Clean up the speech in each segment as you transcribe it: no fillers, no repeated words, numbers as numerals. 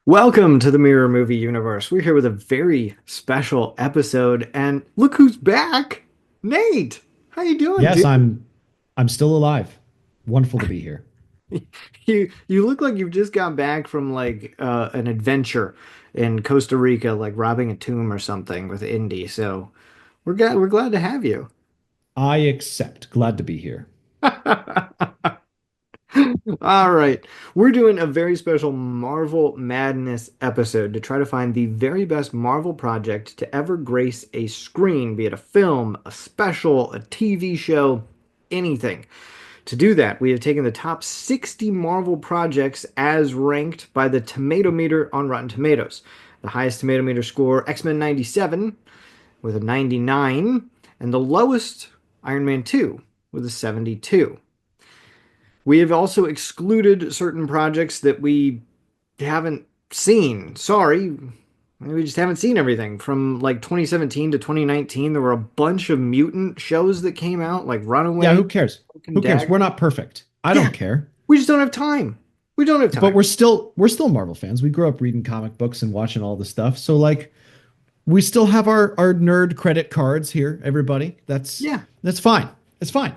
Welcome to the Mirror Movie Universe. We're here with a very special episode, and look who's back! Nate! How you doing, Yes, dude? I'm still alive. Wonderful to be here. You look like you've just got back from an adventure in Costa Rica, like robbing a tomb or something with Indy. So we're glad to have you. I accept. Glad to be here. All right. We're doing a very special Marvel Madness episode to try to find the very best Marvel project to ever grace a screen, be it a film, a special, a TV show, anything. To do that, we have taken the top 60 Marvel projects as ranked by the Tomato Meter on Rotten Tomatoes. The highest Tomato Meter score, X-Men 97 with a 99, and the lowest, Iron Man 2 with a 72. We have also excluded certain projects that we haven't seen. Sorry, we just haven't seen everything. From like 2017 to 2019, there were a bunch of mutant shows that came out, like Yeah, Runaway, who cares? Broken Who cares? We're Dagger. not perfect. I Yeah, don't care. we just don't have time. We don't have But time. we're still Marvel fans. We grew up reading comic books and watching all the stuff. So like we still have our nerd credit cards here, everybody. Yeah. That's fine. It's fine.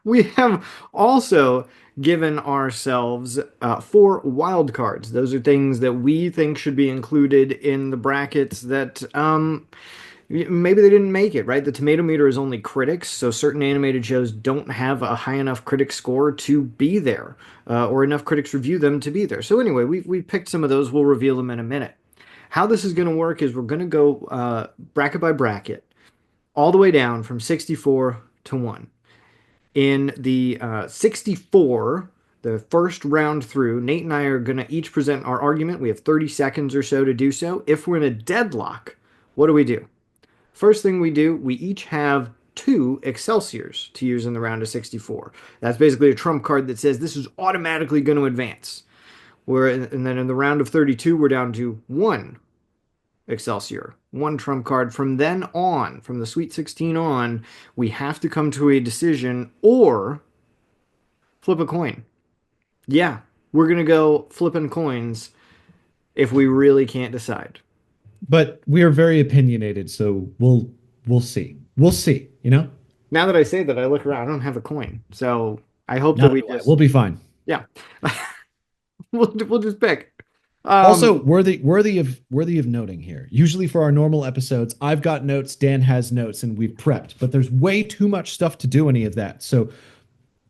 We have also given ourselves four wild cards. Those are things that we think should be included in the brackets that maybe they didn't make it, right? The tomato meter is only critics, so certain animated shows don't have a high enough critic score to be there, or enough critics review them to be there. So anyway, we've picked some of those. We'll reveal them in a minute. How this is going to work is we're going to go bracket by bracket, all the way down from 64 to 1. In the 64, the first round through, Nate and I are going to each present our argument. We have 30 seconds or so to do so. If we're in a deadlock, what do? First thing we do, we each have two Excelsiors to use in the round of 64. That's basically a trump card that says this is automatically going to advance. And then in the round of 32, we're down to one Excelsior, one trump card. From then on, from the Sweet 16 on, we have to come to a decision or flip a coin. Yeah, we're going to go flipping coins if we really can't decide. But we are very opinionated, so we'll see. We'll see, you know? Now that I say that, I look around, I don't have a coin. So I hope that Neither we do I. just, We'll be fine. yeah, we'll just pick. Also, Um, worthy of noting here. Usually for our normal episodes, I've got notes, Dan has notes, and we've prepped, but there's way too much stuff to do any of that. So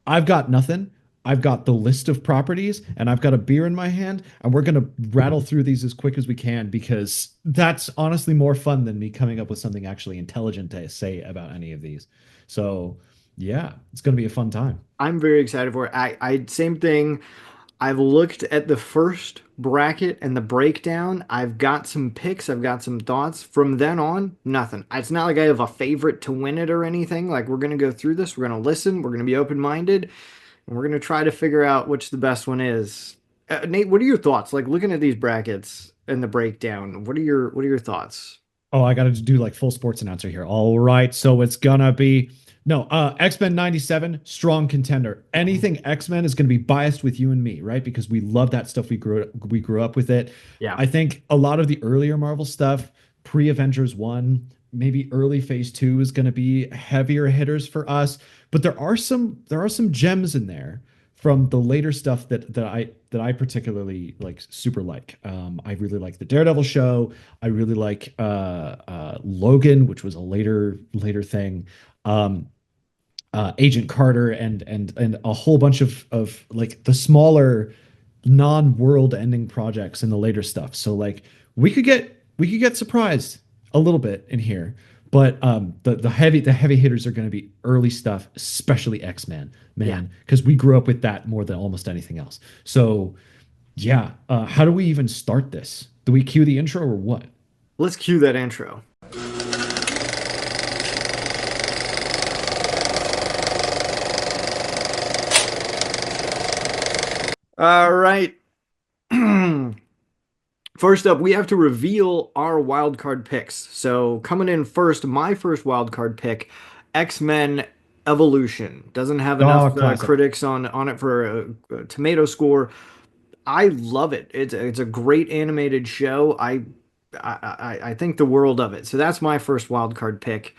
I've got nothing. I've got the list of properties and I've got a beer in my hand, and we're gonna rattle through these as quick as we can because that's honestly more fun than me coming up with something actually intelligent to say about any of these. So yeah, it's gonna be a fun time. I'm very excited for it. I same thing. I've looked at the first bracket and the breakdown. I've got some picks. I've got some thoughts. From then on, nothing. It's not like I have a favorite to win it or anything. Like we're gonna go through this. We're gonna listen. We're gonna be open-minded, and we're gonna try to figure out which the best one is. Nate, what are your thoughts? Like looking at these brackets and the breakdown. What are your thoughts? Oh, I got to do like full sports announcer here. All right, so it's gonna be no X-Men 97, strong contender. Anything X-Men is gonna be biased with you and me, right? Because we love that stuff. We grew up with it. Yeah. I think a lot of the earlier Marvel stuff, pre-Avengers 1, maybe early Phase 2 is gonna be heavier hitters for us. But there are some gems in there from the later stuff that I particularly like super like. I really like the Daredevil show. I really like Logan, which was a later thing. Um, Agent Carter and a whole bunch of like the smaller non-world ending projects in the later stuff. So like we could get surprised a little bit in here. But the heavy hitters are going to be early stuff, especially X-Men, Yeah. man, because we grew up with that more than almost anything else. So yeah, how do we even start this? Do we cue the intro or what? Let's cue that intro. All right. First up, we have to reveal our wild card picks. So coming in first, my first wild card pick, X-Men Evolution. Doesn't have enough Oh, classic. critics on it for a tomato score. I love it. It's a great animated show. I think the world of it. So that's my first wild card pick.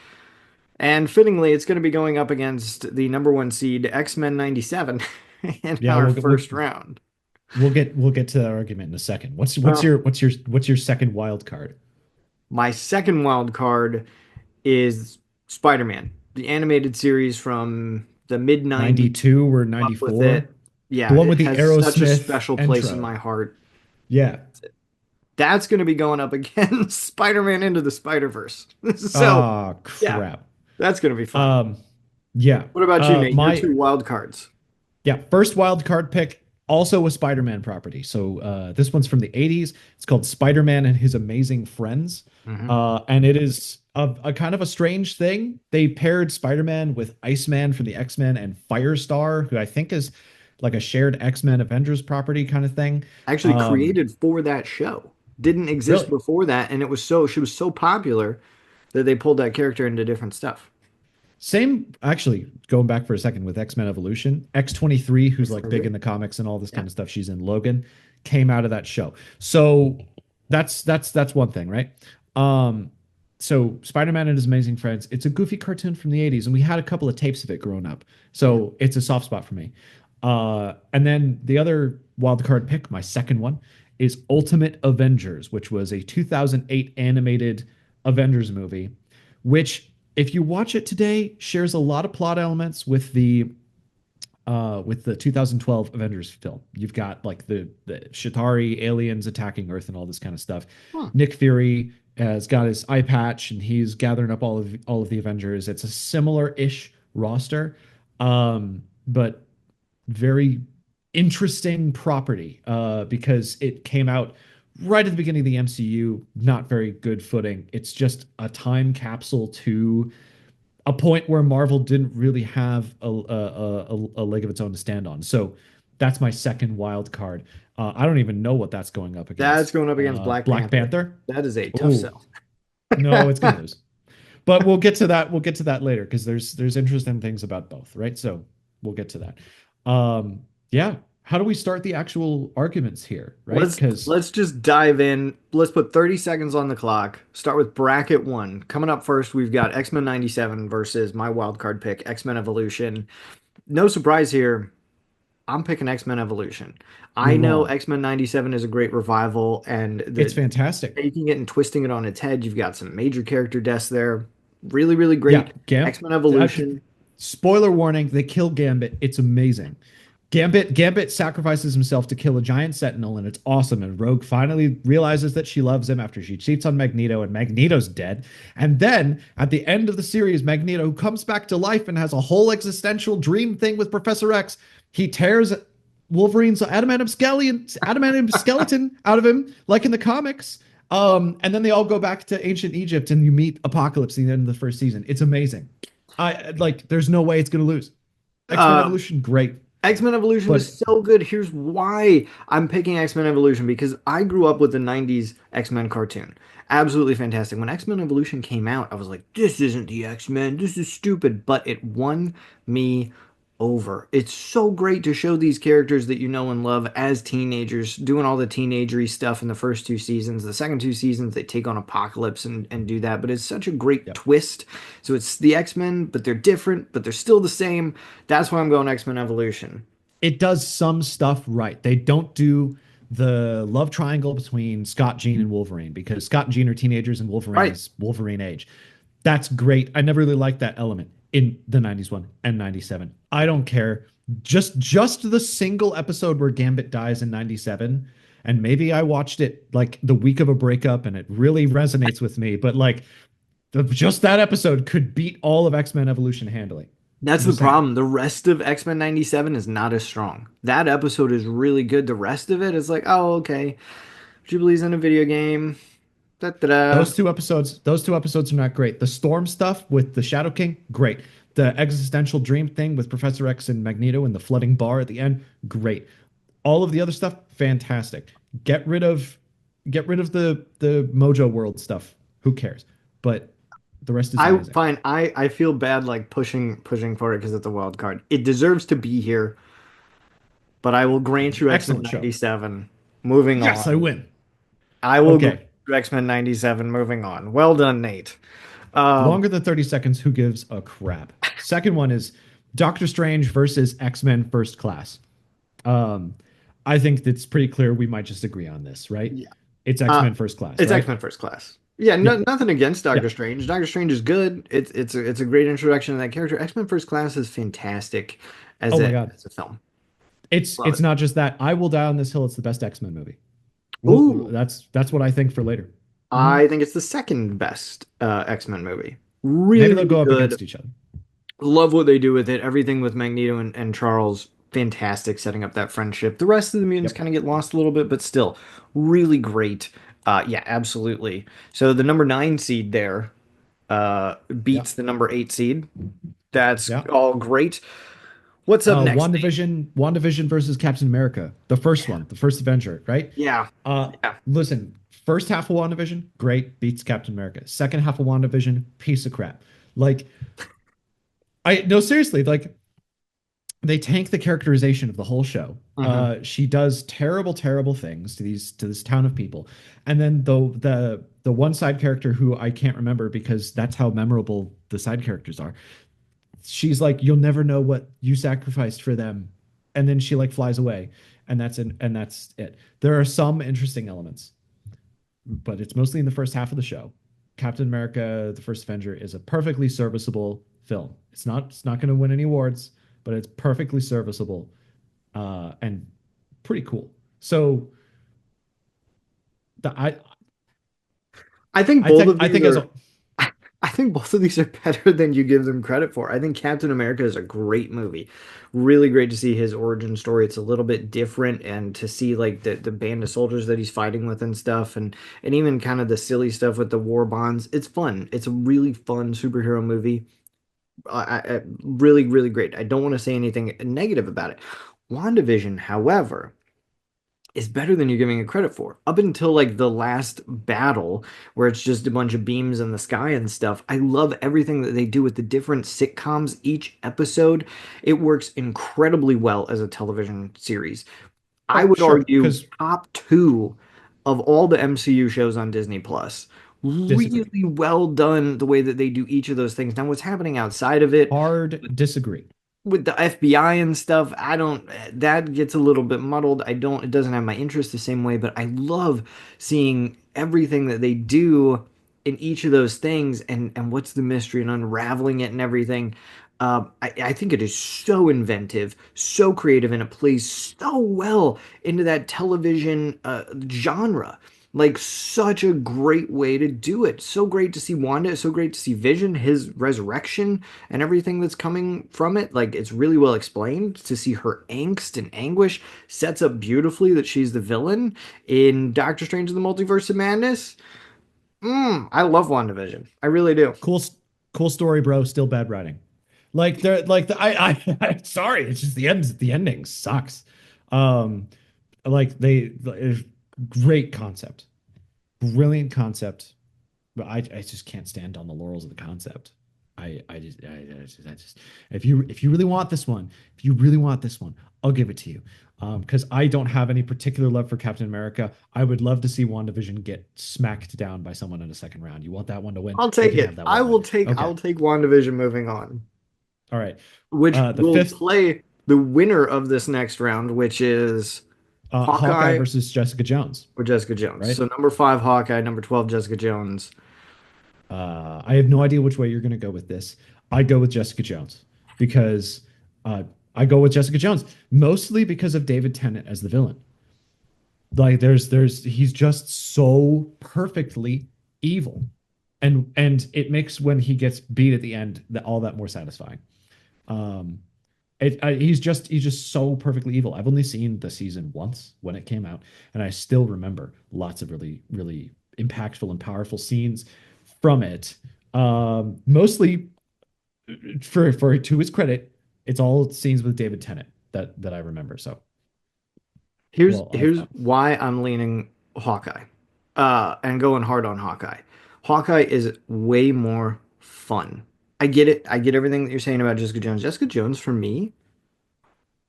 And fittingly, it's going to be going up against the number one seed X-Men 97 in Yeah, our first round. we'll get to that argument in a second. Uh, What's your second wild card? my second wild card is Spider-Man, the animated series from the mid 90s 92 or up with 94? it. The Yeah, one it with the has such a Aerosmith special place in intro. my heart. Yeah. That's going to be going up against Spider-Man Into the Spider-Verse. So, Ah, yeah, crap. that's going to be fun. Um, yeah. What about you, Nate? Your My two wild cards. Yeah, first wild card pick, also a Spider-Man property. So this one's from the 80s. It's called Spider-Man and His Amazing Friends. Hmm. And it is a kind of a strange thing. They paired Spider-Man with Iceman from the X-Men and Firestar, who I think is like a shared X-Men Avengers property kind of thing. Actually Um, created for that show. Didn't exist really. before that, and she was so popular that they pulled that character into different stuff. Same, actually, going back for a second with X-Men Evolution, X-23, who's like big X-23. in the comics and all this Yeah. kind of stuff, she's in Logan, came out of that show. So that's one thing, right? Um, so Spider-Man and His Amazing Friends, it's a goofy cartoon from the 80s, and we had a couple of tapes of it growing up. Yeah. So it's a soft spot for me. And then the other wild card pick, my second one, is Ultimate Avengers, which was a 2008 animated Avengers movie, which, if you watch it today, shares a lot of plot elements with the 2012 Avengers film. You've got like the Shatari aliens attacking Earth and all this kind of stuff. Huh. Nick Fury has got his eye patch and he's gathering up all of the Avengers. It's a similar-ish roster, but very interesting property because it came out right at the beginning of the MCU, not very good footing. It's just a time capsule to a point where Marvel didn't really have a leg of its own to stand on. So that's my second wild card. I don't even know what that's going up That's against. going up against Black Black Panther. Panther. That is a tough Oh sell. no, it's gonna lose. But we'll get to that. We'll get to that later because there's interesting things about both, right? So we'll get to that. Yeah. How do we start the actual arguments here, right? Let's Because let's just dive in. Let's put 30 seconds on the clock. Start with bracket one. Coming up first, we've got X-Men 97 versus my wild card pick, X-Men Evolution. No surprise here. I'm picking X-Men Evolution. you're I know wrong. X-Men 97 is a great revival, and It's the fantastic. taking it and twisting it on its head, you've got some major character deaths there. Really, really Yeah, great. X-Men Uh, Evolution. spoiler warning: they kill Gambit. It's amazing. Gambit sacrifices himself to kill a giant sentinel, and it's awesome. And Rogue finally realizes that she loves him after she cheats on Magneto, and Magneto's dead. And then at the end of the series, Magneto comes back to life and has a whole existential dream thing with Professor X. He tears Wolverine's adamantium skeleton out of him, like in the comics. And then they all go back to ancient Egypt, and you meet Apocalypse at the end of the first season. It's amazing. I like. There's no way it's gonna lose. X Men Uh, Evolution, great, X-Men Evolution but is so good. Here's why I'm picking X-Men Evolution because I grew up with the 90s X-Men cartoon. Absolutely fantastic. When X-Men Evolution came out, I was like, this isn't the X-Men. This is stupid. But it won me over. It's so great to show these characters that you know and love as teenagers, doing all the teenagery stuff in the first two seasons. The second two seasons, they take on Apocalypse and do that. But it's such a great yep. twist. So it's the X-Men, but they're different, but they're still the same. That's why I'm going X-Men Evolution. It does some stuff right. They don't do the love triangle between Scott, Jean, and Wolverine because Scott and Jean are teenagers and Wolverine Right. is Wolverine age. That's great. I never really liked that element in the 91 and 97. I don't care. Just the single episode where Gambit dies in 97, and maybe I watched it like the week of a breakup and it really resonates with me, but like just that episode could beat all of X-Men Evolution handily. That's I'm the just saying. problem. The rest of X-Men 97 is not as strong. That episode is really good. The rest of it is like, oh, okay. Jubilee's in a video game. Da, da, da. Those two episodes are not great. The Storm stuff with the Shadow King, great. The existential dream thing with Professor X and Magneto and the flooding bar at the end, great. All of the other stuff, fantastic. Get rid of the Mojo World stuff. Who cares? But the rest is I amazing. find I feel bad like pushing for it because it's a wild card. It deserves to be here. but I will grant you X-Men Excellent show. 97. Moving Yes, I on. win. I will grant Okay. you X-Men 97. Moving on. Well done, Nate. Um, Longer than 30 seconds, who gives a crap? Second one is Doctor Strange versus X-Men First Class. Um, I think it's pretty clear we might just agree on this, right? yeah. It's Uh, X-Men First Class, it's right? X-Men First Class. Yeah, no, Yep. nothing against Doctor Yeah. Strange. Doctor Strange is good. It's a great introduction to that character. X-Men First Class is fantastic Oh my God. as a film. Love It's it. not just that. I will die on this hill. It's the best X-Men movie. Well, Ooh, that's what I think for later. Mhm. I think it's the second best X-Men movie. Maybe Really, they'll really go up good. against each other. Love what they do with it. Everything with Magneto and Charles, fantastic, setting up that friendship. The rest of the mutants Yep. kind of get lost a little bit, but still, really great. Yeah, absolutely. So the number 9 seed there Yeah. beats the number 8 seed. That's Yeah. all great. What's up next, Nate? WandaVision versus Captain America. The first one, the first Avenger, right? Yeah, yeah. Listen, first half of WandaVision, great, beats Captain America. Second half of WandaVision, piece of crap. Like, I no, seriously, like they tank the characterization of the whole show. Hmm. She does terrible, terrible things to this town of people, and then the one side character who I can't remember because that's how memorable the side characters are. She's like, you'll never know what you sacrificed for them, and then she like flies away, and that's it. There are some interesting elements, but it's mostly in the first half of the show. Captain America: The First Avenger is a perfectly serviceable film. It's not going to win any awards, but it's perfectly serviceable and pretty cool. So the, I think both of I these think as are a I think both of these are better than you give them credit for. I think Captain America is a great movie. Really great to see his origin story. It's a little bit different and to see like the band of soldiers that he's fighting with and stuff and even kind of the silly stuff with the war bonds. It's fun. It's a really fun superhero movie. Really, really great. I don't want to say anything negative about it. WandaVision, however, is better than you're giving it credit for. Up until like the last battle, where it's just a bunch of beams in the sky and stuff, I love everything that they do with the different sitcoms each episode. It works incredibly well as a television series. I oh would sure argue because top two of all the MCU shows on Disney Plus. disagree, Really well done the way that they do each of those things. Now, what's happening outside of it hard disagree. with the FBI and stuff, I don't, that gets a little bit muddled. It doesn't have my interest the same way, but I love seeing everything that they do in each of those things and what's the mystery and unraveling it and everything. I think it is so inventive, so creative, and it plays so well into that television genre. Like such a great way to do it. So great to see Wanda. So great to see Vision, his resurrection, and everything that's coming from it. Like it's really well explained to see her angst and anguish sets up beautifully that she's the villain in Doctor Strange and the Multiverse of Madness. I love WandaVision. I really do. Cool, cool story, bro. Still bad writing. Like they're like I sorry, it's just the end. The ending sucks. Um, like great concept, brilliant concept, but I just can't stand on the laurels of the concept. I just if you really want this one, if you really want this one, I'll give it to you. Because I don't have any particular love for Captain America. I would love to see WandaVision get smacked down by someone in the second round. You want that one to win? I'll You take can have it. that one win. I'll Okay. take WandaVision moving on, All right. which The will fifth, play the winner of this next round, which is Hawkeye Hawkeye versus Jessica Jones, or Jessica Jones. right? So number 5 Hawkeye, number 12 Jessica Jones. I have no idea which way you're going to go with this. I go with Jessica Jones because uh, I go with Jessica Jones mostly because of David Tennant as the villain. Like he's just so perfectly evil, and it makes when he gets beat at the end that all that more satisfying. Um, he's just so perfectly evil. I've only seen the season once when it came out, and I still remember lots of really impactful and powerful scenes from it. Mostly for to his credit, it's all scenes with David Tennant that I remember. So, well, Here's why I'm leaning Hawkeye, and going hard on Hawkeye. Hawkeye is way more fun. I get it. I get everything that you're saying about Jessica Jones. Jessica Jones for me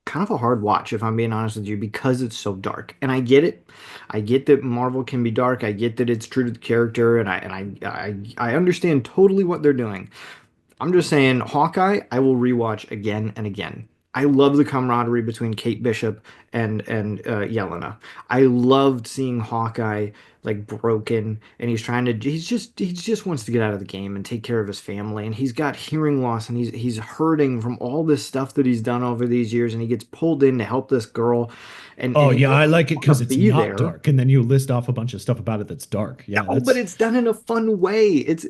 kind of a hard watch, if I'm being honest with you, because it's so dark. And I get it. I get that Marvel can be dark. I get that it's true to the character, and I understand totally what they're doing. I'm just saying, Hawkeye, I will rewatch again and again. I love the camaraderie between Kate Bishop and Yelena. I loved seeing Hawkeye like broken, and he just wants to get out of the game and take care of his family, and he's got hearing loss, and he's hurting from all this stuff that he's done over these years, and he gets pulled in to help this girl, and Oh he yeah, I doesn't like it want to because it's be not there. dark, and then you list off a bunch of stuff about it that's dark. Yeah, Oh, but that's it's done in a fun way. It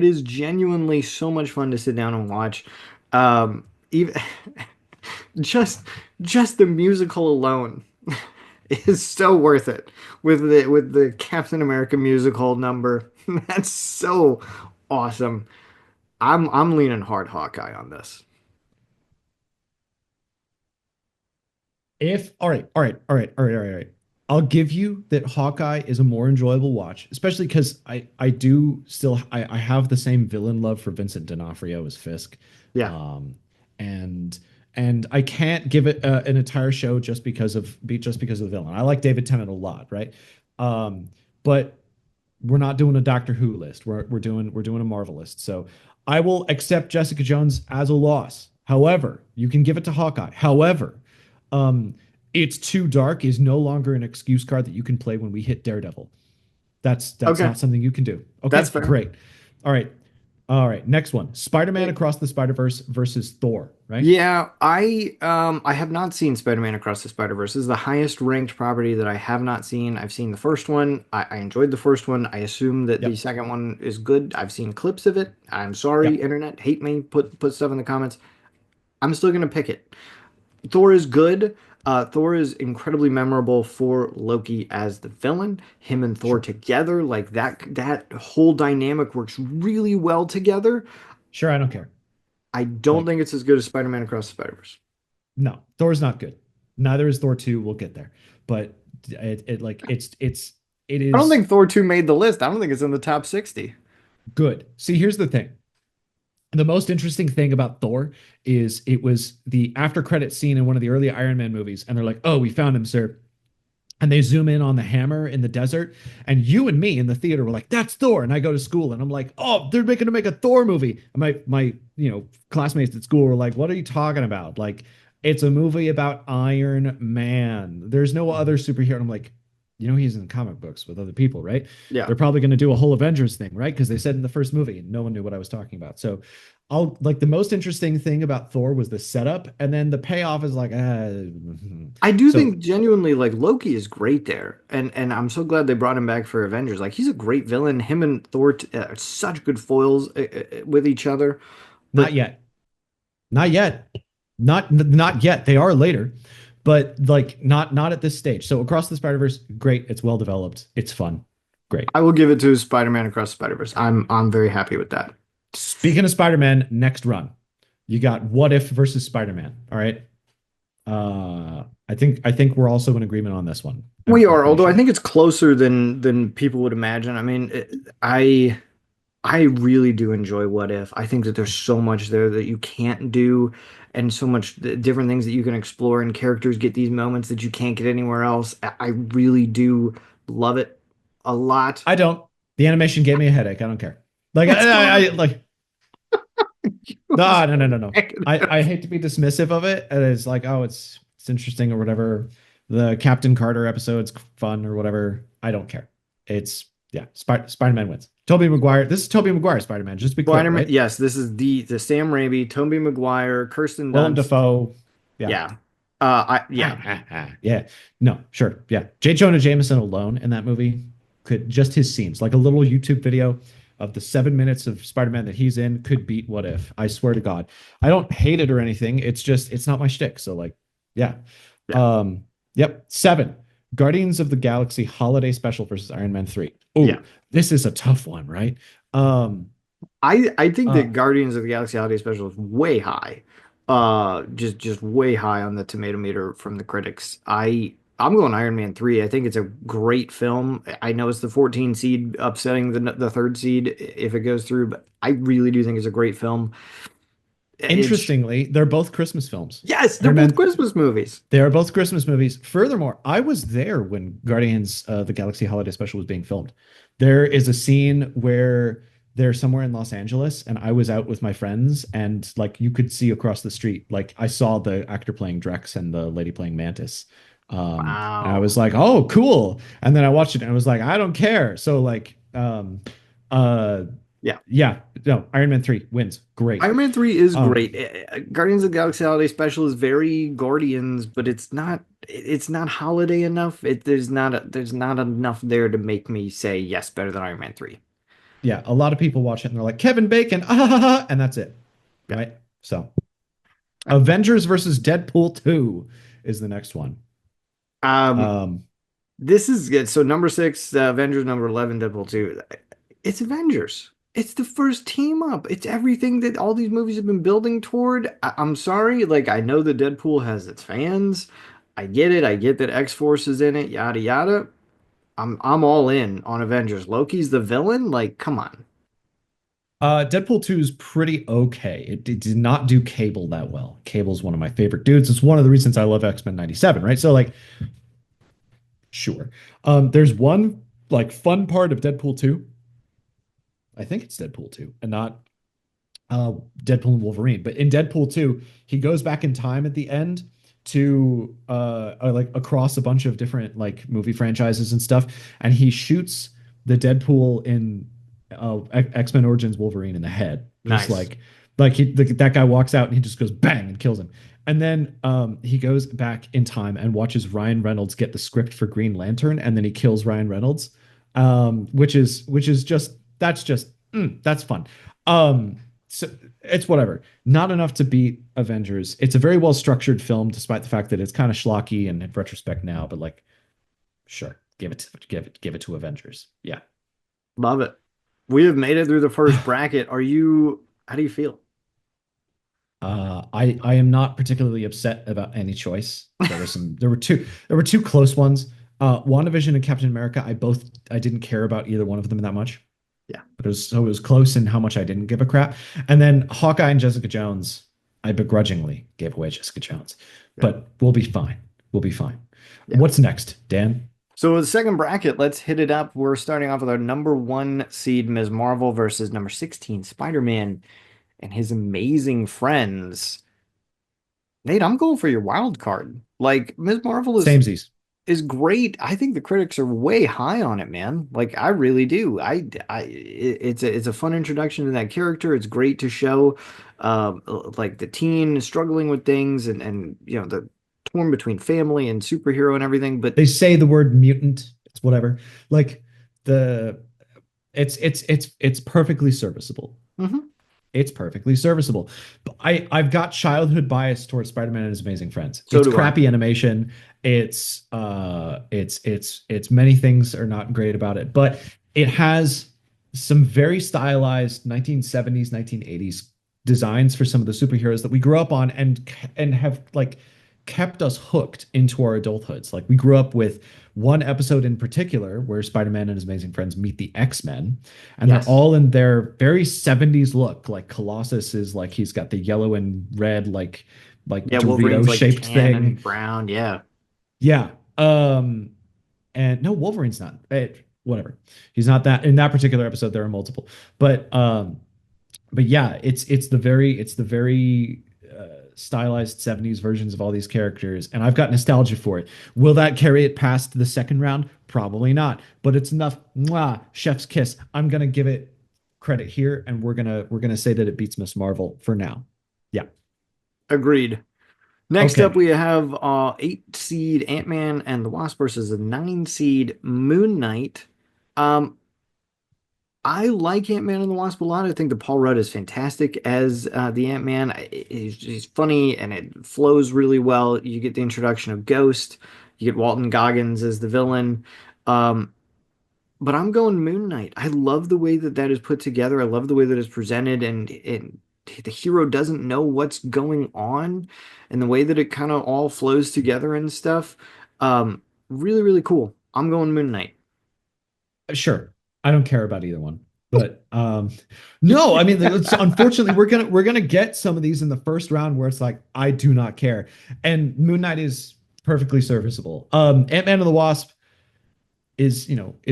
is genuinely so much fun to sit down and watch. Even just just the musical alone is so worth it with the Captain America musical number. That's so awesome. I'm leaning hard Hawkeye on this. if all right. I'll give you that Hawkeye is a more enjoyable watch, especially because I do still I have the same villain love for Vincent D'Onofrio as Fisk, Yeah. um, and and I can't give it an entire show just because of the villain. I like David Tennant a lot, right? Um, but we're not doing a Doctor Who list. We're doing a Marvel list. So I will accept Jessica Jones as a loss. However, you can give it to Hawkeye. However, um, it's too dark is no longer an excuse card that you can play when we hit Daredevil. That's Okay. not something you can do. That's Okay, fair. great. All right. All right. Next one. Spider-Man Hey, Across the Spider-Verse versus Thor, right? yeah, I have not seen Spider-Man Across the Spider-Verse. This is the highest ranked property that I have not seen. I've seen the first one. I enjoyed the first one. I assume that the Yep. second one is good. I've seen clips of it. I'm sorry, Yep. internet, hate me, put stuff in the comments. I'm still gonna pick it. Thor is good. Thor is incredibly memorable for Loki as the villain. Him and Thor Sure. together, like that whole dynamic works really well together. Sure, I don't care. I don't Like, think it's as good as Spider-Man Across the Spider-Verse. no, Thor's not good. Neither is Thor 2. We'll get there. But it like it I don't is think Thor 2 made the list. I don't think it's in the top 60. good. See, here's the thing. The most interesting thing about Thor is it was the after credit scene in one of the early Iron Man movies, and they're like, "Oh, we found him, sir." And they zoom in on the hammer in the desert, and you and me in the theater were like, "That's Thor." And I go to school, and I'm like, "Oh, they're making to make a Thor movie." And my classmates at school were like, "What are you talking about? Like, it's a movie about Iron Man. There's no other superhero." And I'm like, he's in comic books with other people, right? Yeah. They're probably going to do a whole Avengers thing, right? Because they said in the first movie, and no one knew what I was talking about. So I'll like the most interesting thing about Thor was the setup, and then the payoff is like, I do so think genuinely like Loki is great there. And I'm so glad they brought him back for Avengers. Like he's a great villain. Him and Thor are such good foils with each other. not But yet. Not yet. Not yet. They are later, but like not at this stage. So Across the Spider-Verse, great. It's well developed. It's fun. Great. I will give it to Spider-Man Across the Spider-Verse. I'm very happy with that. Speaking of Spider-Man, next run. You got What If versus Spider-Man. All right. I think we're also in agreement on this one. I'm We I'm are, pretty although I sure. think it's closer than people would imagine. I mean, I really do enjoy What If. I think that there's so much there that you can't do, and so much different things that you can explore, and characters get these moments that you can't get anywhere else. I really do love it a lot. I don't. The animation gave me a headache. I don't care. Like That's I fine. like You're no, no, no, so no, no. I negative. hate to be dismissive of it. And it's like, oh, it's interesting or whatever. The Captain Carter episode's fun or whatever. I don't care. It's yeah, Spider-Man wins. Tobey Maguire. This is Tobey Maguire Spider-Man. Just to be clear, Spider-Man, right? yes, this is the Sam Raimi, Tobey Maguire, Kirsten Willem Dunst. Dafoe. Yeah. Yeah. Yeah. Yeah. No, sure. Yeah. J. Jonah Jameson alone in that movie could just his scenes, like a little YouTube video of the 7 minutes of Spider-Man that he's in could beat What If. I swear to God. I don't hate it or anything. It's just it's not my shtick. So like, yeah. Yeah. Um, yep. Seven. Guardians of the Galaxy Holiday Special versus Iron Man 3. Yeah. Oh, this is a tough one, right? Um, I think uh, that Guardians of the Galaxy Holiday Special is way high. Just way high on the tomato meter from the critics. I'm going Iron Man 3. I think it's a great film. I know it's the 14 seed upsetting the third seed if it goes through, but I really do think it's a great film. It's Interestingly, they're both Christmas films. yes, they're Iron both Man, Christmas movies. they are both Christmas movies. Furthermore, I was there when Guardians the Galaxy Holiday Special was being filmed. There is a scene where they're somewhere in Los Angeles, and I was out with my friends, and like you could see across the street, like I saw the actor playing Drex and the lady playing Mantis. And I Wow. was like, oh, cool. And then I watched it and I was like, I don't care. So like uh Yeah. yeah, no, Iron Man 3 wins. Great. Iron Man 3 is Um, great. Guardians of the Galaxy Holiday Special is very Guardians, but it's not holiday enough. There's not enough there to make me say yes, better than Iron Man 3. yeah, a lot of people watch it and they're like, Kevin Bacon, ah, ha, ha, ha, and that's it. Yeah. Right? So, Avengers versus Deadpool 2 is the next one. Um, Um, this is good. So number six, Avengers, number 11, Deadpool 2. It's Avengers. It's the first team up. It's everything that all these movies have been building toward. I'm sorry, like I know that Deadpool has its fans. I get it. I get that X-Force is in it, yada yada. I'm all in on Avengers. Loki's the villain. Like, come on. Deadpool 2 is pretty okay. It did not do Cable that well. Cable's one of my favorite dudes. It's one of the reasons I love X-Men 97, right? So like, sure. There's one like fun part of Deadpool 2. I think it's Deadpool 2 and not uh, Deadpool and Wolverine. But in Deadpool 2, he goes back in time at the end to like across a bunch of different like movie franchises and stuff, and he shoots the Deadpool in X-Men Origins Wolverine in the head, just Nice. that guy walks out and he just goes bang and kills him. And then he goes back in time and watches Ryan Reynolds get the script for Green Lantern, and then he kills Ryan Reynolds, which is just that's fun. So it's whatever. Not enough to beat Avengers. It's a very well structured film, despite the fact that it's kind of schlocky and in retrospect now. But like, sure, give it to Avengers. Yeah. Love it. We have made it through the first bracket. How do you feel? I am not particularly upset about any choice. There were two close ones. WandaVision and Captain America. I didn't care about either one of them that much. Yeah. But it was close in how much I didn't give a crap. And then Hawkeye and Jessica Jones, I begrudgingly gave away Jessica Jones. Yeah. But we'll be fine. We'll be fine. Yeah. What's next, Dan? So the second bracket, let's hit it up. We're starting off with our number one seed, Ms. Marvel, versus number 16, Spider-Man and his amazing friends. Nate, I'm going for your wild card. Like Ms. Marvel Samesies. is great. I think the critics are way high on it, man. Like I really do. It's a fun introduction to that character. It's great to show, like the teen struggling with things and the torn between family and superhero and everything. But They say the word mutant. It's whatever. Like the it's perfectly serviceable. mhm, It's perfectly serviceable. But I've got childhood bias towards Spider-Man and his Amazing Friends. so It's do I. crappy animation. It's many things are not great about it, but it has some very stylized 1970s, 1980s designs for some of the superheroes that we grew up on and have like kept us hooked into our adulthoods. Like we grew up with one episode in particular where Spider-Man and his amazing friends meet the X-Men, and they're Yes. all in their very 70s look. Like Colossus is like he's got the yellow and red like Yeah, Wolverine's Dorito like shaped tan thing. and brown. Yeah. Yeah. And no, Wolverine's not. Whatever. He's not that in that particular episode. There are multiple, but yeah, it's the very stylized 70s versions of all these characters, and I've got nostalgia for it. Will that carry it past the second round? Probably not, but it's enough. Mwah, chef's kiss. I'm gonna give it credit here, and we're gonna say that it beats Miss Marvel for now. Yeah. Agreed. Next up, Okay. we have eight seed Ant-Man and the Wasp versus a nine seed Moon Knight. Um, I like Ant-Man and the Wasp a lot. I think that Paul Rudd is fantastic as the Ant-Man. He's funny and it flows really well. You get the introduction of Ghost. You get Walton Goggins as the villain. Um, but I'm going Moon Knight. I love the way that that is put together. I love the way that it's presented, and the hero doesn't know what's going on, and the way that it kind of all flows together and stuff. Um, really, really cool. I'm going Moon Knight. Sure. I don't care about either one. But no, I mean, unfortunately, we're gonna get some of these in the first round where it's like I do not care, and Moon Knight is perfectly serviceable. Ant-Man and the Wasp is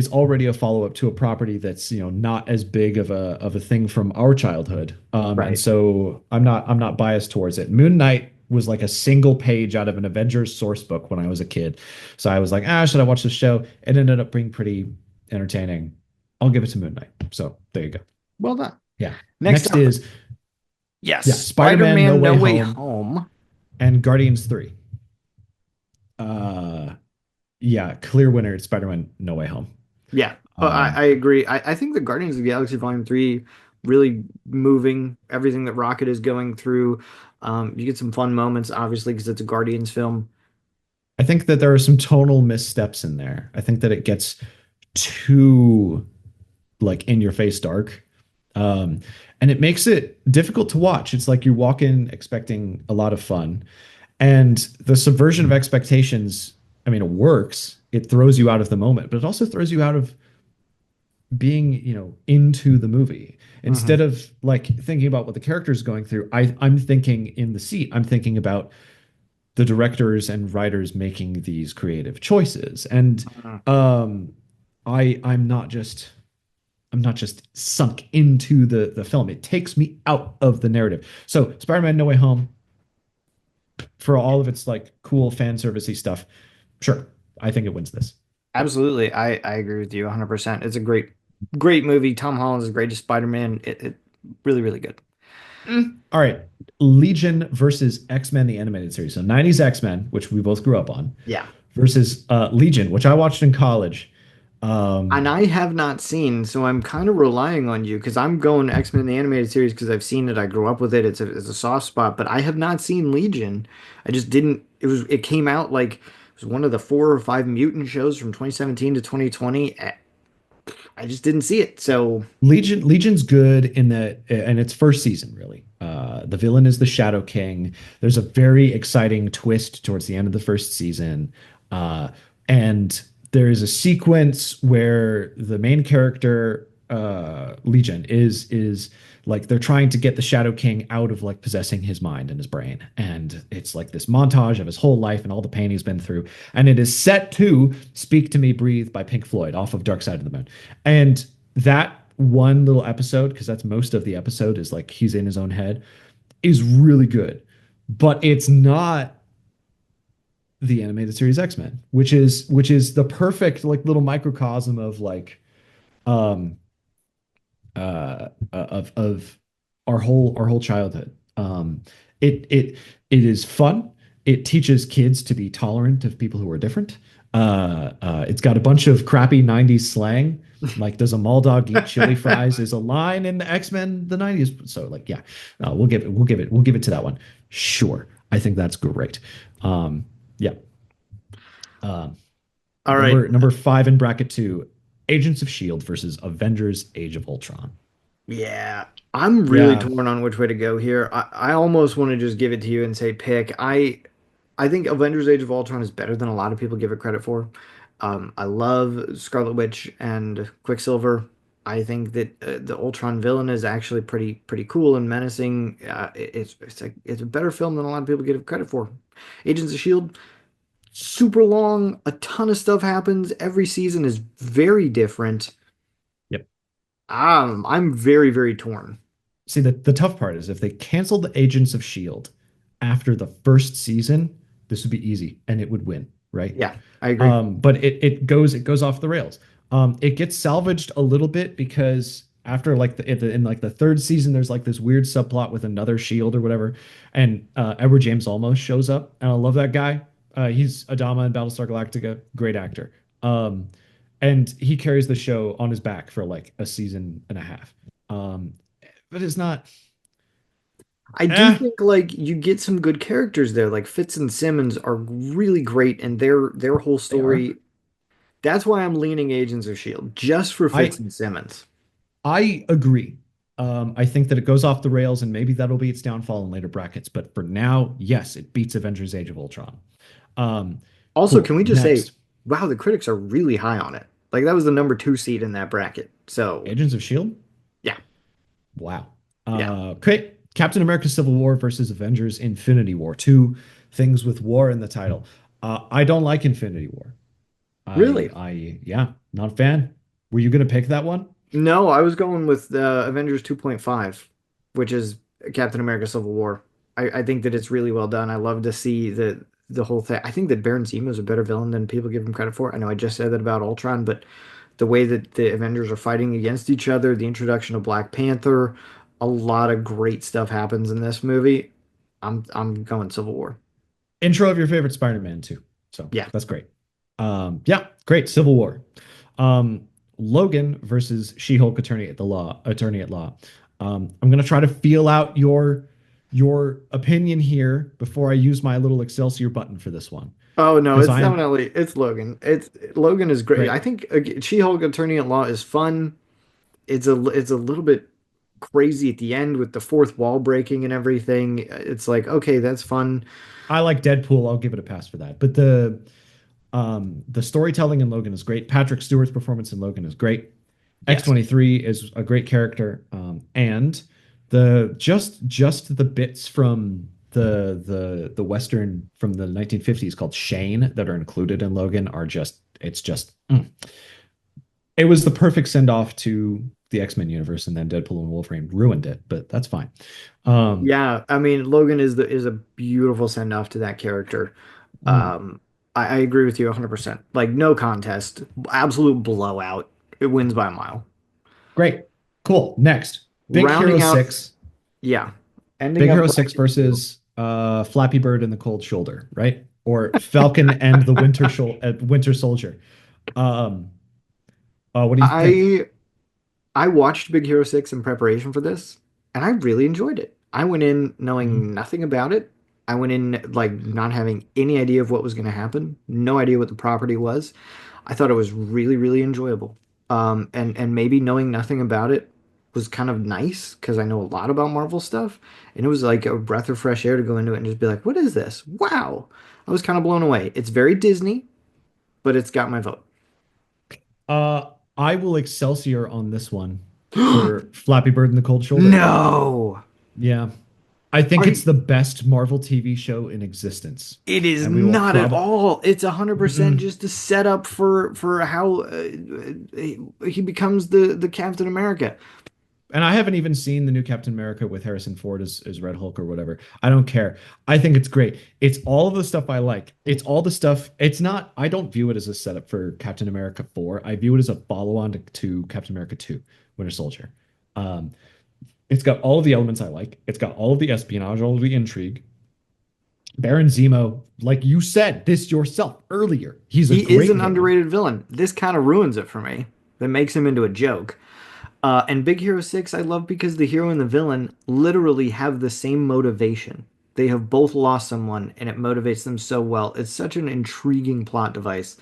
already a follow-up to a property that's not as big of a thing from our childhood. And Right. so I'm not biased towards it. Moon Knight was like a single page out of an Avengers source book when I was a kid. So I was like, should I watch this show? It ended up being pretty entertaining. I'll give it to Moon Knight. So there you go. Well done. Yeah. Next Next up, is yes, yeah, Spider-Man No Spider-Man No Way Way Home Home. and Guardians 3. Uh yeah, clear winner, Spider-Man No Way Home. Yeah, Um, I agree. I think the Guardians of the Galaxy Volume 3 really moving everything that Rocket is going through. You get some fun moments, obviously, because it's a Guardians film. I think that there are some tonal missteps in there. I think that it gets too like in your face dark. Um, and it makes it difficult to watch. It's like you walk in expecting a lot of fun, and the subversion of expectations, I mean, it works. It throws you out of the moment, but it also throws you out of being, into the movie. Instead Hmm. of like thinking about what the character is going through, I'm thinking in the seat. I'm thinking about the directors and writers making these creative choices. And um I'm not just sunk into the film. It takes me out of the narrative. So Spider-Man No Way Home, for all of its like cool fan servicey stuff, sure, I think it wins this. Absolutely. I agree with you 100%. It's a great movie. Tom Holland is great as Spider-Man. It really, really good. All right. Legion versus X-Men the animated series. So 90s X-Men, which we both grew up on, Yeah. versus Legion, which I watched in college. And Um, I have not seen, so I'm kind of relying on you because I'm going X-Men the animated series because I've seen it. I grew up with it. It's a soft spot, but I have not seen Legion. I just didn't. It came out like it was one of the 4 or 5 mutant shows from 2017 to 2020. I just didn't see it. So, Legion's good in its first season, really. The villain is the Shadow King. There's a very exciting twist towards the end of the first season, and there is a sequence where the main character, Legion, is like they're trying to get the Shadow King out of like possessing his mind and his brain, and it's like this montage of his whole life and all the pain he's been through, and it is set to "Speak to Me, Breathe" by Pink Floyd off of Dark Side of the Moon, and that one little episode, because that's most of the episode, is like he's in his own head, is really good. But it's not the animated series X-Men, which is the perfect like little microcosm of like um of our whole childhood. It is fun. It teaches kids to be tolerant of people who are different. It's got a bunch of crappy '90s slang. Like, does a mall dog eat chili fries? Is a line in the X-Men the '90s. So, like, yeah, we'll give it to that one. Sure, I think that's great. Yeah. Um, all right. number five in bracket two, Agents of Shield versus Avengers: Age of Ultron. Yeah, I'm really Yeah, torn on which way to go here. I almost want to just give it to you and say pick. I think Avengers: Age of Ultron is better than a lot of people give it credit for. I love Scarlet Witch and Quicksilver. I think that the Ultron villain is actually pretty cool and menacing. It's a better film than a lot of people give it credit for. Agents of Shield, super long, a ton of stuff happens. Every season is very different. yep. I'm very torn. See, the tough part is if they canceled the Agents of Shield after the first season, this would be easy and it would win, right? Yeah, I agree. But it goes off the rails. It gets salvaged a little bit because after like in like the third season, there's like this weird subplot with another Shield or whatever, and Edward James Olmos shows up, and I love that guy. He's Adama in Battlestar Galactica, great actor. And he carries the show on his back for like a season and a half. Um, but it's not. I do Eh, think like you get some good characters there. Like Fitz and Simmons are really great, and their whole they are. story. That's why I'm leaning Agents of Shield, just for Fitz I and Simmons. I agree. I think that it goes off the rails, and maybe that'll be its downfall in later brackets. But for now, yes, it beats Avengers: Age of Ultron. Also, can Cool. we just say, Next, wow, the critics are really high on it. Like that was the number 2 seed in that bracket. So Agents of Shield. Wow. Yeah. Okay. Captain America Civil War versus Avengers Infinity War. Two things with war in the title. I don't like Infinity War. Really? Yeah, not a fan. Were you gonna pick that one? No, I was going with Avengers 2.5, which is Captain America Civil War. I think that it's really well done. I love to see the whole thing. I think that Baron Zemo is a better villain than people give him credit for. I know I just said that about Ultron, but the way that the Avengers are fighting against each other, the introduction of Black Panther, a lot of great stuff happens in this movie. I'm going Civil War. Intro of your favorite Spider-Man too. So Yeah. that's great. Yeah, great. Civil War. Logan versus She-Hulk attorney at law. I'm gonna try to feel out your opinion here before I use my little Excelsior button for this one. Oh no, Because it's I am definitely it's Logan. It's Logan is great. I great. think She-Hulk Attorney at Law is fun. It's a little bit crazy at the end with the fourth wall breaking and everything. It's like, okay, that's fun. I like Deadpool. I'll give it a pass for that. But the storytelling in Logan is great. Patrick Stewart's performance in Logan is great. Yes. X-23 is a great character, and the just the bits from the western from the 1950s called Shane that are included in Logan are just it's just it was the perfect send off to the X-Men universe, and then Deadpool and Wolverine ruined it, but that's fine. Um, Yeah, I mean, Logan is a beautiful send off to that character. mm, Um, I agree with you 100%. Like no contest, absolute blowout. It wins by a mile. Great, cool. Next, Big Hero Rounding out, 6. yeah, ending Big up Hero 6 bracket two. versus Flappy Bird and the Cold Shoulder, right? Or Falcon and the Winter Soldier. Um, what do you think? I I watched Big Hero 6 in preparation for this, and I really enjoyed it. I went in Mhm. knowing nothing about it. I went in like not having any idea of what was going to happen, no idea what the property was. I thought it was really, really enjoyable. And maybe knowing nothing about it was kind of nice because I know a lot about Marvel stuff, and it was like a breath of fresh air to go into it and just be like, "What is this? Wow!" I was kind of blown away. It's very Disney, but it's got my vote. Uh, I will Excelsior on this one for Flappy Bird and the Cold Shoulder. No. Yeah, I think Are it's the best Marvel TV show in existence, It is and we will not at probably. all. It's 100% just a setup for how he becomes the Captain America. And I haven't even seen the new Captain America with Harrison Ford as Red Hulk or whatever. I don't care. I think it's great. It's all of the stuff I like. It's all the stuff. It's not, I don't view it as a setup for Captain America 4. I view it as a follow on to Captain America 2, Winter Soldier. Um, it's got all of the elements I like. It's got all of the espionage, all of the intrigue. Baron Zemo, like you said this yourself earlier, he's a He is great an villain. underrated villain. This kind of ruins it for me. That makes him into a joke. And Big Hero 6, I love because the hero and the villain literally have the same motivation. They have both lost someone, and it motivates them so well. It's such an intriguing plot device.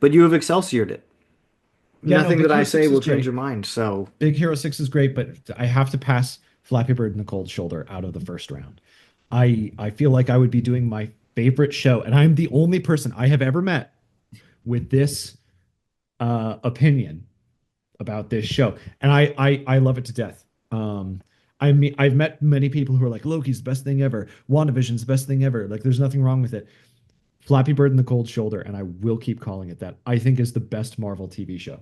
But you have Excelsiored it. Yeah, no, Nothing Big that I Hero say 6 is will change your great. mind. So, Big Hero 6 is great, but I have to pass Flappy Bird and the Cold Shoulder out of the first round. I feel like I would be doing my favorite show, and I'm the only person I have ever met with this opinion about this show, and I love it to death. I mean, I've met many people who are like, Loki's the best thing ever, WandaVision's the best thing ever. Like, there's nothing wrong with it. Flappy Bird and the Cold Shoulder, and I will keep calling it that. I think is the best Marvel TV show.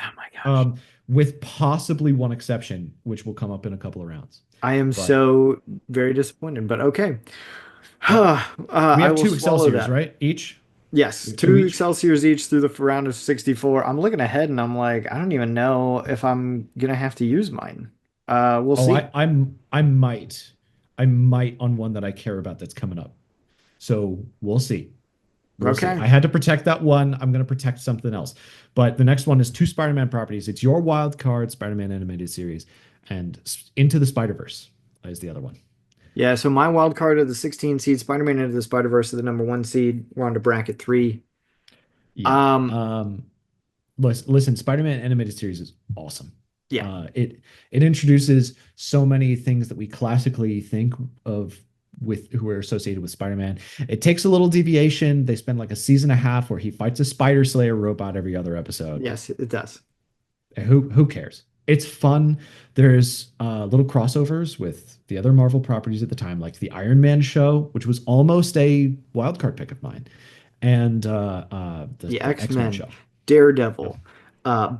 oh my gosh. um, with possibly one exception, which will come up in a couple of rounds. I am But so very disappointed, but okay. yeah, we I have will two swallow Excelsiors, that. right? Each we Yes, have two two each. Excelsiors each through the round of 64. I'm looking ahead and I'm like, I don't even know if I'm gonna have to use mine. We'll Oh, see. I might on one that I care about that's coming up. So we'll see. We'll see. Okay. I had to protect that one. I'm going to protect something else. But the next one is two Spider-Man properties. It's your wild card Spider-Man animated series, and Into the Spider-Verse is the other one. Yeah, so my wild card of the 16 seed, Spider-Man Into the Spider-Verse is the number one seed. We're on to bracket three. Yeah. Um, Listen, Spider-Man animated series is awesome. yeah. It introduces so many things that we classically think of with who are associated with Spider-Man. It takes a little deviation. They spend like a season and a half where he fights a Spider Slayer robot every other episode. Yes, it does. Who cares? It's fun. There's little crossovers with the other Marvel properties at the time, like the Iron Man show, which was almost a wild card pick of mine, and The the X-Men X-Men, show. Yep. Daredevil,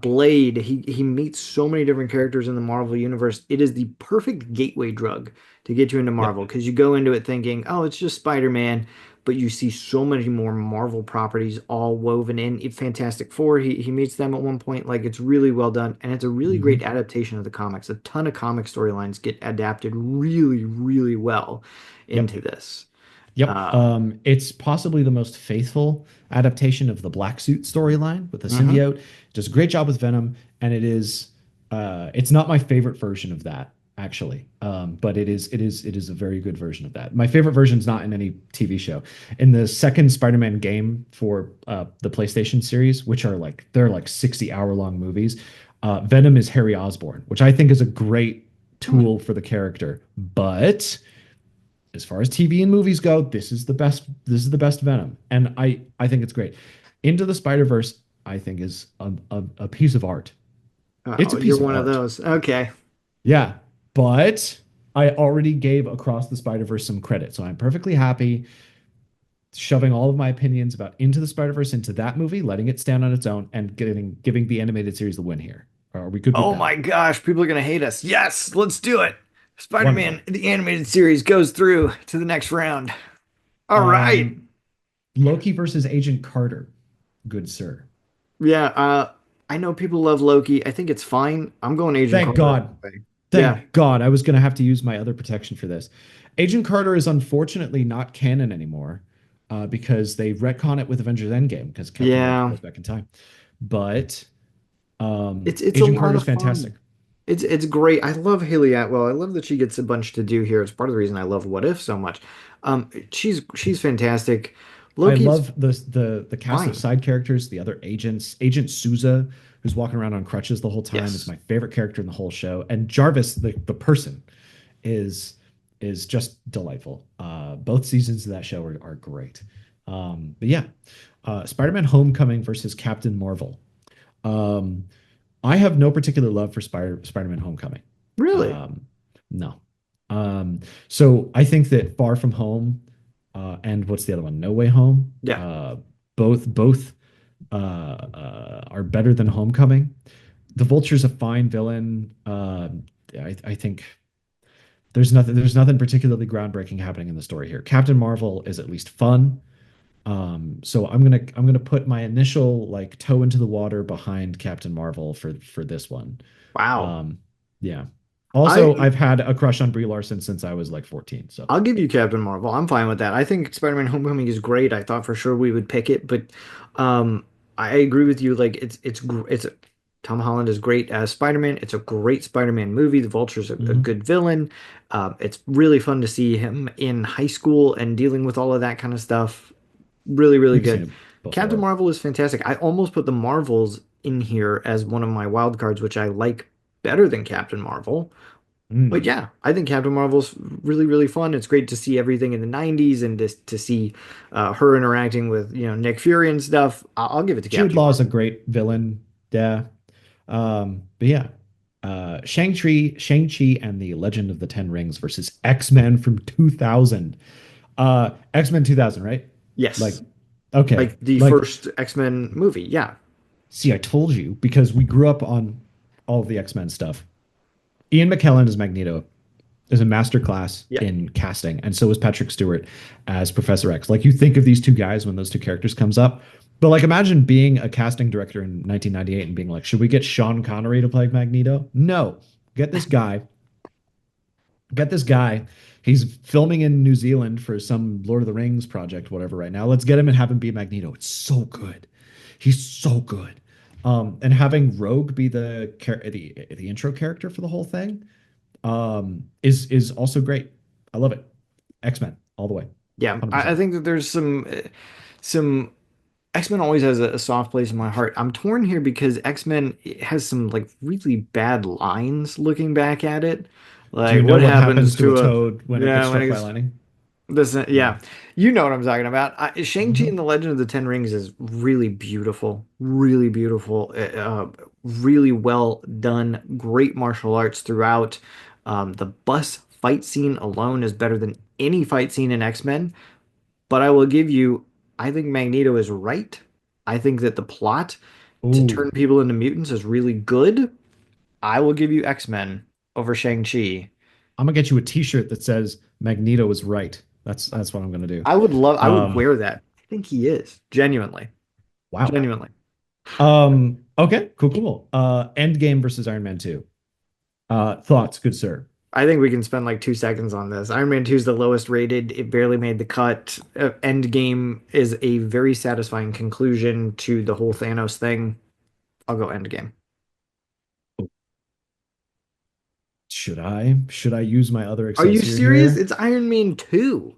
Blade. He meets so many different characters in the Marvel universe. It is the perfect gateway drug to get you into Yep. Marvel because you go into it thinking, oh, it's just Spider-Man, but you see so many more Marvel properties all woven in. Fantastic Four, he meets them at one point. Like it's really well done, and it's a really great Hmm. adaptation of the comics. A ton of comic storylines get adapted really, really well Yep. into this. Yep. Um, It's possibly the most faithful adaptation of the Black Suit storyline with the mhm. symbiote. It does a great job with Venom, and it's not my favorite version of that, actually. But it is a very good version of that. My favorite version is not in any TV show. In the second Spider-Man game for the PlayStation series, which are like they're like 60-hour long movies, Venom is Harry Osborn, which I think is a great Hmm. tool for the character. But as far as TV and movies go, this is the best. This is the best Venom, and I think it's great. Into the Spider Verse, I think, is a piece of art. It's Oh, a you're piece of one of art. those. Okay. Yeah, but I already gave Across the Spider Verse some credit, so I'm perfectly happy shoving all of my opinions about Into the Spider Verse into that movie, letting it stand on its own, and giving the animated series the win here. Are we good with Oh that? my gosh, people are gonna hate us. Yes, let's do it. Spider-Man, Wonderful. the animated series, goes through to the next round. All right. Um, Loki versus Agent Carter. Good sir. Yeah, I know people love Loki. I think it's fine. I'm going Agent Thank Carter. God. Yeah. Thank God. I was going to have to use my other protection for this. Agent Carter is unfortunately not canon anymore because they retcon it with Avengers Endgame because Captain America Yeah. goes back in time. But It's a Agent lot Carter is of fantastic. fun. It's great. I love Haley Atwell. I love that she gets a bunch to do here. It's part of the reason I love What If so much. She's fantastic. I Loki's love the cast of fine. side characters, the other agents. Agent Souza, who's walking around on crutches the whole time, is Yes. my favorite character in the whole show. And Jarvis, the person, is is just delightful. Both seasons of that show are great. But yeah, Spider-Man: Homecoming versus Captain Marvel. Um, I have no particular love for Spider-Man: Homecoming. Really? Um, no. So I think that Far From Home and what's the other one? No Way Home. Yeah. Both are better than Homecoming. The Vulture's a fine villain. I think there's nothing particularly groundbreaking happening in the story here. Captain Marvel is at least fun. So I'm gonna put my initial like toe into the water behind Captain Marvel for this one. Wow. Um, yeah. Also, I I've had a crush on Brie Larson since I was like 14. So I'll give you Captain Marvel. I'm fine with that. I think Spider-Man Homecoming is great. I thought for sure we would pick it, but um I agree with you. Like it's Tom Holland is great as Spider-Man. It's a great Spider-Man movie. The Vulture's a mhm. good villain. It's really fun to see him in high school and dealing with all of that kind of stuff. Really, really We've seen good. it Captain before. Marvel is fantastic. I almost put the Marvels in here as one of my wild cards, which I like better than Captain Marvel. But Mm. yeah, I think Captain Marvel's really, really fun. It's great to see everything in the 90s and just to see her interacting with, Nick Fury and stuff. I'll give it to Jude Captain Law is a Marvel. great villain. Yeah. But yeah. Shang-Chi and the Legend of the Ten Rings versus X-Men from 2000. X-Men 2000, right? Like, Yes. okay. Like the Like, first X-Men movie. Yeah. see, I told you because we grew up on all of the X-Men stuff. Ian McKellen as Magneto is a masterclass Yeah. in casting, and so is Patrick Stewart as Professor X. Like you think of these two guys when those two characters comes up, but like imagine being a casting director in 1998 and being like, should we get Sean Connery to play Magneto? No, get this guy. Get this guy. He's filming in New Zealand for some Lord of the Rings project, whatever. Right now, let's get him and have him be Magneto. It's so good. He's so good. And having Rogue be the intro character for the whole thing is also great. I love it. X-Men all the way, Yeah. I 100%. think that there's some X-Men always has a soft place in my heart. I'm torn here because X-Men has some like really bad lines looking back at it. Do Like you know what what happens happens to a to a toad when it gets yeah, when struck it by gets lightning? this Yeah. yeah. You know what I'm talking about. Shang-Chi and Hmm. the Legend of the Ten Rings is really beautiful. Really beautiful. really well done, great martial arts throughout. The bus fight scene alone is better than any fight scene in X-Men. But I will give you, I think Magneto is right. I think that the plot to turn Ooh, people into mutants is really good. I will give you X-Men over Shang-Chi. I'm gonna get you a t-shirt that says Magneto is right. That's what I'm gonna do. I would Um, wear that. I think he is, genuinely. wow. Genuinely. Okay, cool, cool. Endgame versus Iron Man 2. Thoughts, good sir. I think we can spend like 2 seconds on this. Iron Man 2 is the lowest rated. It barely made the cut. Endgame is a very satisfying conclusion to the whole Thanos thing. I'll go Endgame. Should I use my other Are you Excelsior serious? here? It's Iron Man 2.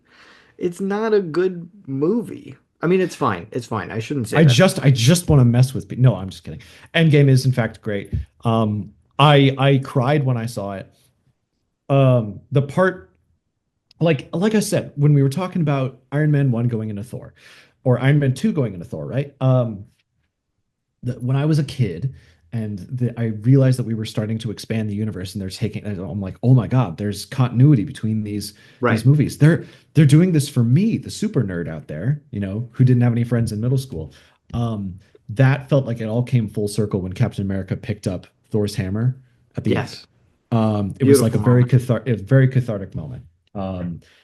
It's not a good movie. I mean, it's fine. It's fine. I shouldn't say that. I just want to mess with people. No, I'm just kidding. Endgame is in fact great. I cried when I saw it. The part like I said, when we were talking about Iron Man 1 going into Thor or Iron Man 2 going into Thor, right? When I was a kid and I realized that we were starting to expand the universe and they're taking, I'm like, oh my God, there's continuity between these Right. movies. They're doing this for me, the super nerd out there, who didn't have any friends in middle school. Um, that felt like it all came full circle when Captain America picked up Thor's hammer at the end. Yes. It was like Beautiful moment. a very cathartic moment.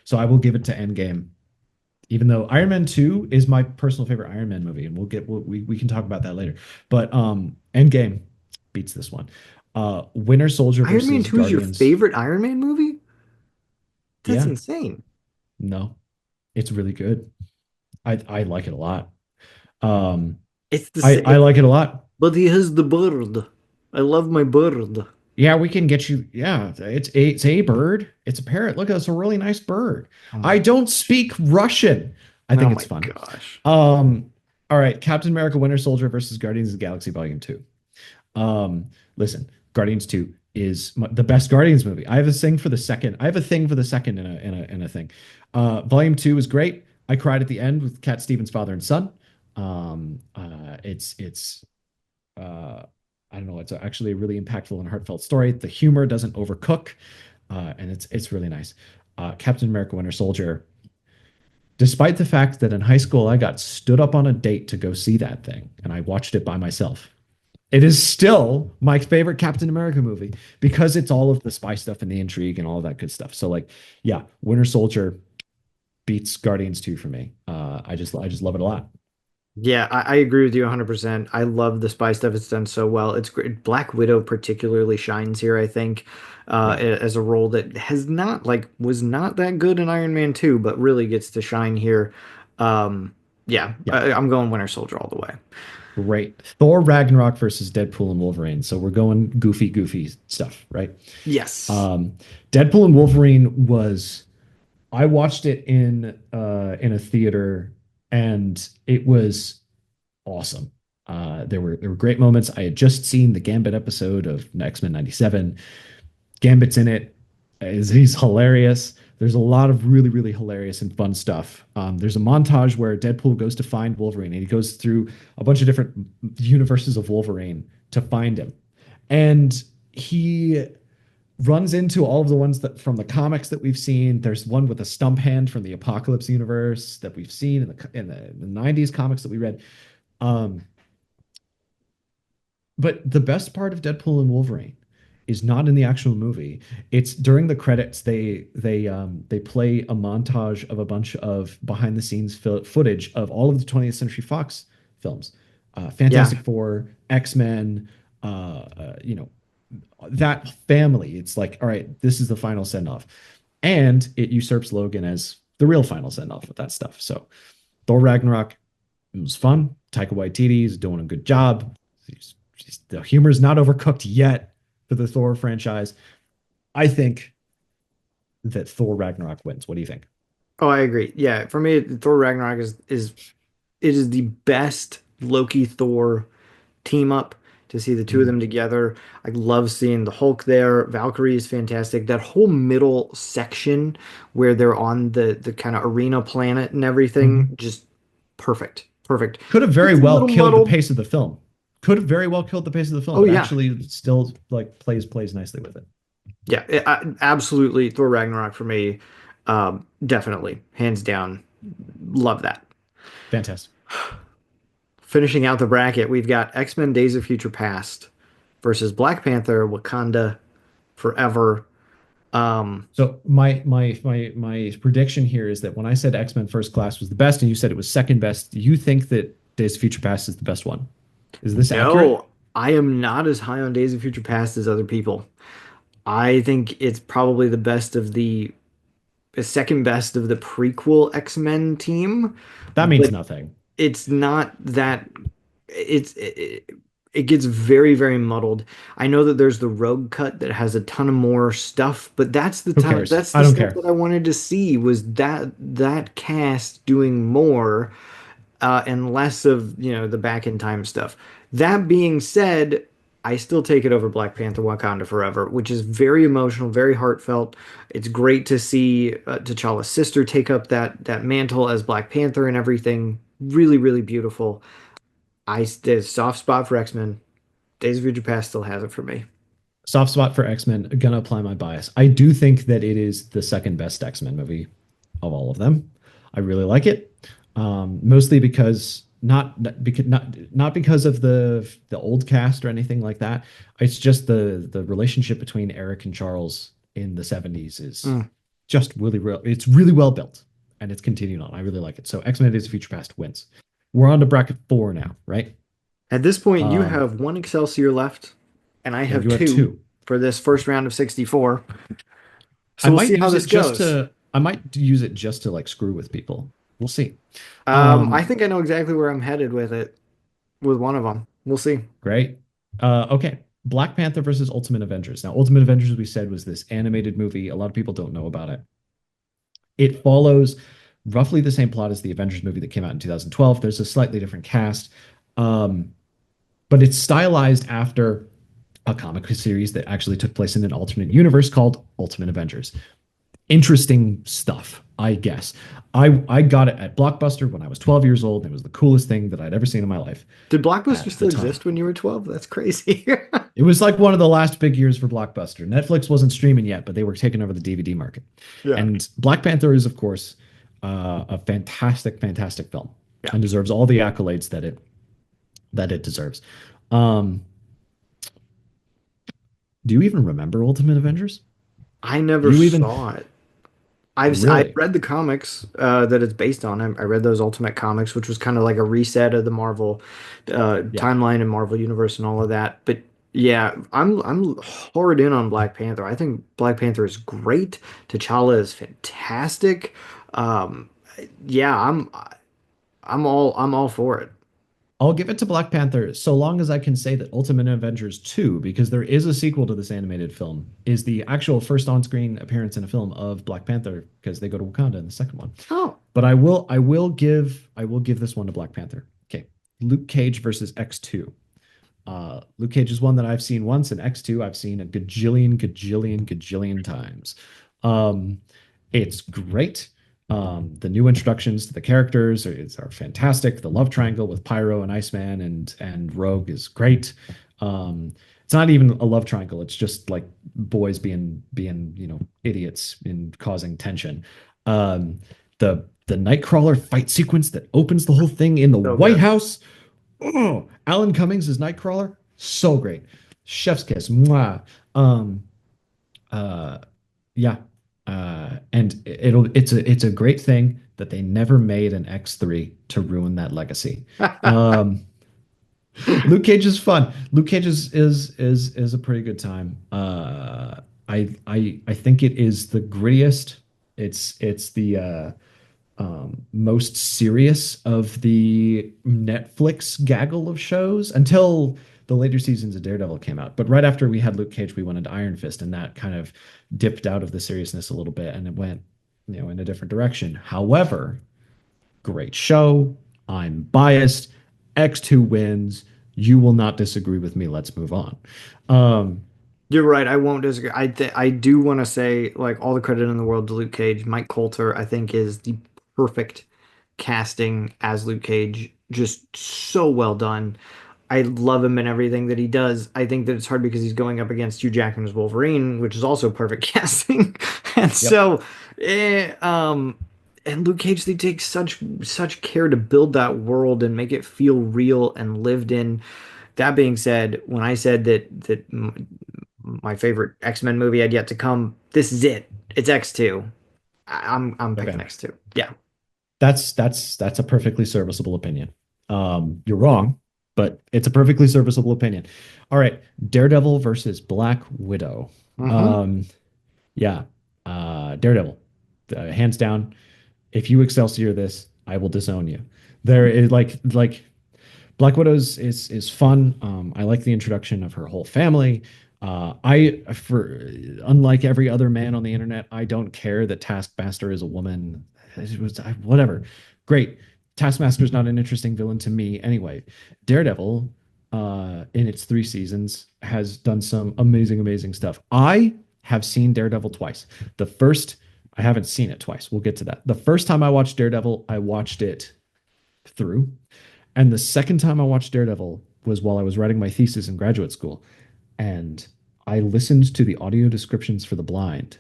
So I will give it to Endgame, even though Iron Man 2 is my personal favorite Iron Man movie, and we can talk about that later. But Endgame beats this one. Winter Soldier Iron Man versus 2 is your Guardians. favorite Iron Man movie? That's Yeah, insane. no, it's really good. I like it a lot. Um, It's the I same. like it a lot. But he has the bird. I love my bird. Yeah, we can get you. Yeah, it's a bird. It's a parrot. Look, it's a really nice bird. Oh I my, don't speak Russian. I oh think my it's fun. gosh. Um, all right, Captain America: Winter Soldier versus Guardians of the Galaxy Volume 2. Listen, Guardians 2 is the best Guardians movie. I have a thing for the second. I have a thing for the second in a thing. Volume 2 is great. I cried at the end with Cat Stevens' father and son. It's uh, I don't know. It's actually a really impactful and heartfelt story. The humor doesn't overcook, and it's really nice. Captain America: Winter Soldier. Despite the fact that in high school I got stood up on a date to go see that thing, and I watched it by myself. It is still my favorite Captain America movie because it's all of the spy stuff and the intrigue and all of that good stuff. So like, yeah, Winter Soldier beats Guardians 2 for me. I just love it a lot. Yeah, I agree with you 100%. I love the spy stuff. It's done so well. It's great. Black Widow particularly shines here, I think, Yeah. as a role that has not, like, was not that good in Iron Man 2, but really gets to shine here. Yeah, Yeah. I'm going Winter Soldier all the way. Great. Thor Ragnarok versus Deadpool and Wolverine. So we're going goofy stuff, right? Yes. Um, Deadpool and Wolverine was I watched it in a theater and it was awesome. There were great moments. I had just seen the Gambit episode of X-Men 97. Gambit's in it. He's hilarious. There's a lot of really hilarious and fun stuff. There's a montage where Deadpool goes to find Wolverine, and he goes through a bunch of different universes of Wolverine to find him, and he runs into all of the ones that from the comics that we've seen. There's one with a stump hand from the Apocalypse universe that we've seen in the 90s comics that we read. Um, but the best part of Deadpool and Wolverine is not in the actual movie. It's during the credits. They play a montage of a bunch of behind the scenes footage of all of the 20th Century Fox films, Yeah. Fantastic Four, X Men. That family. It's like, all right, this is the final send off, and it usurps Logan as the real final send off with that stuff. So Thor Ragnarok, it was fun. Taika Waititi is doing a good job. The humor is not overcooked yet for the Thor franchise. I think that Thor Ragnarok wins. What do you think? Oh, I agree. Yeah, for me, Thor Ragnarok is it is the best Loki Thor team up to see the two of Mm-hmm. them together. I love seeing the Hulk there. Valkyrie is fantastic. That whole middle section where they're on the kind of arena planet and Mm-hmm. everything, just perfect. Perfect. Could have very It's a well little killed the muddled. pace of the film. could have very well killed the pace of the film, Oh but yeah, actually still like plays nicely with it. yeah, absolutely. Thor Ragnarok for me, definitely, hands down, love that. Fantastic. Finishing out the bracket, we've got X-Men: Days of Future Past versus Black Panther: Wakanda Forever. Um, So my prediction here is that when I said X-Men First Class was the best and you said it was second best, you think that Days of Future Past is the best one. Is this accurate? no, I am not as high on Days of Future Past as other people. I think it's probably the second best of the prequel X-Men team, That means but nothing. it's not that it gets very, very muddled. I know that there's the Rogue cut that has a ton of more stuff, but Who cares? that's I the don't stuff care. that I wanted to see was that cast doing more and less of, the back in time stuff. That being said, I still take it over Black Panther Wakanda Forever, which is very emotional, very heartfelt. It's great to see T'Challa's sister take up that mantle as Black Panther and everything. Really, really beautiful. There's a soft spot for X-Men. Days of Future Past still has it for me. Soft spot for X-Men. Gonna apply my bias. I do think that it is the second best X-Men movie of all of them. I really like it, mostly because not because of the old cast or anything like that. It's just the relationship between Eric and Charles in the 70s is Mm. just really real. It's really well built, and it's continued on. I really like it. So X-Men: Days of Future Past wins. We're on to bracket four now, right? At this point, you Um, have one Excelsior left, and I yeah, have you have two two. for this first round of 64. I So we'll might see how use this it just goes. to I might use it just to like screw with people. We'll see. I Um, think I know exactly where I'm headed with it, with one of them. We'll see. great. Okay. Black Panther versus Ultimate Avengers. Now, Ultimate Avengers, we said, was this animated movie. A lot of people don't know about it. It follows roughly the same plot as the Avengers movie that came out in 2012. There's a slightly different cast, um, but it's stylized after a comic series that actually took place in an alternate universe called Ultimate Avengers. Interesting stuff, I guess. I got it at Blockbuster when I was 12 years old. And it was the coolest thing that I'd ever seen in my life Did Blockbuster at the still time. exist when you were 12? That's crazy. It was like one of the last big years for Blockbuster. Netflix wasn't streaming yet, but they were taking over the DVD market. Yeah. And Black Panther is, of course, a fantastic, fantastic film Yeah. and deserves all the accolades that it deserves. Um, do you even remember Ultimate Avengers? I never Do you even saw it. I've really? read the comics that it's based on. I read those Ultimate comics, which was kind of like a reset of the Marvel Yeah. timeline and Marvel universe and all of that. But yeah, I'm hard in on Black Panther. I think Black Panther is great. T'Challa is fantastic. Um, yeah, I'm all for it. I'll give it to Black Panther so long as I can say that Ultimate Avengers 2, because there is a sequel to this animated film, is the actual first on-screen appearance in a film of Black Panther because they go to Wakanda in the second one. Oh, But I will give this one to Black Panther. Okay. Luke Cage versus X2. Luke Cage is one that I've seen once, and X2 I've seen a gajillion, gajillion, gajillion times. Um, it's great. The new introductions to the characters are fantastic. The love triangle with Pyro and Iceman and Rogue is great. It's not even a love triangle. It's just like boys being idiots and causing tension. The Nightcrawler fight sequence that opens the whole thing in the so White good. House. Oh, Alan Cummings as Nightcrawler, so great. Chef's kiss. Mwah. Um, uh, yeah. And it's a great thing that they never made an X3 to ruin that legacy. Um, Luke Cage is fun. Luke Cage is a pretty good time. I think it is the grittiest. It's the most serious of the Netflix gaggle of shows until the later seasons of Daredevil came out. But right after we had Luke Cage, we went into Iron Fist, and that kind of dipped out of the seriousness a little bit, and it went, in a different direction. However, great show. I'm biased. X2 wins. You will not disagree with me. Let's move on. Um, You're right. I won't disagree. I do want to say like all the credit in the world to Luke Cage. Mike Coulter, I think, is the perfect casting as Luke Cage. Just so well done. I love him in everything that he does. I think that it's hard because he's going up against Hugh Jackman's Wolverine, which is also perfect casting. And Yep. so, and Luke Cage, they take such care to build that world and make it feel real and lived in. That being said, when I said that my favorite X-Men movie had yet to come, this is it. It's X2. I'm picking Okay. X2. Yeah. That's a perfectly serviceable opinion. You're wrong, but it's a perfectly serviceable opinion. All right, Daredevil versus Black Widow. Hmm. Um, yeah, Daredevil, hands down. If you Excelsior this, I will disown you. There is like Black Widow's is fun. I like the introduction of her whole family. I for unlike every other man on the internet, I don't care that Taskmaster is a woman. Whatever. Great. Taskmaster's not an interesting villain to me anyway. Daredevil, in its 3 seasons, has done some amazing stuff. I have seen Daredevil twice. The first, I haven't seen it twice. We'll get to that. The first time I watched Daredevil, I watched it through. And the second time I watched Daredevil was while I was writing my thesis in graduate school. And I listened to the audio descriptions for the blind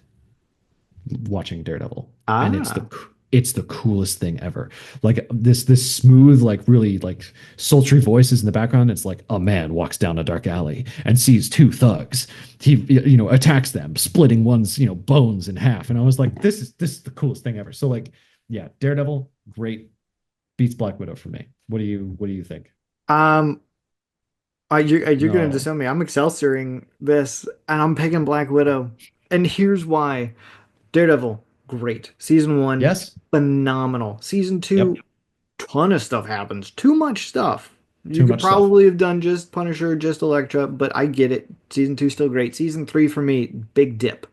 watching Daredevil. And Ah. it's the coolest thing ever. Like this smooth, like really like sultry voices in the background. It's like a man walks down a dark alley and sees two thugs. He attacks them, splitting one's bones in half. And I was like, this is the coolest thing ever. So like, yeah, Daredevil, great, beats Black Widow for me. What do you think? Um, you're gonna No. disown me. I'm Excelsioring this, and I'm picking Black Widow. And here's why. Daredevil, great. Season one, Yes. phenomenal. Season Yep. two, ton of stuff happens. Too much stuff. You Too could much stuff. probably have done just Punisher, just Elektra, but I get it. Season two still great. Season three for me, big dip.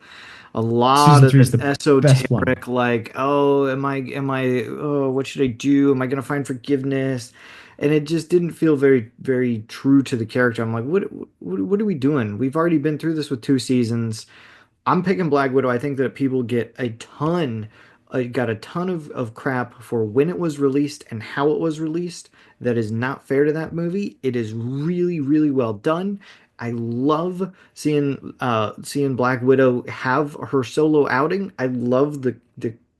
A lot Season of three this is the best one. esoteric, like, oh, oh, what should I do? Am I gonna find forgiveness? And it just didn't feel very true to the character. I'm like, what are we doing? We've already been through this with 2 seasons. I'm picking Black Widow. I think that people got a ton of crap for when it was released and how it was released. That is not fair to that movie. It is really well done. I love seeing Black Widow have her solo outing. I love the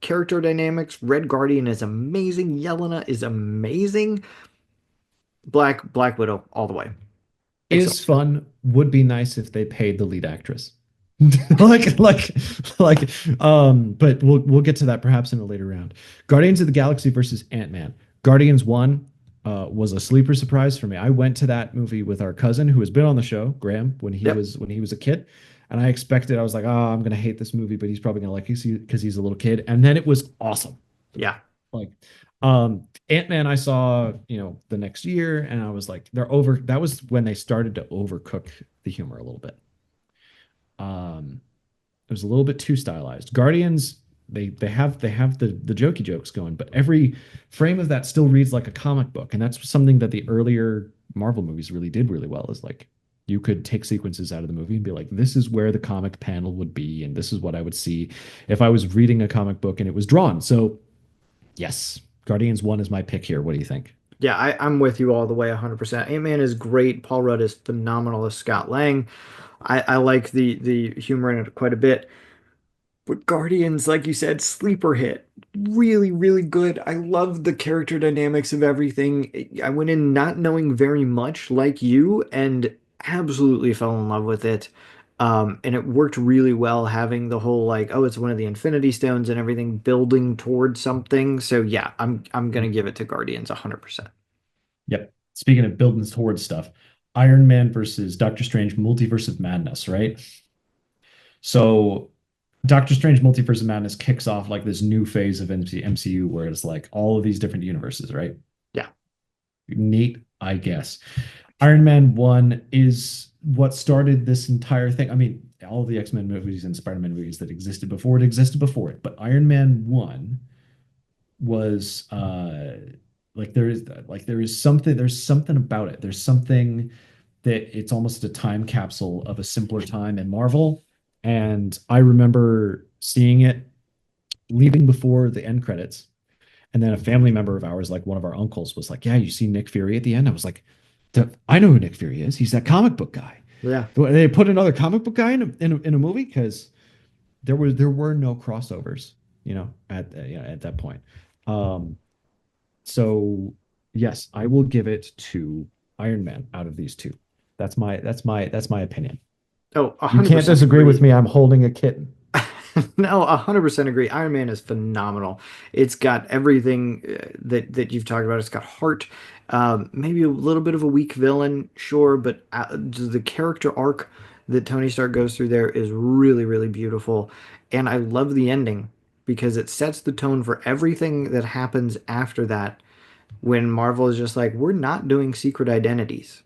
character dynamics. Red Guardian is amazing. Yelena is amazing. Black Widow all the way. Is Excelsior. fun. Would be nice if they paid the lead actress. like like like but we'll get to that perhaps in a later round. Guardians of the Galaxy versus Ant-Man. Guardians 1 was a sleeper surprise for me. I went to that movie with our cousin who has been on the show, Graham, Yep. when he was a kid. And I was like, oh, I'm gonna hate this movie, but he's probably gonna like it because he's a little kid. And then it was awesome. Yeah. Like Ant-Man I saw, the next year, and I was like, that was when they started to overcook the humor a little bit. It was a little bit too stylized. Guardians, they have the jokey jokes going, but every frame of that still reads like a comic book, and that's something that the earlier Marvel movies really did really well. Is like you could take sequences out of the movie and be like, this is where the comic panel would be, and this is what I would see if I was reading a comic book and it was drawn. So yes, Guardians 1 is my pick here. What do you think? Yeah, I'm with you all the way 100%. Ant-Man is great. Paul Rudd is phenomenal as Scott Lang. I like the humor in it quite a bit. But Guardians, like you said, sleeper hit. Really good. I love the character dynamics of everything. I went in not knowing very much like you and absolutely fell in love with it. And it worked really well having the whole like, oh, it's one of the Infinity Stones and everything building towards something. So yeah, I'm gonna give it to Guardians 100%. Yep. Speaking of building towards stuff, Iron Man versus Doctor Strange Multiverse of Madness, right? So Doctor Strange Multiverse of Madness kicks off like this new phase of MCU where it's like all of these different universes, right? Yeah. Neat, I guess. Iron Man 1 is what started this entire thing. I mean, all the X-Men movies and Spider-Man movies that existed before it, but Iron Man 1 was there's something about it. There's something that it's almost a time capsule of a simpler time in Marvel. And I remember seeing it, leaving before the end credits. And then a family member of ours, like one of our uncles, was like, yeah, you see Nick Fury at the end? I was like, I know who Nick Fury is. He's that comic book guy. Yeah. They put another comic book guy in a movie because there were no crossovers, at that point. Um, so yes, I will give it to Iron Man out of these two. That's my opinion. Oh, You can't 100% disagree with agree. me. I'm holding a kitten. No, 100% agree. Iron Man is phenomenal. It's got everything that you've talked about. It's got heart, maybe a little bit of a weak villain, sure, but the character arc that Tony Stark goes through there is really, really beautiful. And I love the ending because it sets the tone for everything that happens after that when Marvel is just like, we're not doing secret identities.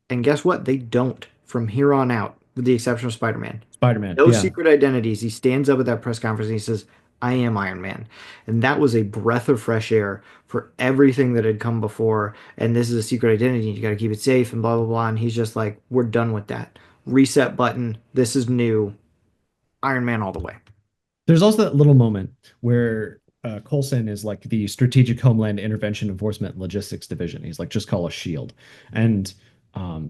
And guess what? They don't from here on out, with the exception of Spider-Man. Spider-Man. No Yeah. secret identities. He stands up at that press conference and he says, I am Iron Man. And that was a breath of fresh air for everything that had come before. And this is a secret identity. You got to keep it safe and blah, blah, blah. And he's just like, we're done with that. Reset button. This is new. Iron Man all the way. There's also that little moment where Coulson is like the Strategic Homeland Intervention Enforcement and Logistics Division. He's like, just call us Shield, and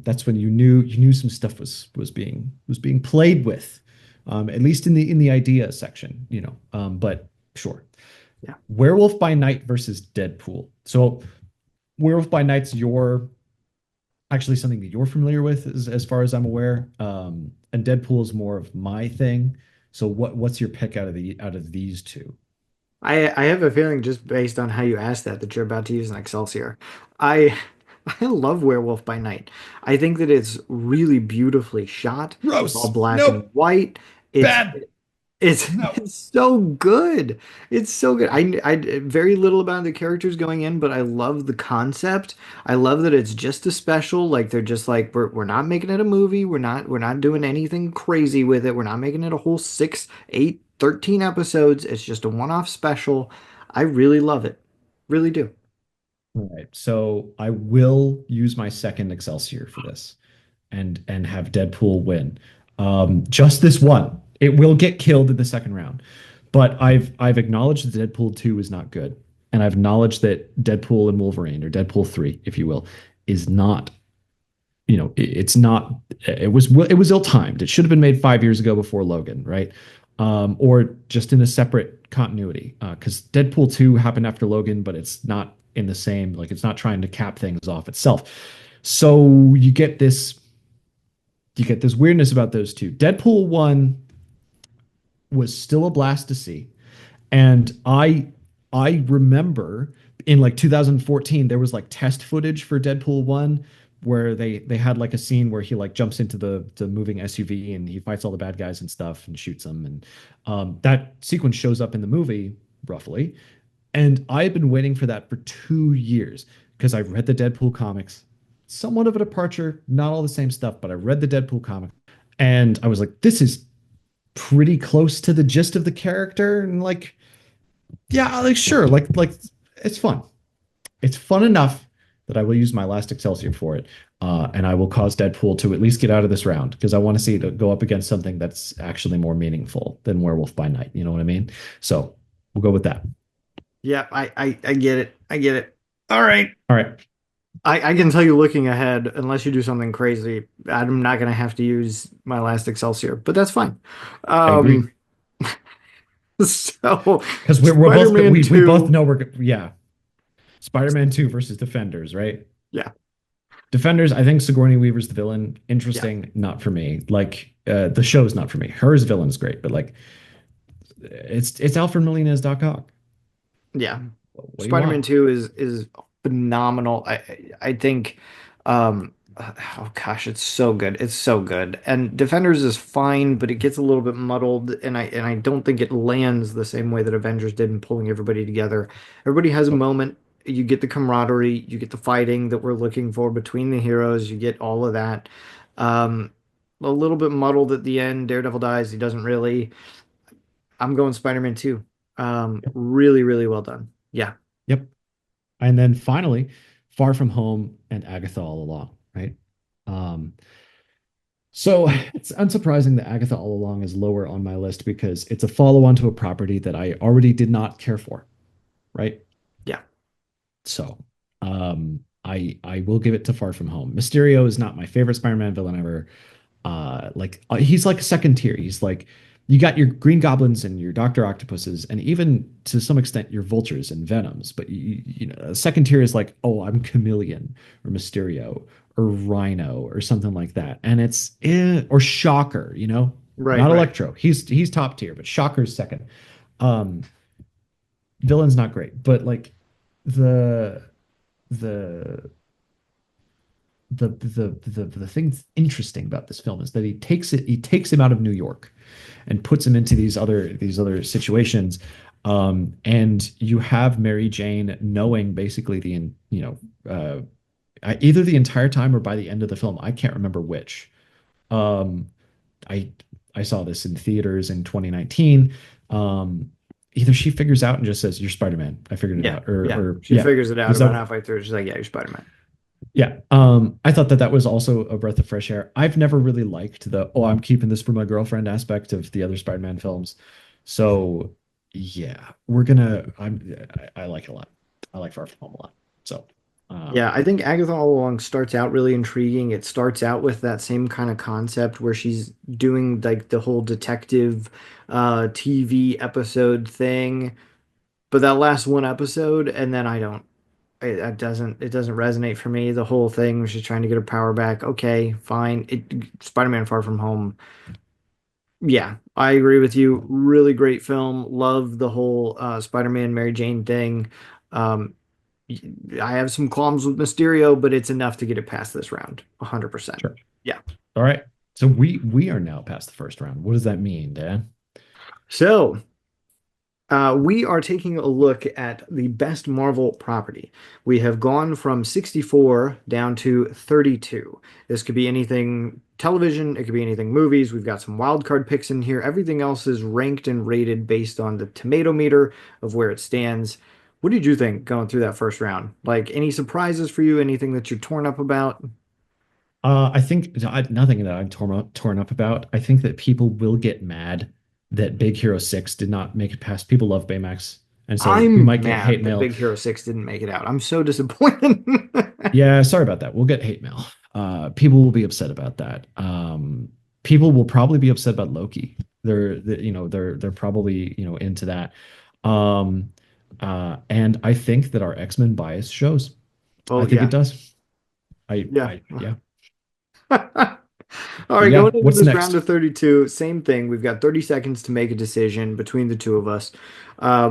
that's when you knew some stuff was being played with, at least in the idea section, But sure, Yeah. Werewolf by Night versus Deadpool. So Werewolf by Night's your actually something that you're familiar with, as far as I'm aware. And Deadpool is more of my thing. So what's your pick out of these two? I have a feeling just based on how you asked that you're about to use an Excelsior. I I love Werewolf by Night. I think that it's really beautifully shot. It's all Gross. black and Nope. white. It's Bad. it's No. it's so good. It's so good. I very little about the characters going in, but I love the concept. I love that it's just a special. Like they're just like we're not making it a movie. We're not doing anything crazy with it. We're not making it a whole 6, 8, 13 episodes. It's just a one-off special. I really love it. Really do. All right. So I will use my second Excelsior for this and have Deadpool win. Just this one. It will get killed in the second round. But I've acknowledged that Deadpool 2 is not good. And I've acknowledged that Deadpool and Wolverine, or Deadpool 3, if you will, is not, it's not, it was ill-timed. It should have been made 5 years ago before Logan, right? Or just in a separate continuity. Because Deadpool 2 happened after Logan, but it's not in the same, like it's not trying to cap things off itself. So you get this weirdness about those two. Deadpool 1 was still a blast to see. And I remember in like 2014 there was like test footage for Deadpool 1 where they had like a scene where he like jumps into the moving SUV and he fights all the bad guys and stuff and shoots them, and that sequence shows up in the movie roughly. And I've been waiting for that for 2 years because I've read the Deadpool comics. Somewhat of a departure, not all the same stuff, but I read the Deadpool comic and I was like, this is pretty close to the gist of the character. And like, yeah, like sure, like it's fun. It's fun enough that I will use my last Excelsior for it. And I will cause Deadpool to at least get out of this round because I want to see it go up against something that's actually more meaningful than Werewolf by Night. You know what I mean? So we'll go with that. Yeah, I get it. I get it. All right. All right. I can tell you looking ahead, unless you do something crazy, I'm not going to have to use my last Excelsior, but that's fine. I agree. Um, so Because we're both Spider-Man we both 2, know yeah. Spider-Man 2 versus Defenders, right? yeah, Defenders, I think Sigourney Weaver's the villain. yeah, Interesting, not for me. Like the show's not for me. Hers villain's great, but like it's Alfred Molina as Doc Ock. yeah. What do you Spider-Man want? 2 is phenomenal. I think oh gosh, it's so good. It's so good. And Defenders is fine, but it gets a little bit muddled and I don't think it lands the same way that Avengers did in pulling everybody together. Everybody has a Oh, moment. You get the camaraderie, you get the fighting that we're looking for between the heroes, you get all of that. Um a little bit muddled at the end. Daredevil dies, he doesn't really. I'm going Spider-Man 2. yep. Really, really well done. Yeah. Yep. And then finally, Far From Home and Agatha All Along, right? Um, so it's unsurprising that Agatha All Along is lower on my list because it's a follow-on to a property that I already did not care for, right? Yeah. So, I will give it to Far From Home. Mysterio is not my favorite Spider-Man villain ever. He's like a second tier. He's like you got your Green Goblins and your Doctor Octopuses, and even to some extent your Vultures and Venoms. But you know, a second tier is like, oh, I'm Chameleon or Mysterio or Rhino or something like that, and it's or Shocker. You know, Right, not right. Electro. He's top tier, but Shocker's second. Um, Villain's not great, but like the the the thing that's interesting about this film is that he takes him out of New York and puts him into these other situations. And you have Mary Jane knowing basically either the entire time or by the end of the film. I can't remember which. Um, I I saw this in theaters in 2019. Um, Either she figures out and just says, "You're Spider-Man. I figured it Yeah, out," yeah. or She yeah, figures it out was about that halfway through. She's like, "Yeah, you're Spider-Man." yeah. I thought that that was also a breath of fresh air. I've never really liked the, oh, I'm keeping this for my girlfriend aspect of the other Spider-Man films. So yeah, I like it a lot. I like Far From Home a lot. So, Yeah, I yeah. think Agatha All Along starts out really intriguing. It starts out with that same kind of concept where she's doing like the whole detective TV episode thing, but that last one episode, and then I don't. It doesn't resonate for me. The whole thing was just trying to get her power back. Okay, fine. Spider-Man Far From Home. Yeah, I agree with you. Really great film. Love the whole Spider-Man Mary Jane thing. Um, I have some qualms with Mysterio, but it's enough to get it past this round. 100%. Sure. Yeah. All right. So we are now past the first round. What does that mean, Dan? So we are taking a look at the best Marvel property. We have gone from 64 down to 32. This could be anything television, it could be anything movies. We've got some wild card picks in here. Everything else is ranked and rated based on the tomato meter of where it stands. What did you think going through that first round? Like any surprises for you? Anything that you're torn up about? I think nothing that I'm torn up about. I think that people will get mad that Big Hero 6 did not make it past. People love Baymax. And so we I'm might get hate mad that mail. Big Hero 6 didn't make it out. I'm so disappointed. Yeah, sorry about that. We'll get hate mail. People will be upset about that. People will probably be upset about Loki. They're probably, into that. Um, and I think that our X-Men bias shows. I Oh, think it yeah. does. Yeah. Yeah. All But right, yeah, going into what's this round next? of 32, same thing. We've got 30 seconds to make a decision between the two of us.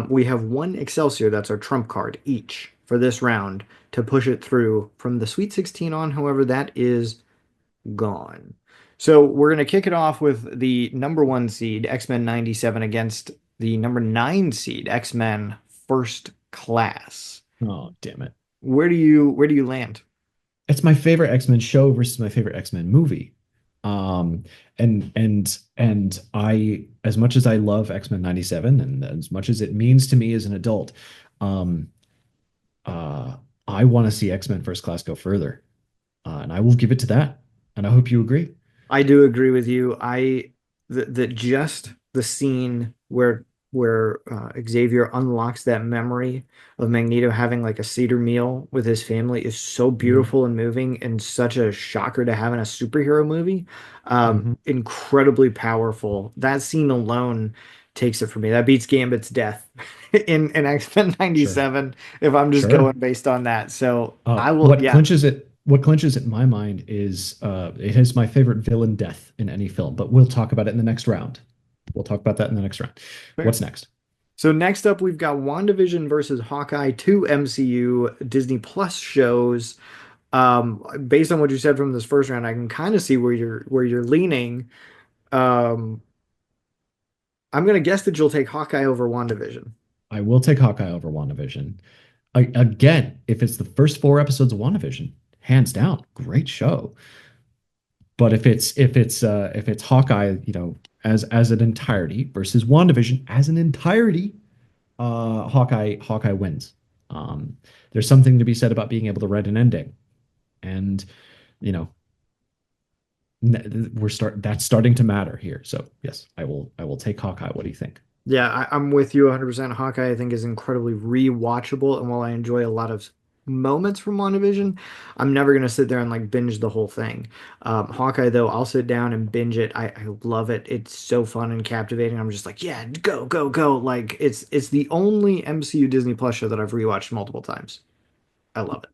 We have one Excelsior, that's our trump card, each for this round to push it through from the Sweet 16 on. However, that is gone. So we're going to kick it off with the number one seed, X-Men 97, against the number nine seed, X-Men First Class. Oh, damn it. Where do you land? It's my favorite X-Men show versus my favorite X-Men movie. Um, and I, as much as I love X-Men 97 and as much as it means to me as an adult, um, I want to see X-Men First Class go further. And I will give it to that. And I hope you agree. I do agree with you. That just the scene where Xavier unlocks that memory of Magneto having like a Seder meal with his family is so Mhm. beautiful and moving and such a shocker to have in a superhero movie. Mhm. Incredibly powerful. That scene alone takes it for me. That beats Gambit's death in X-Men Sure. 97 if I'm just going Sure. based on that. So I will, yeah. What clinches it in my mind is it is my favorite villain death in any film, but we'll talk about it in the next round. We'll talk about that in the next round. Fair. What's next? So next up, we've got WandaVision versus Hawkeye, two MCU Disney Plus shows. Based on what you said from this first round, I can kind of see where you're leaning. Um, I'm gonna guess that you'll take Hawkeye over WandaVision. I will take Hawkeye over WandaVision. Again, if it's the first four episodes of WandaVision, hands down, great show. But if it's Hawkeye, as an entirety versus WandaVision as an entirety, Hawkeye wins. Um, there's something to be said about being able to write an ending, and you know that's starting to matter here. So yes, I will take Hawkeye. What do you think? Yeah, I'm with you 100%. Hawkeye, I think, is incredibly rewatchable, and while I enjoy a lot of moments from WandaVision. I'm never gonna sit there and like binge the whole thing. Hawkeye, though, I'll sit down and binge it. I love it. It's so fun and captivating. I'm just like, yeah, go, go, go. Like it's the only MCU Disney Plus show that I've rewatched multiple times. I love it.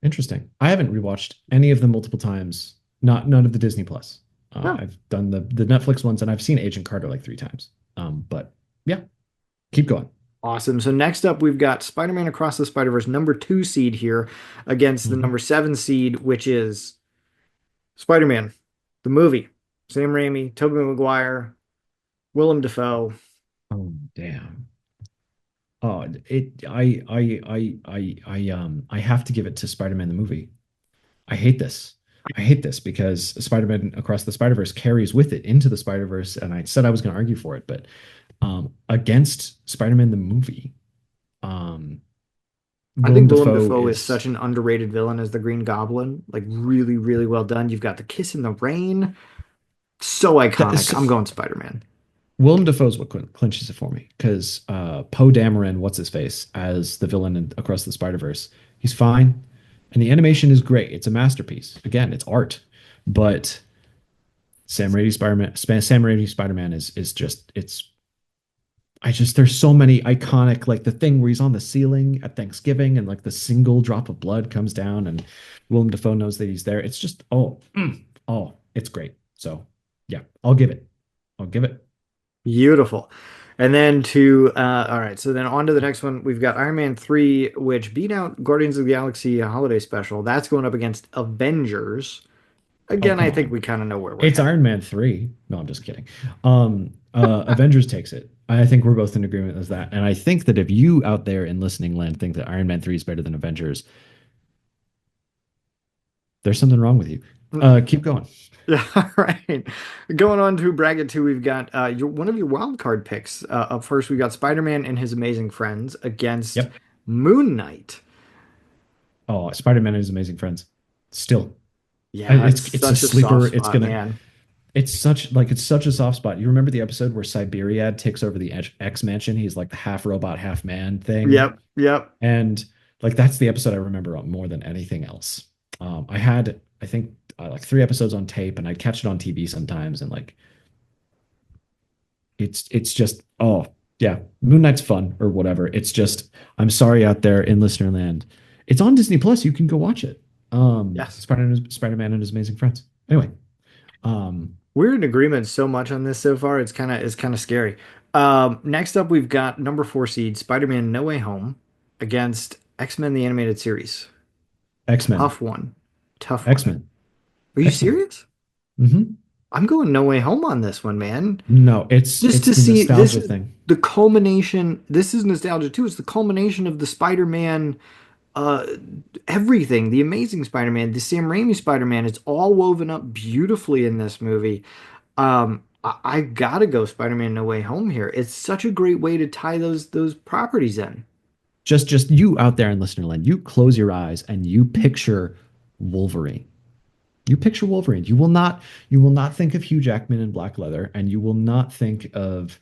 Interesting. I haven't rewatched any of them multiple times. Not none of the Disney Plus. Oh, I've done the Netflix ones, and I've seen Agent Carter like 3 times. But yeah, keep going. awesome. So next up, we've got Spider-Man Across the Spider-Verse number 2 seed here against the Mhm. number 7 seed, which is Spider-Man, the movie. Sam Raimi, Tobey Maguire, Willem Dafoe. Oh damn. Oh, I have to give it to Spider-Man the movie. I hate this. I hate this because Spider-Man Across the Spider-Verse carries with it into the Spider-Verse, and I said I was going to argue for it, but against Spider-Man the movie, um, I Willem think Willem Dafoe Dafoe is is such an underrated villain as the Green Goblin. Like really, really well done. You've got the kiss in the rain. So that iconic. I'm is going Spider-Man. Willem Dafoe's what clinches it for me because Poe Dameron, what's his face, as the villain Across the Spider-Verse, he's fine, and the animation is great. It's a masterpiece. Again, it's art, but Sam Raimi Spider-Man is just it's I just there's so many iconic like the thing where he's on the ceiling at Thanksgiving and like the single drop of blood comes down and Willem Dafoe knows that he's there. It's just oh, it's great. So yeah, I'll give it. I'll give it. Beautiful. And then all right, so then on to the next one. We've got Iron Man 3, which beat out Guardians of the Galaxy holiday special. That's going up against Avengers. Oh, Again, come I think on. we kind of know where we're It's headed. Iron Man 3. No, I'm just kidding. Avengers takes it. I think we're both in agreement with that. And I think that if you out there in listening land think that Iron Man 3 is better than Avengers, there's something wrong with you. Keep going. Yeah, all right. Going on to bracket two, we've got one of your wild card picks. Up first, we got Spider-Man and His Amazing Friends against Yep. Moon Knight. Oh, Spider-Man and His Amazing Friends. Still. Yeah, it's It's a such a soft sleeper. It's spot, gonna man. it's such a soft spot. You remember the episode where Siberiad takes over the X Mansion? He's like the half robot, half man thing. Yep, yep. And like that's the episode I remember more than anything else. I had I think like 3 episodes on tape, and I'd catch it on TV sometimes, and like it's just oh yeah, Moon Knight's fun or whatever. It's just I'm sorry out there in listener land. It's on Disney Plus. You can go watch it. Yes. Spider-Man and His Amazing Friends. Anyway, um, We're in agreement so much on this so far. It's kind of scary. Next up, we've got number 4 seed Spider-Man No Way Home against X-Men the Animated Series. X-Men, Tough one. Tough one. X-Men, Are you X-Men. serious? Hmm. I'm going No Way Home on this one, man. No, Just it's to the see this nostalgia is thing. the culmination. This is nostalgia too. It's the culmination of the Spider-Man, uh, everything. The Amazing Spider-Man, the Sam Raimi Spider-Man. It's all woven up beautifully in this movie. I gotta go Spider-Man No Way Home here. It's such a great way to tie those properties in. Just you out there in listener land, you close your eyes and you picture Wolverine. You picture Wolverine. You will not think of Hugh Jackman in black leather, and you will not think of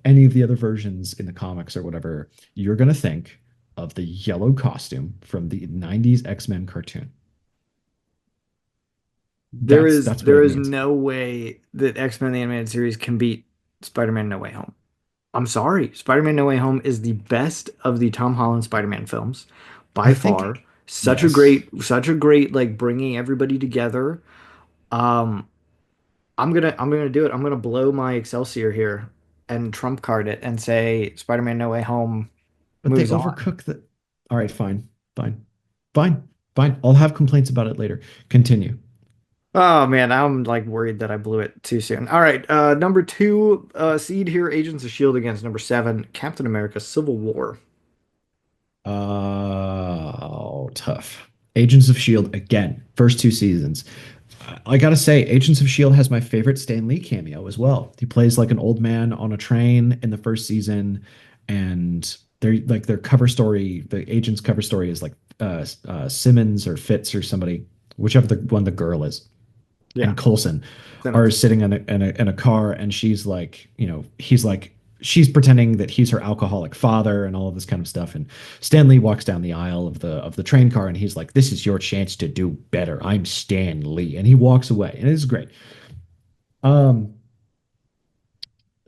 any of the other versions in the comics or whatever. You're gonna think of the yellow costume from the 90s X-Men cartoon. That's what There it is means. no way that X-Men the Animated Series can beat Spider-Man No Way Home. I'm sorry. Spider-Man No Way Home is the best of the Tom Holland Spider-Man films I by far. think yes. Such a great like bringing everybody together. Um, I'm gonna do it. I'm gonna blow my Excelsior here and trump card it and say Spider-Man No Way Home But they moves on. overcook the All right, fine. Fine. Fine. Fine. I'll have complaints about it later. Continue. Oh man, I'm like worried that I blew it too soon. All right, number 2 seed here, Agents of Shield against number 7, Captain America: Civil War. Oh, tough. Agents of S.H.I.E.L.D. again, first 2 seasons. I gotta say, Agents of S.H.I.E.L.D. has my favorite Stan Lee cameo as well. He plays like an old man on a train in the first season, and their cover story, the agent's cover story is like Simmons or Fitz or somebody, whichever the one the girl is, Yeah, and Coulson are Simmons. sitting in a car, and she's like, he's like, she's pretending that he's her alcoholic father and all of this kind of stuff. And Stan Lee walks down the aisle of the train car and he's like, "This is your chance to do better. I'm Stan Lee," and he walks away, and it's great. Um,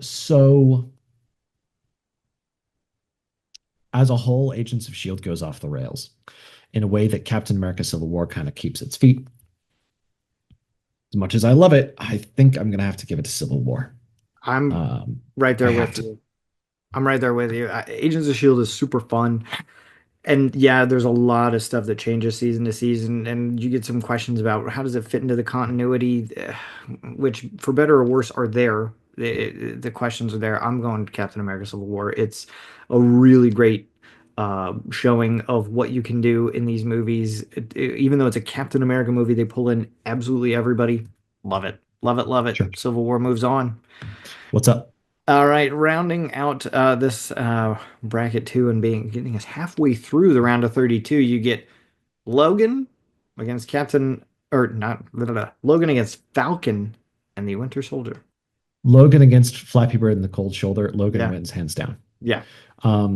so as a whole, Agents of Shield goes off the rails in a way that Captain America: Civil War kind of keeps its feet. As much as I love it, I think I'm gonna have to give it to Civil War. I'm Um, right I there have with to. you. I'm right there with you. Agents of Shield is super fun. And yeah, there's a lot of stuff that changes season to season, and you get some questions about how does it fit into the continuity, which for better or worse are there. The questions are there. I'm going to Captain America: Civil War. It's a really great showing of what you can do in these movies. Even though it's a Captain America movie, they pull in absolutely everybody. Love it, love it, love it. Sure. Civil War moves on. What's up? All right, rounding out this bracket two and getting us halfway through the round of 32, you get Logan against Captain, or not, blah, blah, blah, Logan against Falcon and the Winter Soldier. Logan against Flappy Bird and the Cold Shoulder. Logan Yeah, wins hands down. yeah,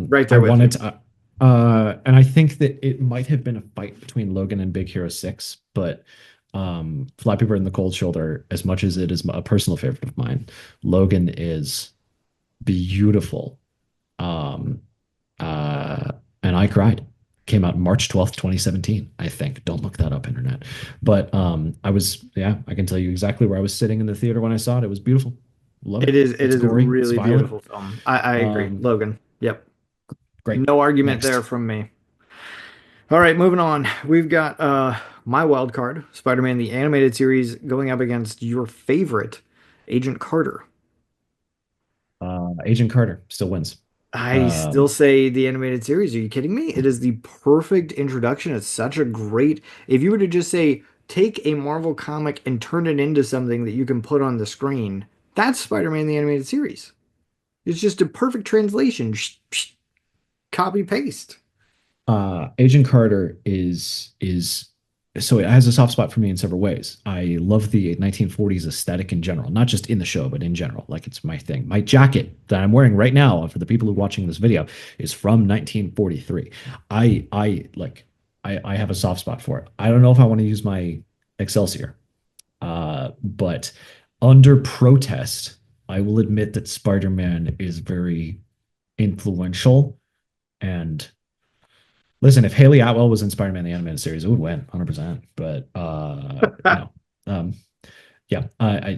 right I there with wanted you. to, and I think that it might have been a fight between Logan and Big Hero 6, but Flappy Bird and the Cold Shoulder, as much as it is a personal favorite of mine, Logan is beautiful. Um, uh, and I cried. Came out March 12th, 2017, I think. Don't look that up, internet. But yeah, I can tell you exactly where I was sitting in the theater when I saw it. It was beautiful. Love it. It It's is a gory, it's really violent. beautiful film. I agree. Um, Logan. Yep. Great. No argument there Next. from me. All right, moving on. We've got my wild card, Spider-Man the animated series going up against your favorite, Agent Carter. Agent Carter still wins. I still Um, say the animated series. Are you kidding me? It is the perfect introduction. It's such a great. If you were to just say, take a Marvel comic and turn it into something that you can put on the screen, that's Spider-Man the animated series. It's just a perfect translation. Copy paste. Agent Carter is so it has a soft spot for me in several ways. I love the 1940s aesthetic in general, not just in the show, but in general. Like it's my thing. My jacket that I'm wearing right now for the people who are watching this video is from 1943. I have a soft spot for it. I don't know if I want to use my Excelsior, but under protest, I will admit that Spider-Man is very influential. And listen, if Haley Atwell was in Spider-Man the animated series, it would win 100%. But no, um, yeah,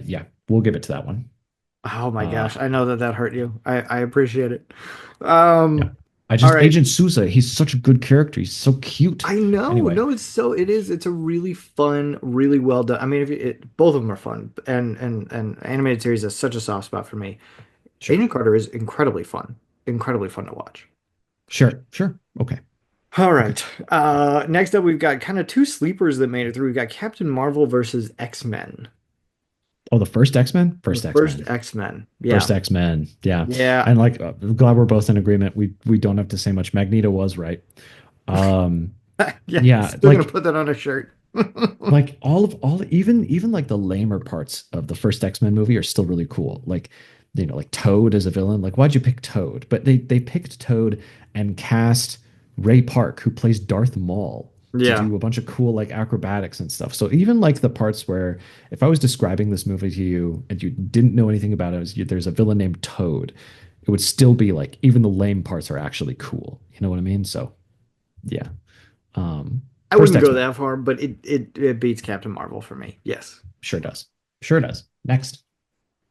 yeah, we'll give it to that one. Oh my Uh, gosh, I know that that hurt you. I appreciate it. yeah, I All just right. Agent Sousa. He's such a good character. He's so cute. I know. Anyway, No, it's so it is. It's a really fun, really well done. I mean, if both of them are fun, and animated series is such a soft spot for me. sure, Agent Carter is incredibly fun to watch. sure, okay, All okay. right. Next up, we've got kind of two sleepers that made it through. We've got Captain Marvel versus X-Men. Oh, the first X-Men, The first first X-Men. X-Men. First Yeah. X-Men, yeah, Yeah. and like I'm glad we're both in agreement. We don't have to say much. Magneto was right. Um, Yeah. yeah, Still gonna put that on a shirt. like all even like the lamer parts of the first X-Men movie are still really cool. Like like Toad as a villain. Like why'd you pick Toad? But they picked Toad and cast Ray Park, who plays Darth Maul, to Yeah. do a bunch of cool like acrobatics and stuff. So even like the parts where if I was describing this movie to you and you didn't know anything about it, there's a villain named Toad, it would still be like even the lame parts are actually cool. You know what I mean? So yeah. I First wouldn't go X-Men. that far, but it beats Captain Marvel for me. Yes. Sure does. Sure does. Next.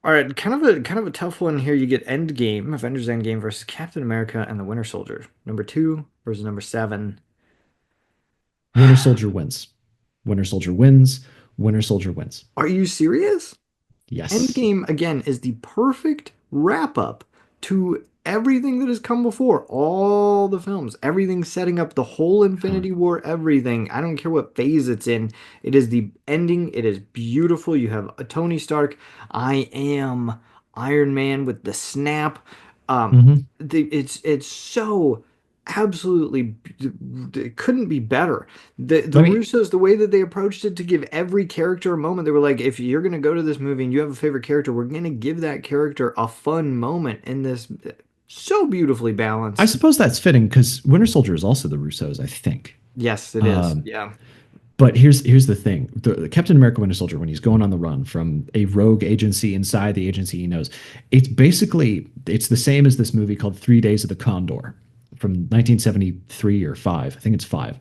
All right, kind of a tough one here. You get Endgame, Avengers Endgame versus Captain America and the Winter Soldier. Number two versus number seven. Winter Soldier wins. Winter Soldier wins. Winter Soldier wins. Are you serious? Yes. Endgame again is the perfect wrap up to everything that has come before, all the films, everything setting up the whole Huh. Infinity War, everything. I don't care what phase it's in. It is the ending. It is beautiful. You have a Tony Stark. I am Iron Man with the snap. Um, Hmm. it's so absolutely it couldn't be better. The Let me Russos, the way that they approached it to give every character a moment, they were like, if you're gonna go to this movie and you have a favorite character, we're gonna give that character a fun moment in this so beautifully I balanced. suppose that's fitting because Winter Soldier is also the Russos, I think. Yes, it is. Um, Yeah. but here's the thing: the Captain America Winter Soldier, when he's going on the run from a rogue agency inside the agency he knows, it's the same as this movie called 3 Days of the Condor from 1973 or five. I think it's five.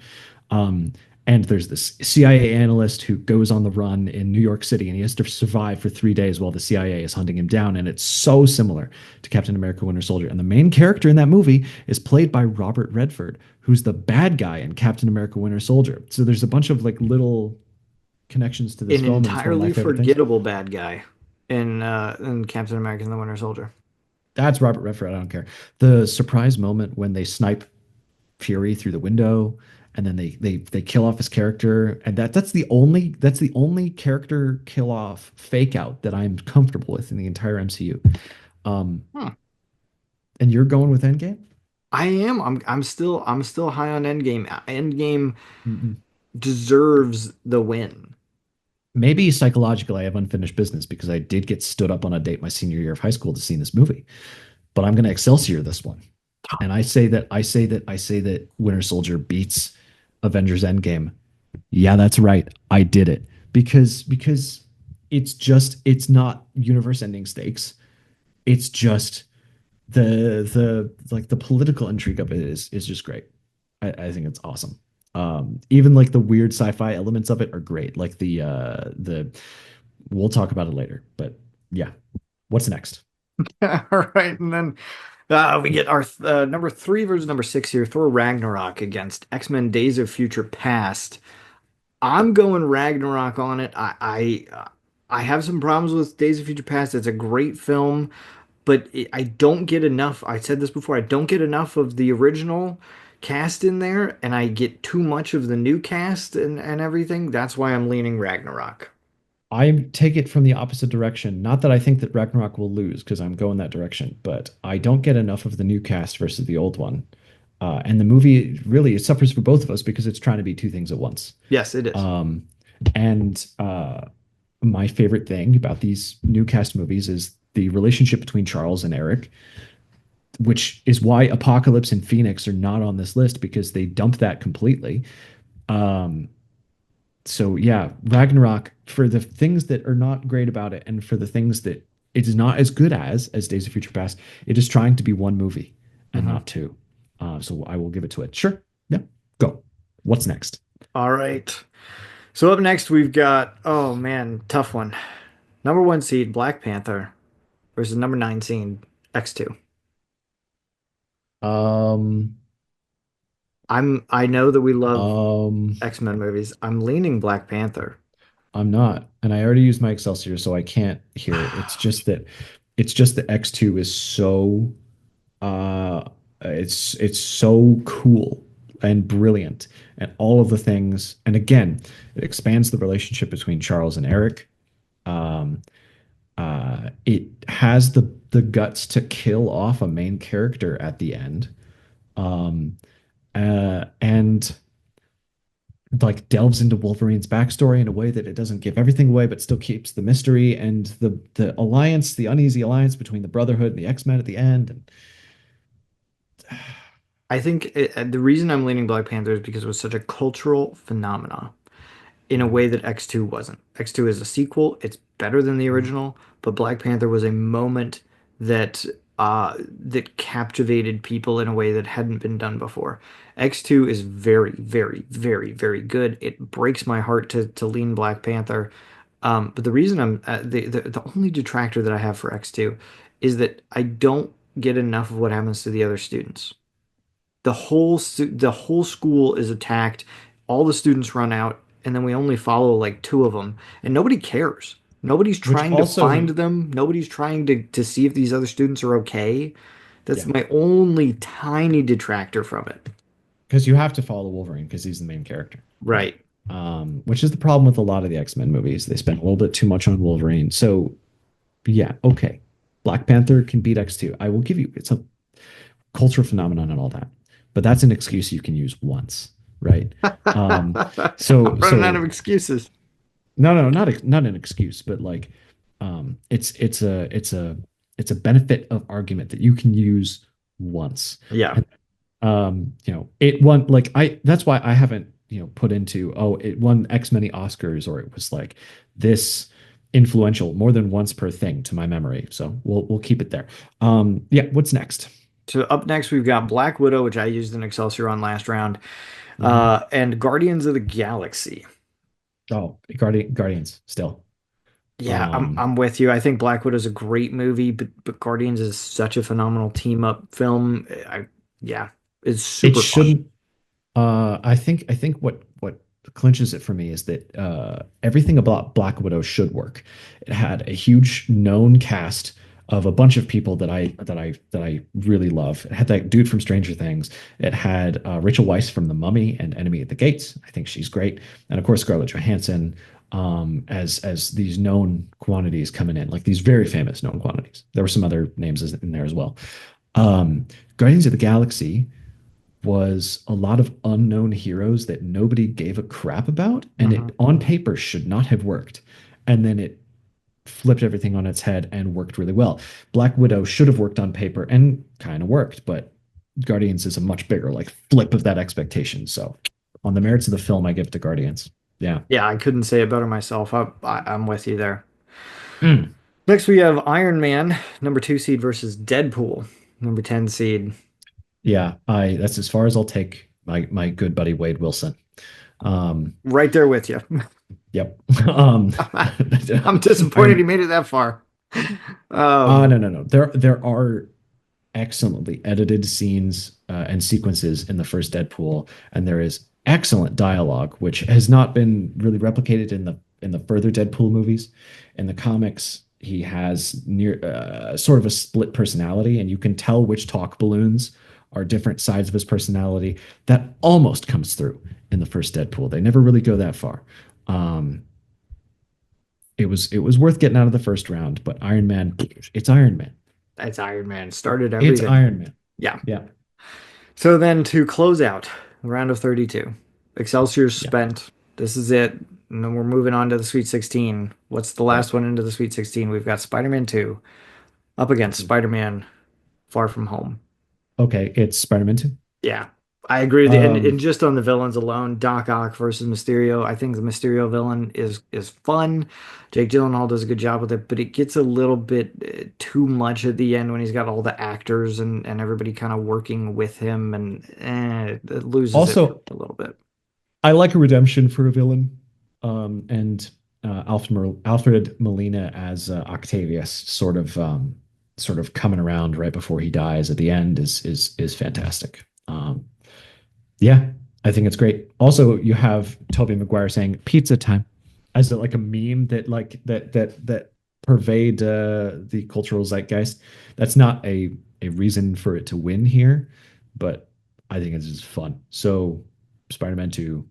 Um, and there's this CIA analyst who goes on the run in New York City, and he has to survive for 3 days while the CIA is hunting him down. And it's so similar to Captain America Winter Soldier. And the main character in that movie is played by Robert Redford, who's the bad guy in Captain America Winter Soldier. So there's a bunch of like little connections to this An film, and it's one of my entirely favorite things. forgettable bad guy in Captain America and the Winter Soldier. That's Robert Redford. I don't care. The surprise moment when they snipe Fury through the window, and then they kill off his character, and that's the only character kill off fake out that I'm comfortable with in the entire MCU. Um, Hmm. and you're going with Endgame? I am. I'm still high on Endgame. Endgame Mm-mm. deserves the win. Maybe psychologically, I have unfinished business because I did get stood up on a date my senior year of high school to see this movie. But I'm going to Excelsior this one, and I say that Winter Soldier beats Avengers Endgame. Yeah, that's right. I did it because it's not universe ending stakes. It's just the like the political intrigue of it is just great. I think it's awesome. Even like the weird sci-fi elements of it are great. Like the we'll talk about it later. But yeah, what's next? All right, and then we get our number three versus number six here. Thor Ragnarok against X-Men Days of Future Past. I'm going Ragnarok on it. I have some problems with Days of Future Past. It's a great film, but I don't get enough. I said this before. I don't get enough of the original cast in there, and I get too much of the new cast and everything. That's why I'm leaning Ragnarok. I take it from the opposite direction. Not that I think that Ragnarok will lose because I'm going that direction, but I don't get enough of the new cast versus the old one. And the movie really it suffers for both of us because it's trying to be two things at once. Yes, it is. Um, and my favorite thing about these new cast movies is the relationship between Charles and Eric, which is why Apocalypse and Phoenix are not on this list because they dump that completely. Um, so yeah, Ragnarok for the things that are not great about it, and for the things that it is not as good as Days of Future Past. It is trying to be one movie and Mhm. not two. So I will give it to it. Sure. Yeah. Go. What's next? All right. So up next we've got, oh man, tough one. Number one seed Black Panther versus number nine seed X2. Um, I know that we love um, X-Men movies. I'm leaning Black Panther. I'm not, and I already used my Excelsior, so I can't hear it. It's just that X2 is so uh it's so cool and brilliant and all of the things. And again, it expands the relationship between Charles and Eric. Um, it has the guts to kill off a main character at the end. Um, and like delves into Wolverine's backstory in a way that it doesn't give everything away, but still keeps the mystery and the alliance, the uneasy alliance between the Brotherhood and the X-Men at the end. And I think the reason I'm leaning Black Panther is because it was such a cultural phenomenon in a way that X2 wasn't. X2 is a sequel. It's better than the original, but Black Panther was a moment that that captivated people in a way that hadn't been done before. X2 is very, very, very, very good. It breaks my heart to lean Black Panther. But the reason I'm the only detractor that I have for X2 is that I don't get enough of what happens to the other students. The whole school is attacked. All the students run out, and then we only follow like two of them, and nobody cares. Nobody's which trying to find also, them. Nobody's trying to see if these other students are okay. That's yeah, my only tiny detractor from it. because you have to follow Wolverine because he's the main character. Right. Which is the problem with a lot of the X-Men movies. They spend a little bit too much on Wolverine. So yeah, okay. Black Panther can beat X2. I will give you it's a cultural phenomenon and all that. but that's an excuse you can use once, right? Um, I'm so running out of so excuses. no, not an excuse, but like it's a benefit of argument that you can use once. Yeah. And it won like I that's why I haven't, put into, oh, it won X many Oscars, or it was like this influential more than once per thing to my memory. So we'll keep it there. Yeah, what's next? So up next, we've got Black Widow, which I used in Excelsior on last round, Hmm. and Guardians of the Galaxy. Oh, Guardians still. Yeah, I'm Um, I'm with you. I think Black Widow is a great movie, but Guardians is such a phenomenal team up film. Yeah, it's it super fun. shouldn't. I think what clinches it for me is that everything about Black Widow should work. It had a huge known cast of a bunch of people that I really love. It had that dude from Stranger Things. It had Rachel Weisz from The Mummy and Enemy at the Gates. I think she's great, and of course Scarlett Johansson, as these known quantities coming in, like these very famous known quantities. There were some other names in there as well. Um, Guardians of the Galaxy was a lot of unknown heroes that nobody gave a crap about, and Hmm. it on paper should not have worked. And then it flipped everything on its head and worked really well. Black Widow should have worked on paper and kind of worked, but Guardians is a much bigger like flip of that expectation. So on the merits of the film, I give it to Guardians. Yeah. Yeah, I couldn't say it better myself. I'm with you there. Mm. Next, we have Iron Man, number 2 seed versus Deadpool, number 10 seed. Yeah, I that's as far as I'll take my good buddy Wade Wilson. Um, Right there with you. yep. Um, I'm disappointed he Iron made it that far. no, Um, no, no. There are excellently edited scenes and sequences in the first Deadpool, and there is excellent dialogue, which has not been really replicated in the further Deadpool movies. In the comics, he has near sort of a split personality, and you can tell which talk balloons are different sides of his personality. That almost comes through in the first Deadpool. They never really go that far. Um, it was worth getting out of the first round, but Iron Man, it's Iron Man. that's Iron Man. Started It's everything. Iron Man. Yeah. Yeah. So then to close out the round of 32, Excelsior's Yeah. spent. This is it. And then we're moving on to the Sweet 16. What's the Yep. last one into the Sweet 16? We've got Spider-Man 2 up against Spider-Man Far From Home. Okay, it's Spider-Man 2. Yeah, I agree with you. And Um, just on the villains alone, Doc Ock versus Mysterio, I think the Mysterio villain is fun. Jake Gyllenhaal does a good job with it, but it gets a little bit too much at the end when he's got all the actors and everybody kind of working with him, and it loses it for Also, a little bit. I like a redemption for a villain. And Alfred Molina as Octavius, sort of coming around right before he dies at the end is fantastic. Yeah, I think it's great. Also, you have Tobey Maguire saying "pizza time" as like a meme that pervade the cultural zeitgeist. That's not a reason for it to win here, but I think it's just fun. So, Spider-Man 2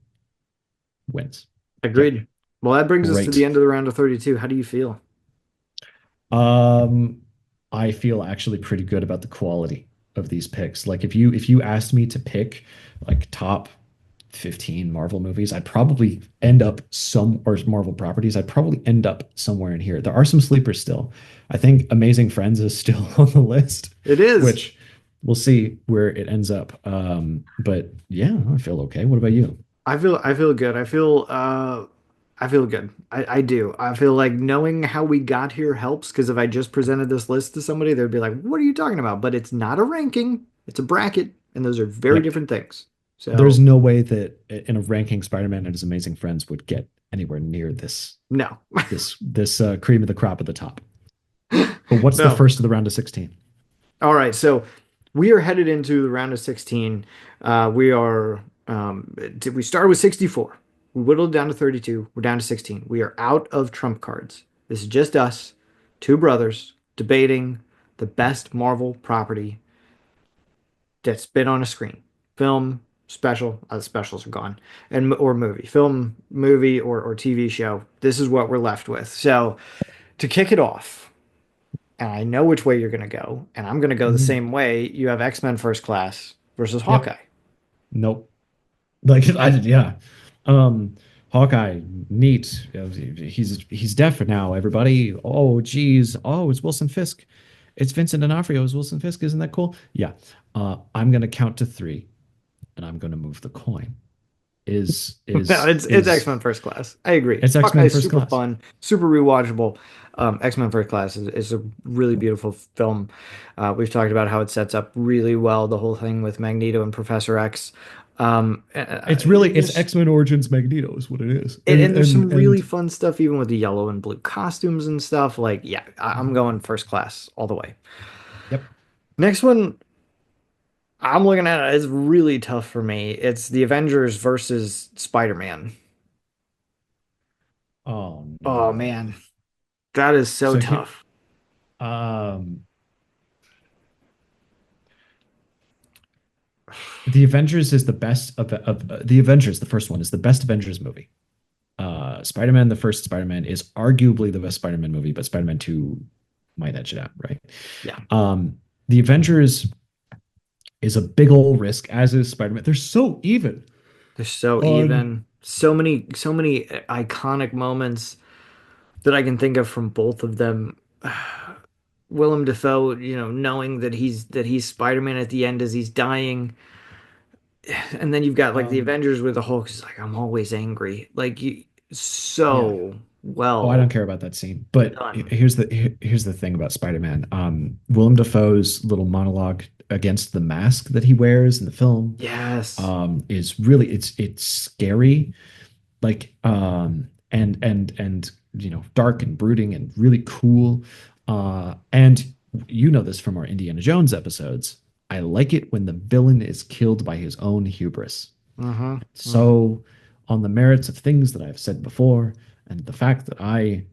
wins. Okay, Agreed. Well, that brings us to the great. end of the round of 32. How do you feel? Um, I feel actually pretty good about the quality of these picks. Like if you asked me to pick like top 15 Marvel movies, I'd probably end up some or Marvel properties, I'd probably end up somewhere in here. There are some sleepers still. I think Amazing Friends is still on the list, It is. which we'll see where it ends up. But yeah, I feel okay. What about you? I feel good. I feel good. I do. I feel like knowing how we got here helps because if I just presented this list to somebody, they'd be like, "What are you talking about?" But it's not a ranking, it's a bracket, and those are very Yeah. different things. There's So, no way that in a ranking Spider-Man and his Amazing Friends would get anywhere near no. this cream of the crop at the top. But what's the No. first of the round of 16? All right, so we are headed into the round of 16. We started with 64. We whittled down to 32. We're down to 16. We are out of trump cards. This is just us, two brothers, debating the best Marvel property that's been on a screen. Film, special, the specials are gone, and or movie. Film, movie, or TV show. This is what we're left with. So to kick it off, and I know which way you're going to go, and I'm going to go the Mhm. same way. You have X-Men First Class versus Yep. Hawkeye. Nope. Like I did, yeah. Um, Hawkeye, neat. He's deaf now. Everybody. Oh, geez. Oh, it's Wilson Fisk. It's Vincent D'Onofrio. It's Wilson Fisk. Isn't that cool? Yeah. I'm gonna count to three, and I'm gonna move the coin. Is No, is it's is X-Men First Class. I agree. it's X-Men Hawkeye's First super Class? fun, super rewatchable. X-Men First Class is a really beautiful film. We've talked about how it sets up really well the whole thing with Magneto and Professor X. It's There's X-Men Origins Magneto is what it is. and there's some really And fun stuff even with the yellow and blue costumes and stuff. Like, yeah, I'm Mhm. going First Class all the way. Yep. Next one, I'm looking at it. It's really tough for me. It's the Avengers versus Spider-Man. Oh Oh no. man, that is so So here, tough. um, the Avengers is the best of the Avengers. The first one is the best Avengers movie. Spider-Man, the first Spider-Man, is arguably the best Spider-Man movie, but Spider-Man 2 might edge it out, right? Yeah, The Avengers is a big old risk, as is Spider-Man. They're so even they're so on. even. So many iconic moments that I can think of from both of them. Willem Dafoe, knowing that he's Spider-Man at the end as he's dying, and then you've got like the Um, Avengers with the Hulk. Is like I'm always angry. Like you, yeah. so Oh, I well don't care about that scene. But done. here's the thing about Spider-Man. Willem Dafoe's little monologue against the mask that he wears in the film Yes. is really it's scary, like and dark and brooding and really cool. And you know this from our Indiana Jones episodes. I like it when the villain is killed by his own hubris. Mm-hmm. Mm-hmm. So, on the merits of things that I've said before, and the fact that I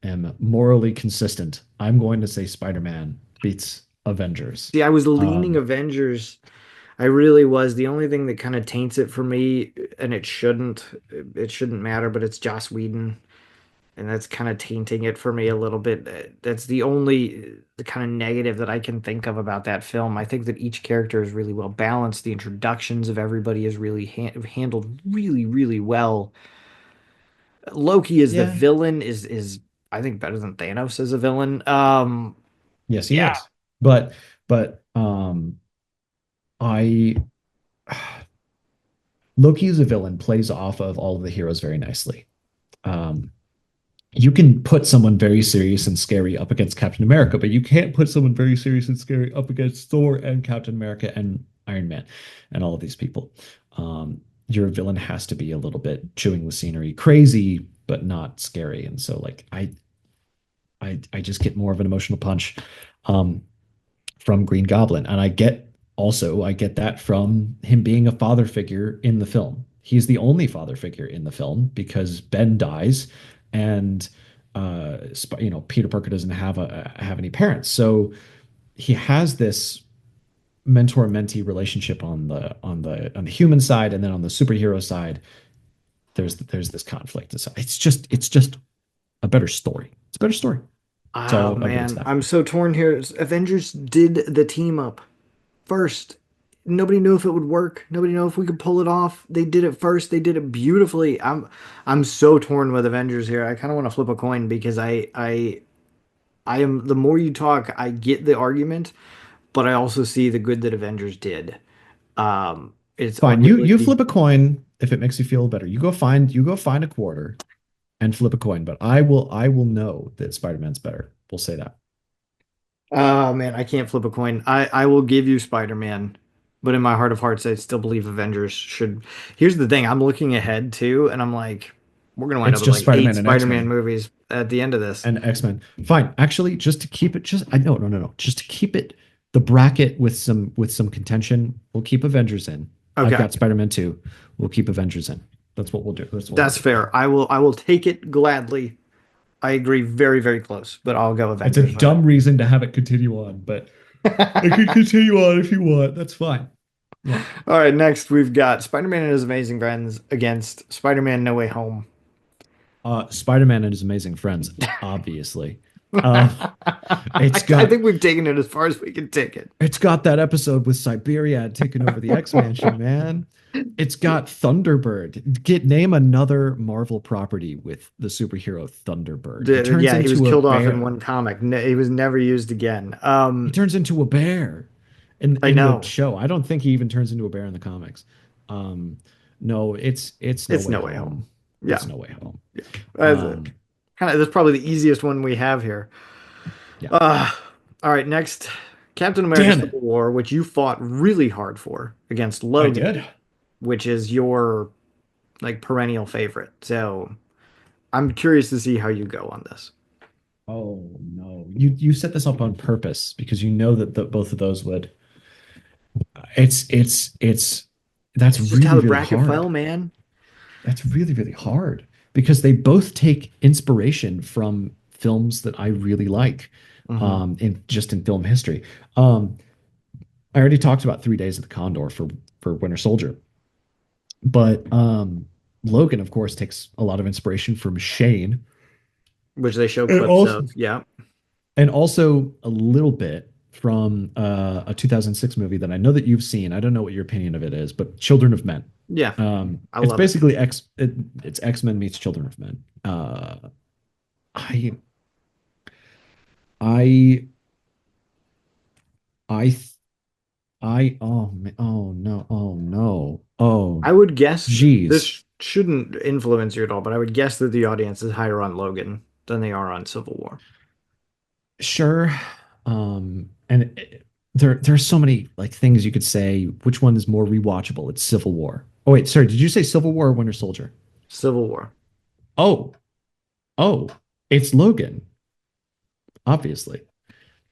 am morally consistent, I'm going to say Spider-Man beats Avengers. See, I was leaning Um, Avengers. I really was. The only thing that kind of taints it for me, and it shouldn't matter, but it's Joss Whedon. And that's kind of tainting it for me a little bit. That's the only the kind of negative that I can think of about that film. I think that each character is really well balanced. The introductions of everybody is really handled really, really well. Loki as the yeah, villain is I think better than Thanos as a villain. yes, he Yeah, is. But I Loki as a villain plays off of all of the heroes very nicely. Um, you can put someone very serious and scary up against Captain America, but you can't put someone very serious and scary up against Thor and Captain America and Iron Man and all of these people. Your villain has to be a little bit chewing the scenery, crazy but not scary. And so, like, I just get more of an emotional punch um, from Green Goblin, and I get that from him being a father figure in the film. He's the only father figure in the film because Ben dies, and Peter Parker doesn't have any parents, so he has this mentor mentee relationship on the human side, and then on the superhero side, there's this conflict. So it's just a better story. It's a better story. oh So I'll give it to man, that. I'm so torn here. Avengers did the team up first. Nobody knew if it would work. Nobody knew if we could pull it off. They did it first. They did it beautifully. I'm so torn with Avengers here. I kind of want to flip a coin because I am the more you talk, I get the argument, but I also see the good that Avengers did. It's a Fine. You really flip a coin if it makes you feel better. You go find a quarter and flip a coin. But I will know that Spider-Man's better. We'll say that. oh man, I can't flip a coin. I will give you Spider-Man, but in my heart of hearts, I still believe Avengers should. Here's the thing, I'm looking ahead too, and I'm like, we're gonna wind It's up with just like eight Spider-Man and Spider-Man X-Men movies at the end of this. and X-Men. Fine. Actually, just to keep it just I no. Just to keep it the bracket with some contention, we'll keep Avengers in. I've Okay, got Spider-Man 2. We'll keep Avengers in. That's what we'll do. That's what we'll that's do. fair. I will take it gladly. I agree, very, very close, but I'll go It's a Avengers with it. dumb reason to have it continue on, but it can continue on if you want. That's fine. Yeah. All right, next we've got Spider-Man and His Amazing Friends against Spider-Man No Way Home. Spider-Man and his amazing friends, obviously. Uh, it's I got think we've taken it as far as we can take it. it's got that episode with Siberia taking over the X Mansion, man. It's got Thunderbird. Get name another Marvel property with the superhero Thunderbird. He turns Yeah, he was into a killed off in bear. one comic. He was never used again. He turns into a bear I in the know. show. I don't think he even turns into a bear in the comics. Um, no, it's No It's Way No Way Home. Home. Yeah. It's No Way Home. Yeah. Um, That's probably the easiest one we have here. yeah. Uh, all right, next. Captain America Damn it. Civil War, which you fought really hard for against I Logan, did. which is your like perennial favorite. So I'm curious to see how you go on this. Oh no. You set this up on purpose because you know that both of those would. It's that's It's just how really, the really bracket hard. fell, man. That's really, really hard because they both take inspiration from films that I really like, Hmm. in film history. Um, I already talked about 3 Days of the Condor for Winter Soldier, but Logan, of course, takes a lot of inspiration from Shane, Which they show and clips also of. Yeah. and also a little bit from a 2006 movie that I know that you've seen. I don't know what your opinion of it is, but Children of Men. Yeah. I It's love it. basically it's X-Men meets Children of Men. I I I oh no, oh no, oh I would guess geez. this shouldn't influence you at all, but I would guess that the audience is higher on Logan than they are on Civil War. Sure. And there's so many like things you could say. Which one is more rewatchable? It's Civil War. Oh wait, sorry, did you say Civil War or Winter Soldier? Civil War. Oh, oh, it's Logan, obviously.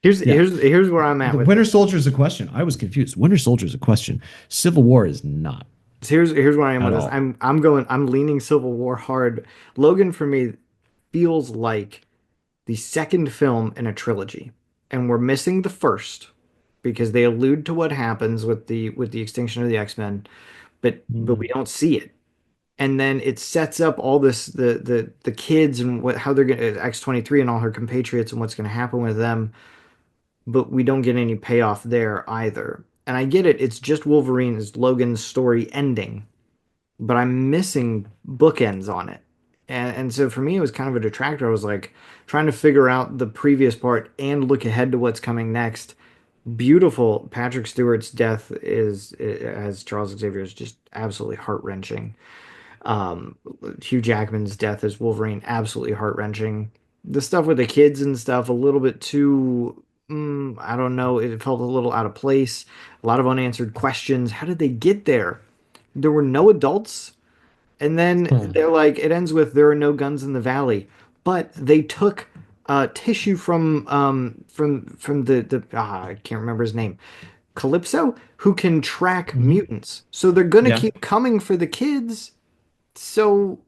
Yeah. Here's where I'm at The with Winter this. Soldier is a question. I was confused. Winter Soldier is a question. Civil War is not Here's where I am at with this. all. I'm leaning Civil War hard. Logan for me feels like the second film in a trilogy, and we're missing the first because they allude to what happens with the extinction of the X-Men, but we Mhm. don't see it. And then it sets up all this the kids and what how they're gonna X-23 and all her compatriots and what's gonna happen with them, but we don't get any payoff there either. And I get it, it's just Wolverine's Logan's story ending, but I'm missing bookends on it. And so for me, it was kind of a detractor. I was like trying to figure out the previous part and look ahead to what's coming next. Beautiful. Patrick Stewart's death is as Charles Xavier is just absolutely heart-wrenching. Um, Hugh Jackman's death as Wolverine, absolutely heart-wrenching. The stuff with the kids and stuff, a little bit too, I don't know, it felt a little out of place. A lot of unanswered questions. How did they get there? There were no adults. And then Huh. they're like, it ends with there are no guns in the valley. But they took tissue from the I can't remember his name. Calypso, who can track Mhm. mutants. So they're gonna Yeah. keep coming for the kids. So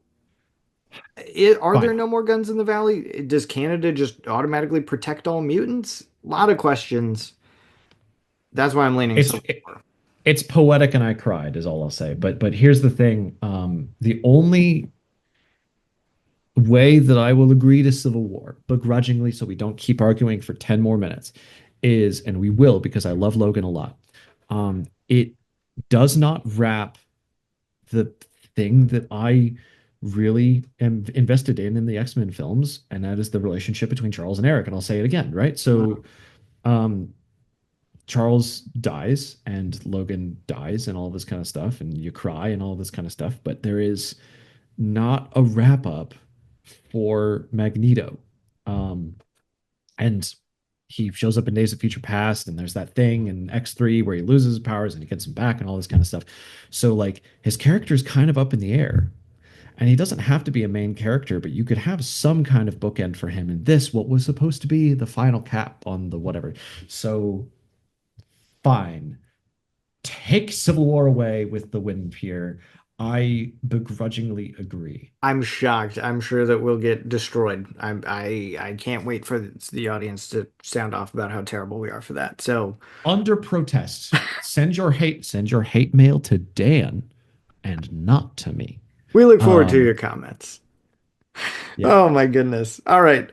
are there Fine. no more guns in the valley? Does Canada just automatically protect all mutants? A lot of questions. That's why I'm leaning It's so it, it's poetic and I cried is all I'll say. But here's the thing. The only way that I will agree to Civil War, begrudgingly, so we don't keep arguing for 10 more minutes, is, and we will because I love Logan a lot. It does not wrap the thing that I really am invested in the X-Men films, and that is the relationship between Charles and Eric. And I'll say it again, right? So um Charles dies and Logan dies and all this kind of stuff, and you cry and all this kind of stuff, but there is not a wrap up for Magneto. Um, and he shows up in Days of Future Past, and there's that thing in X3 where he loses his powers and he gets them back and all this kind of stuff. So, like, his character is kind of up in the air. And he doesn't have to be a main character, but you could have some kind of bookend for him. And this, what was supposed to be the final cap on the whatever. So, fine. Take Civil War away with the win here. I begrudgingly agree. I'm shocked. I'm sure that we'll get destroyed. I can't wait for the audience to sound off about how terrible we are for that. So Under protest, send your hate mail to Dan and not to me. we look forward to Um, your comments. yeah. Oh my goodness. All right.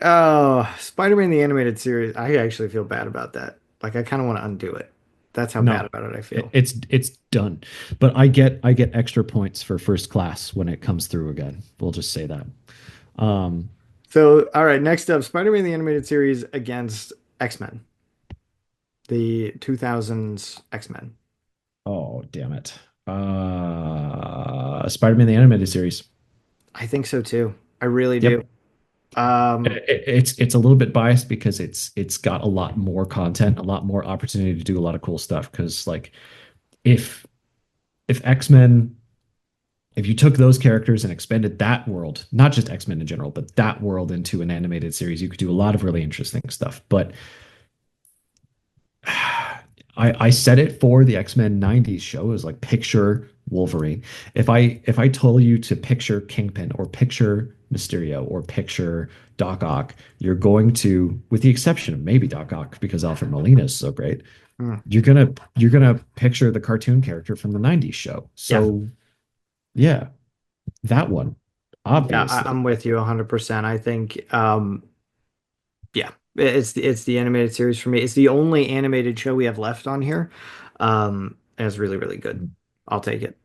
Spider-Man the animated series. I actually feel bad about that. Like I kind of want to undo it. That's how bad No, about it I feel. it's done. But I get extra points for first class when it comes through again. We'll just say that. Um, So, all right, next up, Spider-Man the Animated Series against X-Men, the 2000s X-Men. oh damn it. Spider-Man the animated series. I think so too. I really do. Yep. Um, It's a little bit biased because it's got a lot more content, a lot more opportunity to do a lot of cool stuff. Because like if if X-Men if you took those characters and expanded that world, not just X-Men in general, but that world into an animated series, you could do a lot of really interesting stuff. But I said it for the X-Men 90s show is like picture Wolverine. If I told you to picture Kingpin or picture Mysterio or picture Doc Ock, you're going to, with the exception of maybe Doc Ock because Alfred Molina is so great, hmm, you're gonna picture the cartoon character from the 90s show. yeah, So yeah, that one, yeah, obviously. I'm with you 100%. I think, yeah, it's the animated series for me. It's the only animated show we have left on here. And it's really, really good. I'll take it.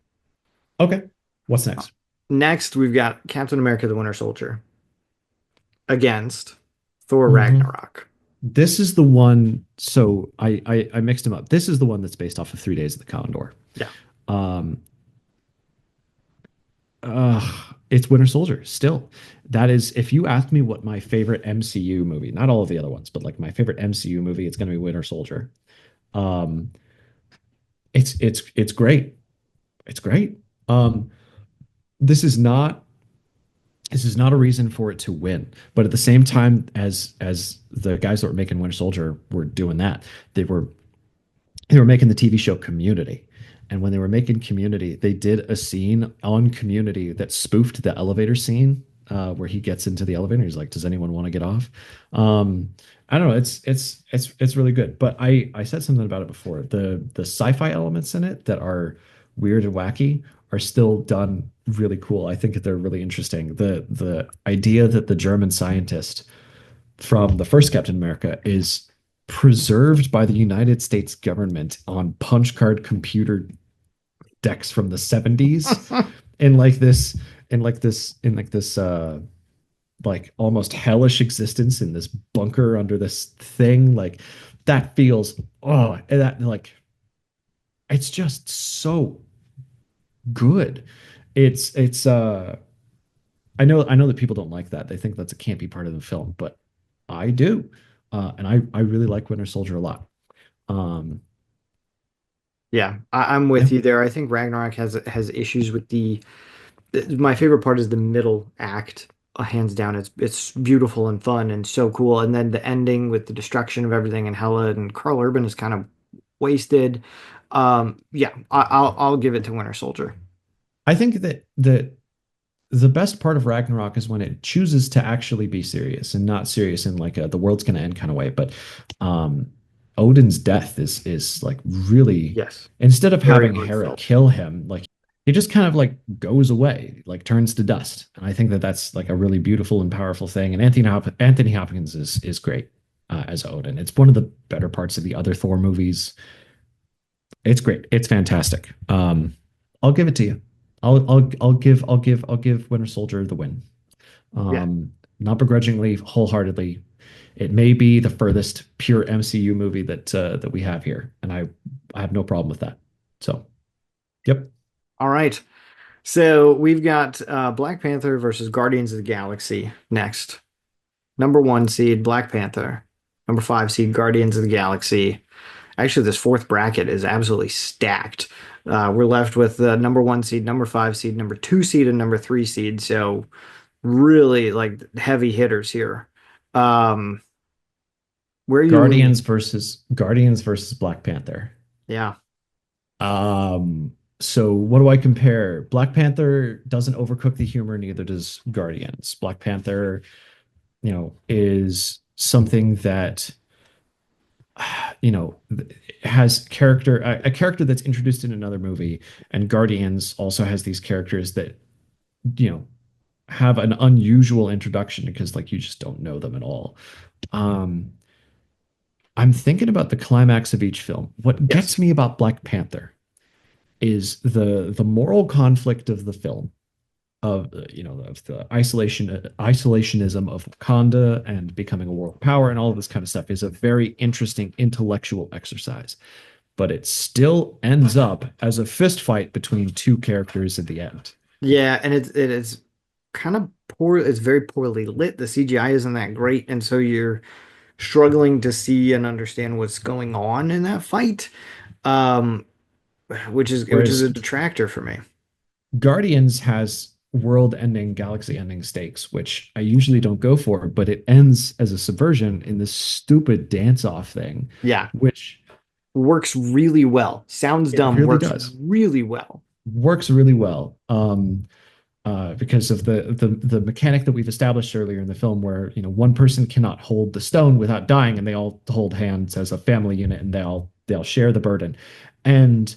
Okay. What's next? Next, we've got Captain America: The Winter Soldier against Thor hmm Ragnarok. This is the one. So I mixed them up. This is the one that's based off of 3 Days of the Condor. Yeah. Um, it's Winter Soldier still. That is, if you ask me what my favorite MCU movie, not all of the other ones, but like my favorite MCU movie, it's going to be Winter Soldier. Um, it's great. It's great. Um, this is not this is not a reason for it to win, but at the same time as the guys that were making Winter Soldier were doing that, they were they were making the TV show Community. And when they were making Community, they did a scene on Community that spoofed the elevator scene where he gets into the elevator. He's like, "Does anyone want to get off?" Um, I don't know. It's really good. But I said something about it before. The sci-fi elements in it that are weird and wacky are still done really cool. I think that they're really interesting. The idea that the German scientist from the first Captain America is preserved by the United States government on punch card computer decks from the 70s in like this in like this like almost hellish existence in this bunker under this thing like that feels that like it's just so good. It's I know that people don't like that. They think that's a campy part of the film, but I do. And I really like Winter Soldier a lot. Um, Yeah, I'm yeah. with you there. I think Ragnarok has issues with my favorite part is the middle act. Hands down, it's beautiful and fun and so cool. And then the ending with the destruction of everything and Hela and Karl Urban is kind of wasted. Yeah, I'll give it to Winter Soldier. I think that the best part of Ragnarok is when it chooses to actually be serious and not serious in like a the world's gonna end kind of way. But um, Odin's death is like really Yes, instead of very having Hera heartfelt. kill him, like he just kind of like goes away, like turns to dust. And I think that that's like a really beautiful and powerful thing. And Anthony Hopkins is great as Odin. It's one of the better parts of the other Thor movies. It's great. It's fantastic. I'll give it to you. I'll give Winter Soldier the win. Yeah. Not begrudgingly, wholeheartedly. It may be the furthest pure MCU movie that we have here, and I have no problem with that. So, yep. All right. So we've got Black Panther versus Guardians of the Galaxy next. Number one seed, Black Panther. Number five seed, Guardians of the Galaxy. Actually, this fourth bracket is absolutely stacked. We're left with the number one seed, number five seed, number two seed, and number three seed. So really like heavy hitters here. Um, where are you leaning? Guardians versus Black Panther. Yeah. So what do I compare? Black Panther doesn't overcook the humor, neither does Guardians. Black Panther, is something that has a character that's introduced in another movie, and Guardians also has these characters that you know have an unusual introduction because like you just don't know them at all. Um, I'm thinking about the climax of each film. What Yes. gets me about Black Panther is the moral conflict of the film, of of the isolationism of Wakanda and becoming a world power and all of this kind of stuff is a very interesting intellectual exercise. But it still ends up as a fist fight between two characters at the end. Yeah, and it is kind of poor. It's very poorly lit. The CGI isn't that great, and so you're struggling to see and understand what's going on in that fight, um, which is a Whereas detractor for me. Guardians has world-ending, galaxy-ending stakes, which I usually don't go for, but it ends as a subversion in this stupid dance-off thing, Yeah, which works really well. Sounds it dumb, really works does. really well. Works really well. Because of the mechanic that we've established earlier in the film, where one person cannot hold the stone without dying, and they all hold hands as a family unit, and they'll share the burden, and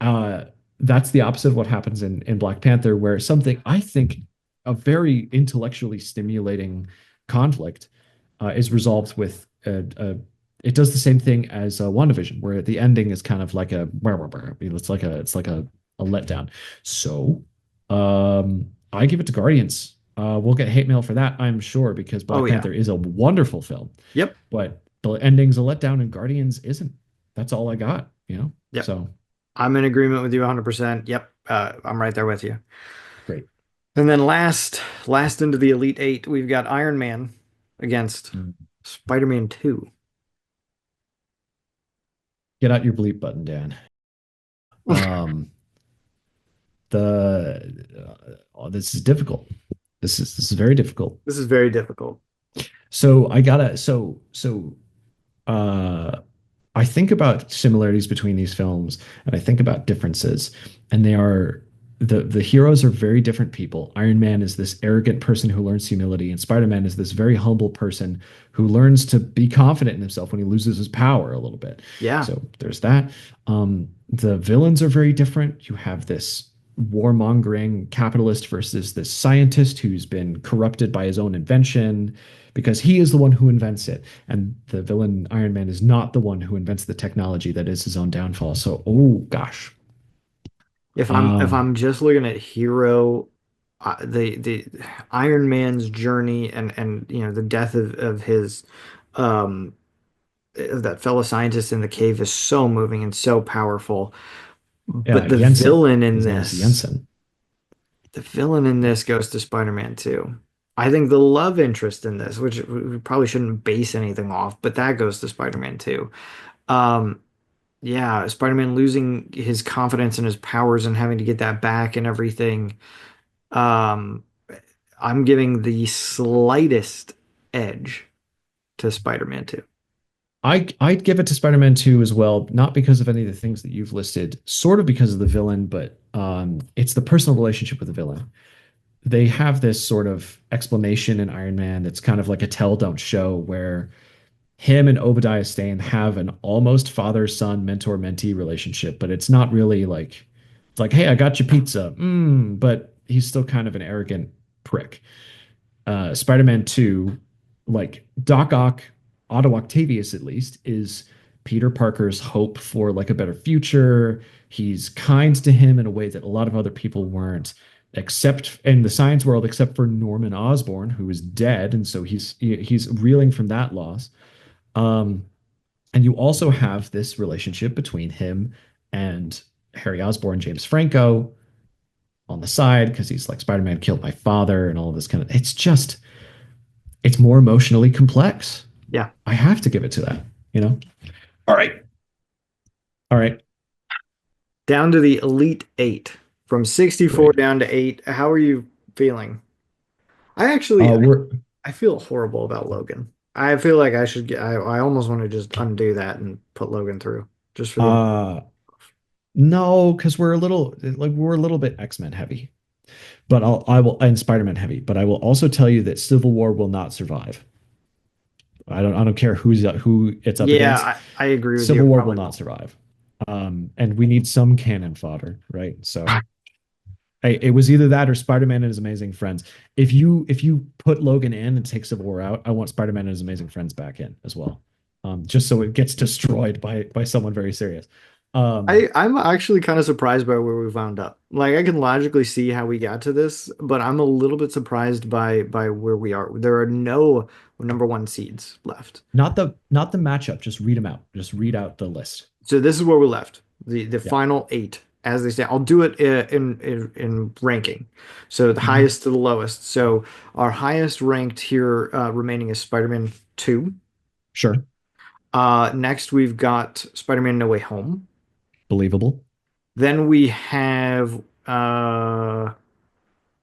uh, that's the opposite of what happens in Black Panther, where something I think a very intellectually stimulating conflict is resolved with it does the same thing as WandaVision, where the ending is kind of like it's like a letdown. So I give it to Guardians. We'll get hate mail for that, I'm sure, because Oh Black yeah. Panther is a wonderful film, Yep. but the ending's a letdown and Guardians isn't. That's all I got. Yep. So I'm in agreement with you 100%. Yep. I'm right there with you. great. And then last into the Elite Eight, we've got Iron Man against Mm. Spider-Man 2. Get out your bleep button, Dan. Um, this is difficult. This is very difficult. This is very difficult. So I gotta so uh I think about similarities between these films and I think about differences, and they are the heroes are very different people. Iron Man is this arrogant person who learns humility, and Spider-Man is this very humble person who learns to be confident in himself when he loses his power a little bit. Yeah. So there's that. The villains are very different. You have this warmongering capitalist versus this scientist who's been corrupted by his own invention because he is the one who invents it. And the villain Iron Man is not the one who invents the technology that is his own downfall. So, oh gosh. If Um, I'm just looking at hero, the Iron Man's journey and the death of his um of that fellow scientist in the cave is so moving and so powerful. yeah, But Jensen. His name is Jensen. the villain in this goes to Spider-Man 2. I think the love interest in this, which we probably shouldn't base anything off, but that goes to Spider-Man 2. Um, yeah, Spider-Man losing his confidence in his powers and having to get that back and everything. Um, I'm giving the slightest edge to Spider-Man 2. I'd give it to Spider-Man 2 as well, not because of any of the things that you've listed, sort of because of the villain, but it's the personal relationship with the villain. They have this sort of explanation in Iron Man that's kind of like a tell don't show, where him and Obadiah Stane have an almost father-son, mentor-mentee relationship, but it's not really like it's like, hey, I got you pizza. But he's still kind of an arrogant prick. Spider-Man 2, like Doc Ock, Otto Octavius at least, is Peter Parker's hope for like a better future. He's kind to him in a way that a lot of other people weren't, except in the science world, except for Norman Osborn, who is dead, and so he's reeling from that loss. Um, and you also have this relationship between him and Harry Osborn, James Franco on the side, because he's like, Spider-Man killed my father and all this kind of, it's more emotionally complex. Yeah, I have to give it to that. All right. All right. down to the Elite Eight from 64 Great. down to 8. How are you feeling? I actually, We're I feel horrible about Logan. I feel like I should get, I almost want to just undo that and put Logan through just for the, uh no, because we're a little bit X-Men heavy. But I will and Spider-Man heavy, but I will also tell you that Civil War will not survive. I don't care who it's up yeah, against. I agree with you. Civil It War will probably not won't. survive. And we need some cannon fodder, right? So it was either that or Spider-Man and his amazing friends. If you put Logan in and take Civil War out, I want Spider-Man and his amazing friends back in as well. just so it gets destroyed by someone very serious. Um, I'm actually kind of surprised by where we wound up. Like I can logically see how we got to this, but I'm a little bit surprised by where we are. There are no number one seeds left. not the matchup. Just read them out. Just read out the list. So this is where we left. The Yeah. final eight as they stand. I'll do it in ranking. So the Hmm. highest to the lowest. So our highest ranked here remaining is Spider-Man 2. Sure. Next we've got Spider-Man No Way Home. Believable. Then we have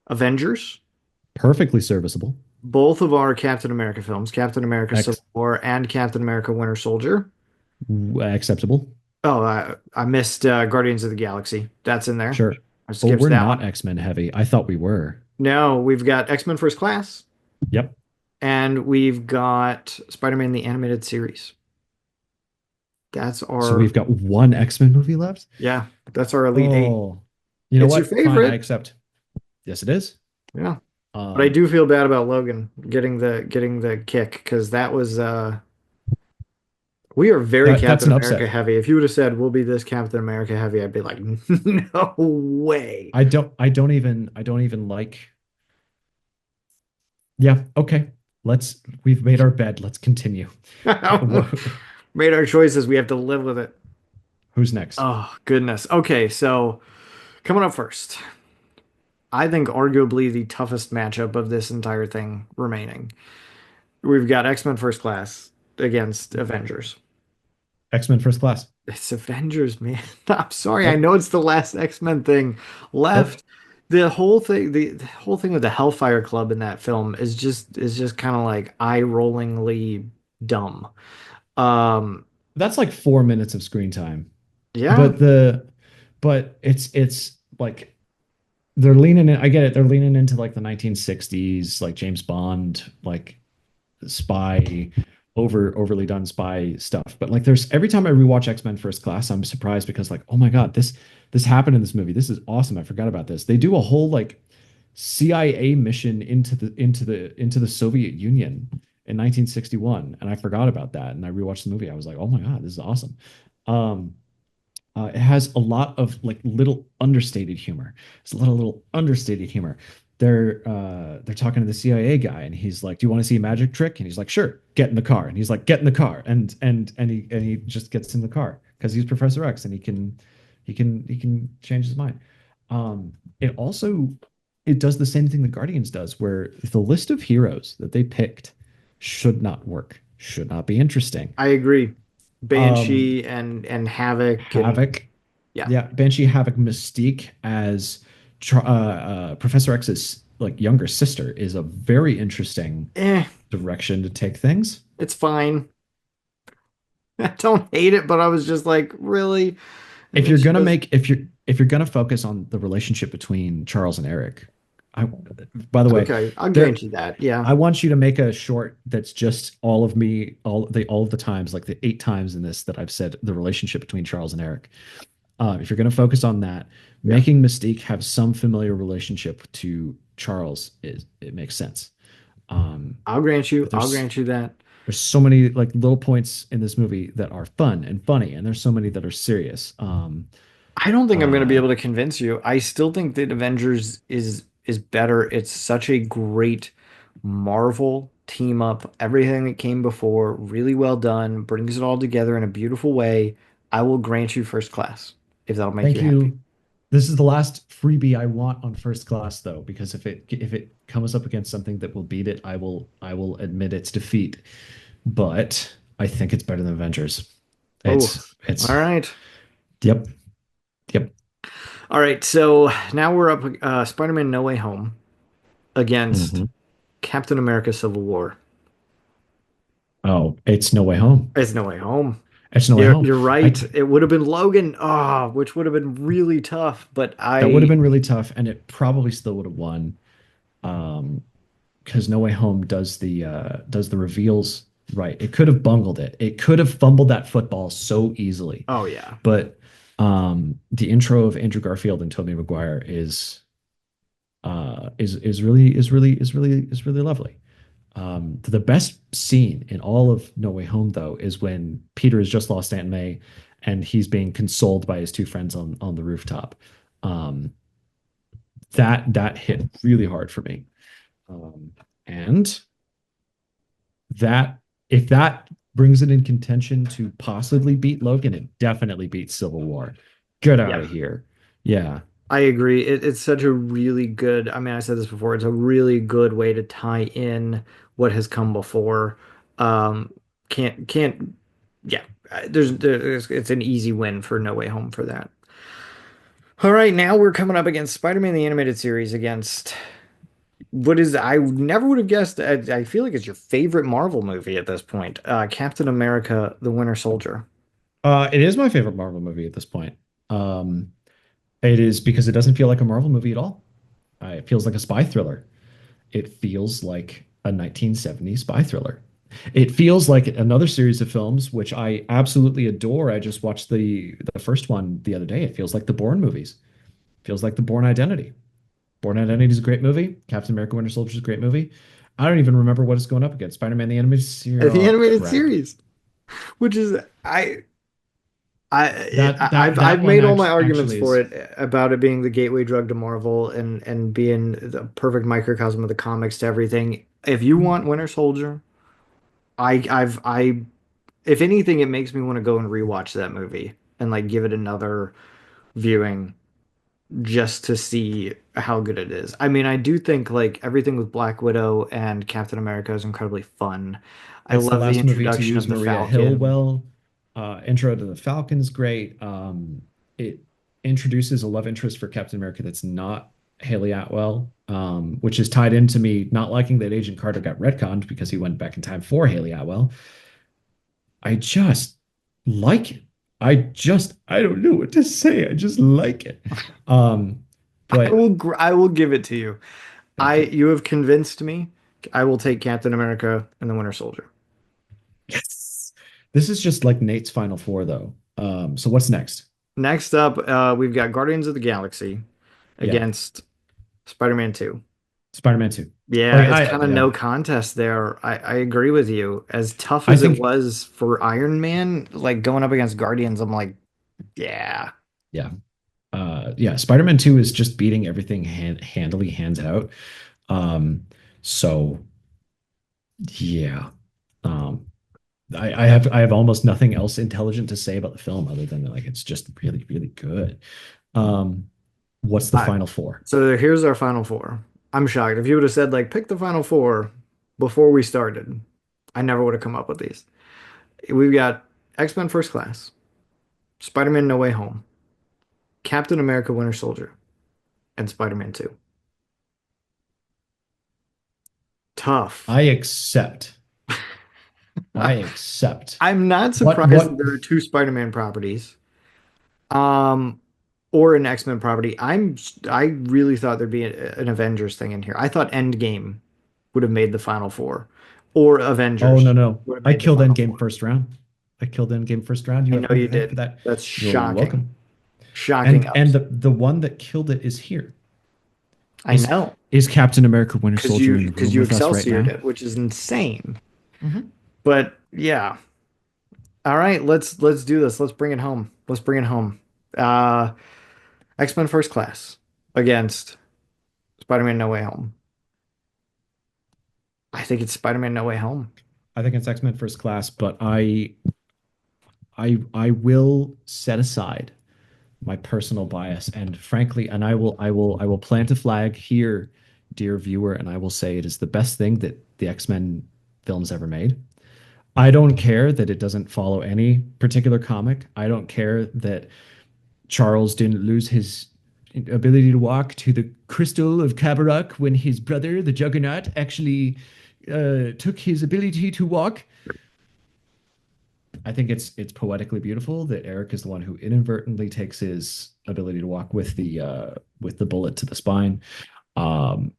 Avengers. Perfectly serviceable. Both of our Captain America films, Captain America Civil Ex War and Captain America Winter Soldier. Acceptable. Oh, I missed Guardians of the Galaxy. That's in there. Sure. I Oh, skipped we're that not one. X-Men heavy. I thought we were. No, we've got X-Men First Class Yep. and we've got Spider-Man the Animated Series. That's So our, we've got one X-Men movie left. yeah, that's our Elite Eight. Oh, you know It's your what? Fine, I favorite. accept. Yes, it is. Yeah. But I Um, do feel bad about Logan getting the kick because that was we are very that's Captain an America upset. heavy. If you would have said we'll be this Captain America heavy, I'd be like, no way. I don't even like. Yeah, okay. We've made our bed. Let's continue. Made our choices. We have to live with it. Who's next? Oh, goodness. Okay, so coming up first, I think arguably the toughest matchup of this entire thing remaining. We've got X-Men First Class against Avengers. X-Men First Class. It's Avengers, man. I'm sorry. I Nope. know it's the last X-Men thing Nope. left. The whole thing with the Hellfire Club in that film is just kind of like eye-rollingly dumb. Um, That's like 4 minutes of screen time. yeah. But it's like they're leaning in. I get it. They're leaning into like the 1960s, like James Bond, like spy, overly done spy stuff. But like there's every time I rewatch X-Men First Class, I'm surprised because like, oh my God, this happened in this movie. This is awesome. I forgot about this. They do a whole like CIA mission into the Soviet Union in 1961, and I forgot about that. And I rewatched the movie. I was like, oh my God, this is awesome. Um, it has a lot of like little understated humor. It's a little understated humor. They're talking to the CIA guy, and he's like, "Do you want to see a magic trick?" And he's like, "Sure, get in the car." And he's like, "Get in the car," and he just gets in the car because he's Professor X, and he can change his mind. It also it does the same thing the Guardians does, where the list of heroes that they picked should not work, should not be interesting. I agree. Um, Banshee and Havoc and Havoc. yeah. Yeah, Banshee, Havoc, Mystique as Professor X's like younger sister is a very interesting Eh, direction to take things. it's fine. I don't hate it, but I was just like, really? And If then you're she gonna does make if you're gonna focus on the relationship between Charles and Eric, I by the way, okay, I'll there grant you that. Yeah. I want you to make a short that's just all of me, all of the times, like the 8 times in this that I've said the relationship between Charles and Eric. If you're going to focus on that, Yeah. making Mystique have some familiar relationship to Charles is it makes sense. I'll grant you. But I'll there's grant you that. there's so many like little points in this movie that are fun and funny, and there's so many that are serious. I don't think I'm going to be Uh, able to convince you. I still think that Avengers is better. It's such a great Marvel team up. Everything that came before, really well done, brings it all together in a beautiful way. I will grant you first class if that'll make Thank you happy. you. This is the last freebie I want on First Class, though, because if it comes up against something that will beat it, I will admit its defeat. But I think it's better than Avengers. Oh, It's all right. yep, yep. All right. So now we're up Spider-Man No Way Home against Hmm. Captain America Civil War. Oh, it's No Way Home. It's No Way Home. It's No Way You're Home. you're I right. It would have been Logan, which would have been really tough, but That would have I been really tough, and it probably still would have won. Um, because No Way Home does the reveals right. It could have bungled it. It could have fumbled that football so easily. oh yeah. But the intro of Andrew Garfield and Tobey Maguire is really lovely. The best scene in all of No Way Home, though, is when Peter has just lost Aunt May and he's being consoled by his two friends on the rooftop. Um, that hit really hard for me. And that if that brings it in contention to possibly beat Logan, it definitely beats Civil War. Get out Yeah. of here. Yeah. I agree. It's such a really good, I mean, I said this before, it's a really good way to tie in what has come before. Um, can't, yeah, it's an easy win for No Way Home for that. All right, now we're coming up against Spider-Man the Animated Series against what is, I never would have guessed, I feel like it's your favorite Marvel movie at this point, Captain America, the Winter Soldier. It is my favorite Marvel movie at this point. Um, it is because it doesn't feel like a Marvel movie at all. It feels like a spy thriller. It feels like a 1970s spy thriller. It feels like another series of films which I absolutely adore. I just watched the first one the other day. It feels like the Bourne movies. It feels like the Bourne Identity. Bourne Identity is a great movie. Captain America: Winter Soldier is a great movie. I don't even remember what it's going up against. Spider-Man the Animated Series. The Oh animated crap! series, which is I've That one made all my arguments actually for is. it about it being the gateway drug to Marvel and being the perfect microcosm of the comics to everything. If you want Winter Soldier, I if anything, it makes me want to go and rewatch that movie and like give it another viewing just to see how good it is. I mean, I do think like everything with Black Widow and Captain America is incredibly fun. I It's the love the last movie to introduction use of the Maria Hill Falcon. well. Intro to the Falcon is great. It introduces a love interest for Captain America that's not Haley Atwell, which is tied into me not liking that Agent Carter got retconned because he went back in time for Haley Atwell. I just like it. I don't know what to say. I just like it. Um, but I will give it to you. thank you. You have convinced me. I will take Captain America and the Winter Soldier. Yes. This is just like Nate's final four, though. So what's next? Next up, we've got Guardians of the Galaxy Yeah, against Spider-Man 2. Spider-Man 2. Yeah, Like it's I kind of yeah. no contest there. I agree with you. As tough I as it think was for Iron Man, like going up against Guardians, I'm like, yeah. yeah. Yeah, Spider-Man 2 is just beating everything handily hands out. Um so yeah. Um I have almost nothing else intelligent to say about the film other than like it's just really, really good. Um what's the I, final four? so here's our final four. I'm shocked. If you would have said like pick the final four before we started, I never would have come up with these. We've got X-Men First Class, Spider-Man No Way Home, Captain America Winter Soldier, and Spider-Man 2. Tough. I accept. I accept. I'm not What surprised that what there are two Spider-Man properties, um, or an X-Men property. I really thought there'd be an Avengers thing in here. I thought Endgame would have made the final four, or Oh no Avengers no. would have I made the killed final Endgame four. first round. I killed Endgame first round. You I have know my you thank for did. that. That's You're shocking. welcome. Shocking And ups. the one that killed it is here. I Is know, is Captain America Winter Soldier in the because room you with us right Excelsiored now? it, which is insane. Hmm. But yeah. All right, let's do this. Let's bring it home. Let's bring it home. Uh, X-Men First Class against Spider-Man No Way Home. I think it's Spider-Man No Way Home. I think it's X-Men First Class, but I will set aside my personal bias and frankly, and I will plant a flag here, dear viewer, and I will say it is the best thing that the X-Men films ever made. I don't care that it doesn't follow any particular comic. I don't care that Charles didn't lose his ability to walk to the crystal of Kabarak when his brother, the Juggernaut, actually took his ability to walk. I think it's poetically beautiful that Eric is the one who inadvertently takes his ability to walk with the bullet to the spine. Um,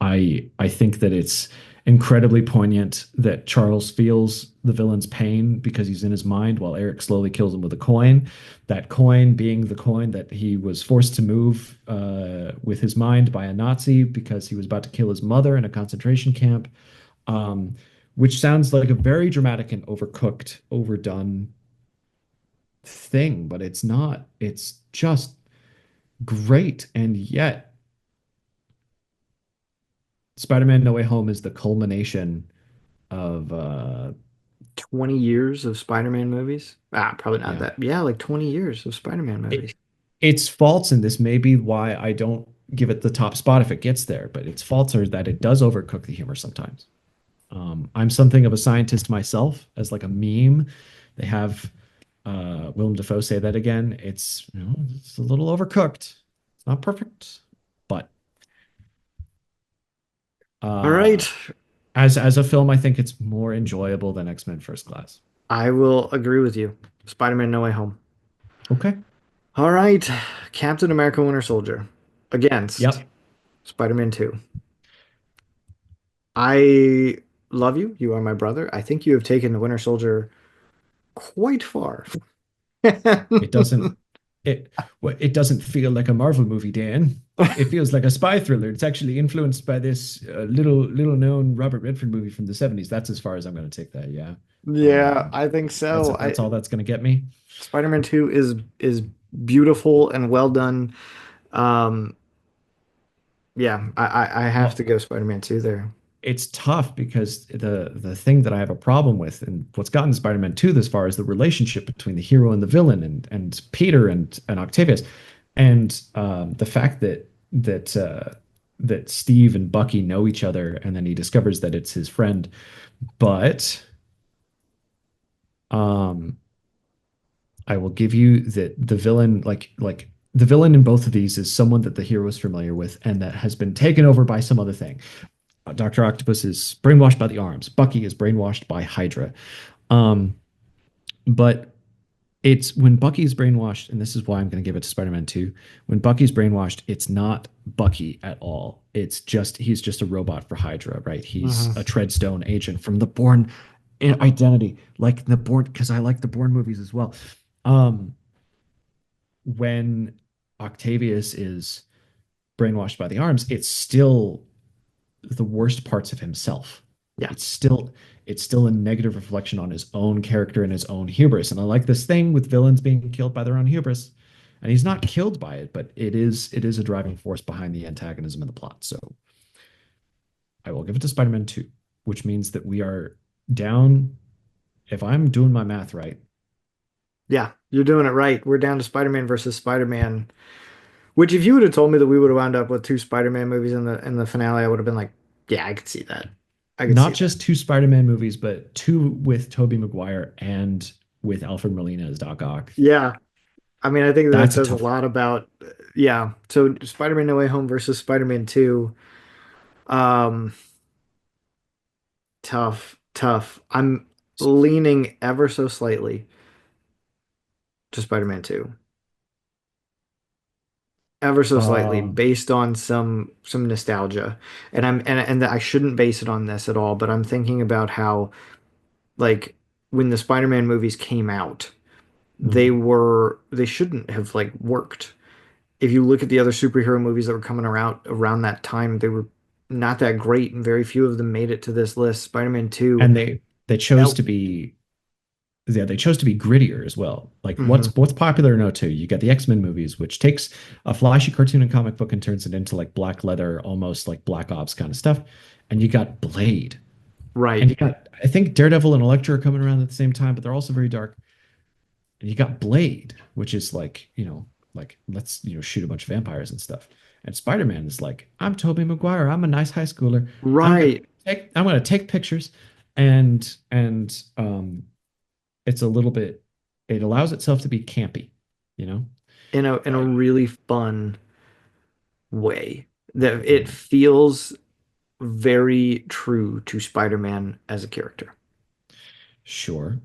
I think that it's incredibly poignant that Charles feels the villain's pain because he's in his mind while Eric slowly kills him with a coin. That coin being the coin that he was forced to move with his mind by a Nazi because he was about to kill his mother in a concentration camp. um, which sounds like a very dramatic and overcooked, overdone thing, but it's not. It's just great. And yet, Spider-Man No Way Home is the culmination of 20 years of Spider-Man movies. Probably not yeah. that. Yeah, like 20 years of Spider-Man movies. It, its faults, and this may be why I don't give it the top spot if it gets there, but its faults are that it does overcook the humor sometimes. I'm something of a scientist myself, as like a meme. They have Willem Dafoe say that again. It's a little overcooked. It's not perfect, but All uh, right. as a film, I think it's more enjoyable than X-Men First Class. I will agree with you. Spider-Man No Way Home. Okay. All right. Captain America Winter Soldier against Yep. Spider-Man 2. I love you. You are my brother. I think you have taken the Winter Soldier quite far. It doesn't it it doesn't feel like a Marvel movie, Dan. It feels like a spy thriller. It's actually influenced by this little known Robert Redford movie from the 70s. That's as far as I'm going to take that. Yeah. Yeah, I think so. That's all that's going to get me. Spider-Man 2 is beautiful and well done. Um, yeah, I have to Well, go Spider-Man 2 there. it's tough because the thing that I have a problem with and what's gotten Spider-Man 2 this far is the relationship between the hero and the villain and Peter and Octavius and the fact that Steve and Bucky know each other and then he discovers that it's his friend but um I will give you that the villain like the villain in both of these is someone that the hero is familiar with and that has been taken over by some other thing. Dr. Octopus is brainwashed by the arms. Bucky is brainwashed by Hydra. Um, but it's when Bucky's brainwashed, and this is why I'm going to give it to Spider-Man 2. When Bucky's brainwashed, it's not Bucky at all. It's just he's just a robot for Hydra, right? He's Mhm. a Treadstone agent from the Bourne identity, like the Bourne, because I like the Bourne movies as well. Um, when Octavius is brainwashed by the arms, it's still the worst parts of himself. Yeah. It's still it's still a negative reflection on his own character and his own hubris. And I like this thing with villains being killed by their own hubris. And he's not killed by it, but it is a driving force behind the antagonism of the plot. So I will give it to Spider-Man 2, which means that we are down, if I'm doing my math right, Yeah, you're doing it right. We're down to Spider-Man versus Spider-Man. Which, if you would have told me that we would have wound up with two Spider-Man movies in the finale, I would have been like, yeah, I could see that. I could see not that. just two Spider-Man movies, but two with Tobey Maguire and with Alfred Molina as Doc Ock. Yeah. I mean, I think that That's a says a tough one. lot about, yeah. So Spider-Man No Way Home versus Spider-Man 2. Um, tough. I'm leaning ever so slightly to Spider-Man 2. Ever so slightly Um, based on some nostalgia. And I shouldn't base it on this at all, but I'm thinking about how like when the Spider-Man movies came out, mhm. they shouldn't have like worked. If you look at the other superhero movies that were coming around that time, they were not that great, and very few of them made it to this list. Spider-Man 2, And they chose el to be yeah, they chose to be grittier as well. Like mhm, what's popular in '02? You got the X-Men movies, which takes a flashy cartoon and comic book and turns it into like black leather, almost like Black Ops kind of stuff. And you got Blade. And right, you got I think Daredevil and Elektra are coming around at the same time, but they're also very dark. And you got Blade, which is like, like let's, shoot a bunch of vampires and stuff. And Spider-Man is like, I'm Tobey Maguire. I'm a nice high schooler. right. I'm gonna take pictures and it's a little bit it allows itself to be campy, you know? In a Uh, really fun way. That it mhm, feels very true to Spider-Man as a character. sure.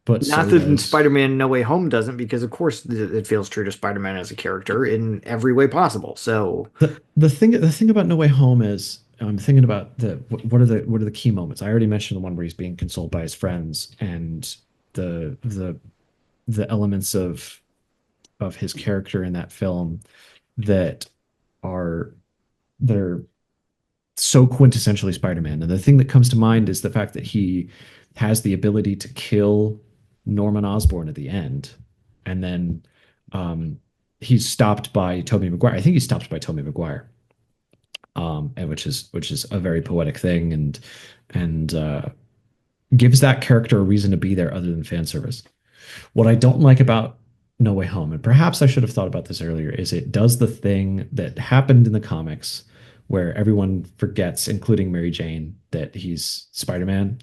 But Not so that in does Spider-Man No Way Home doesn't, because of course it feels true to Spider-Man as a character in every way possible. So, the thing about No Way Home is I'm thinking about what are the key moments. I already mentioned the one where he's being consoled by his friends and the the the elements of his character in that film that are that are so quintessentially Spider-Man. And the thing that comes to mind is the fact that he has the ability to kill Norman Osborn at the end, and then um, he's stopped by Tobey Maguire. I think he's stopped by Tobey Maguire, and which is a very poetic thing, and gives that character a reason to be there other than fan service. What I don't like about No Way Home, and perhaps I should have thought about this earlier, is it does the thing that happened in the comics where everyone forgets, including Mary Jane, that he's Spider-Man.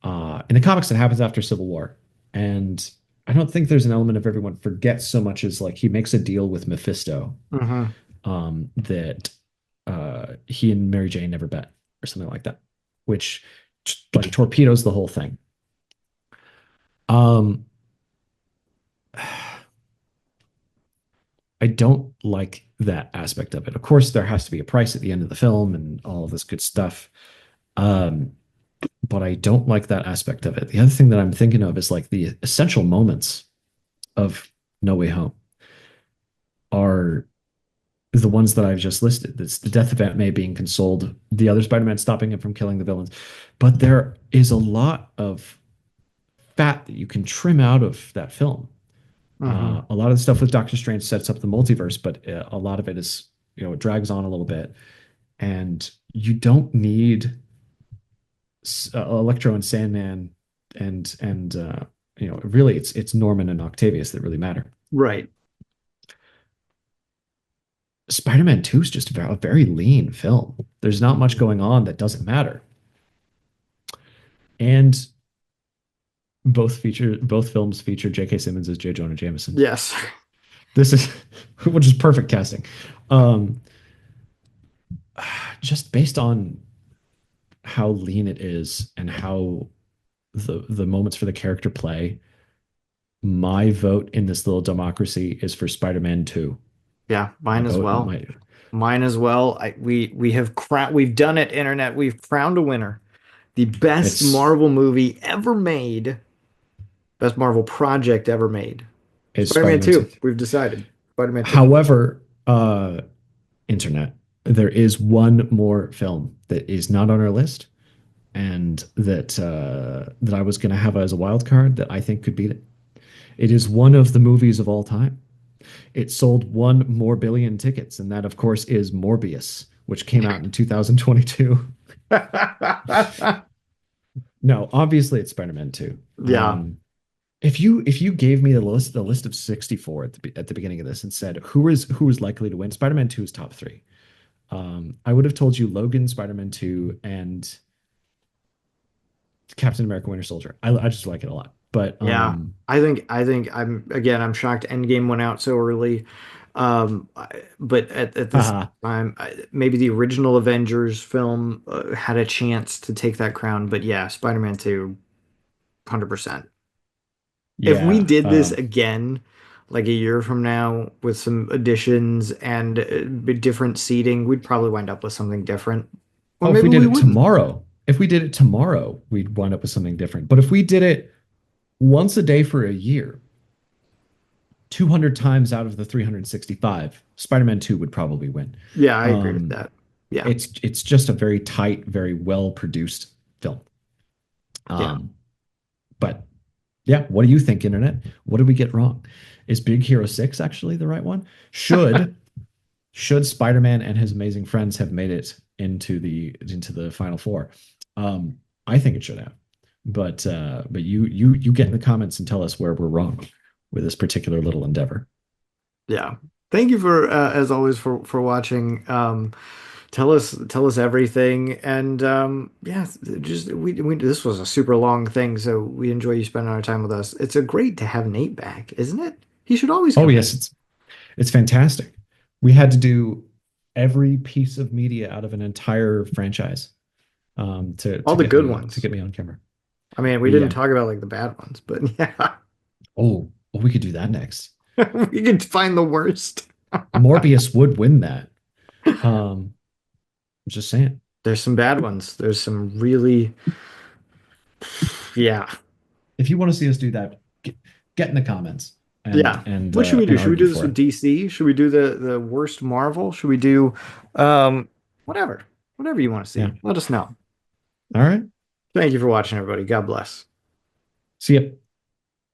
In the comics, it happens after Civil War. And I don't think there's an element of everyone forgets so much as like he makes a deal with Mephisto Hmm. that he and Mary Jane never bet or something like that, which like torpedoes the whole thing. Um, I don't like that aspect of it. Of course, there has to be a price at the end of the film and all of this good stuff. Um, but I don't like that aspect of it. The other thing that I'm thinking of is like the essential moments of No Way Home are the ones that I've just listed. It's the death of Aunt May being consoled, the other Spider-Man stopping him from killing the villains. But there is a lot of fat that you can trim out of that film. Hmm. A lot of the stuff with Doctor Strange sets up the multiverse, but a lot of it is, it drags on a little bit. And you don't need Electro and Sandman and really it's Norman and Octavius that really matter. Right. Spider-Man 2 is just a very lean film. There's not much going on that doesn't matter. And both films feature J.K. Simmons as J. Jonah Jameson. Yes. This is which is perfect casting. Um, just based on how lean it is and how the moments for the character play, my vote in this little democracy is for Spider-Man 2. Yeah, My mine as vote well. might Mine as well. We have we've done it, internet. We've crowned a winner. The best it's Marvel movie ever made, best Marvel project ever made. it's Spider-Man Spider-Man 2. 2. We've decided. Spider-Man 2. However, internet, there is one more film that is not on our list and that I was going to have as a wild card that I think could beat it. It is one of the movies of all time. It sold 1 more billion tickets, and that, of course, is Morbius, which came out in 2022. No, obviously it's Spider-Man 2. Yeah. If you gave me the list of 64 at the beginning of this and said who is likely to win, Spider-Man 2 is top three. I would have told you Logan, Spider-Man 2, and Captain America Winter Soldier. I just like it a lot. But Yeah. I think I'm shocked Endgame went out so early. But at the same haha, time, maybe the original Avengers film had a chance to take that crown. But yeah, Spider-Man 2, 100%. If we yeah. did this again, like a year from now, with some additions and different seating, we'd probably wind up with something different. Or Oh, if maybe we did we it wouldn't. tomorrow, if we did it tomorrow, we'd wind up with something different. But if we did it once a day for a year, 200 times out of the 365, Spider-Man 2 would probably win. Yeah, I agree with Um, that. Yeah. it's just a very tight, very well produced film. Yeah. Um, but yeah, what do you think, internet? What did we get wrong? Is Big Hero 6 actually the right one? Should Spider-Man and his amazing friends have made it into the final four? I think it should have. But you get in the comments and tell us where we're wrong with this particular little endeavor. Yeah. Thank you for as always for watching. Tell us everything and yeah, just we this was a super long thing, so we enjoy you spending our time with us. It's a great to have Nate back, isn't it? He should always Oh come yes, back. it's fantastic. We had to do every piece of media out of an entire franchise to All to the get good me to ones. get me on camera. I mean, we didn't Yeah. talk about like the bad ones, but yeah, Oh, well, we could do that next. we could find the worst. Morbius would win that. Um, just saying. There's some bad ones. There's some really, yeah, If you want to see us do that, get in the comments and yeah. and What should uh, we do? and Should we argue do this for with it. DC? Should we do the worst Marvel? Should we do um whatever? whatever you want to Yeah. see. Let us know. All right. Thank you for watching, everybody. God bless. See ya.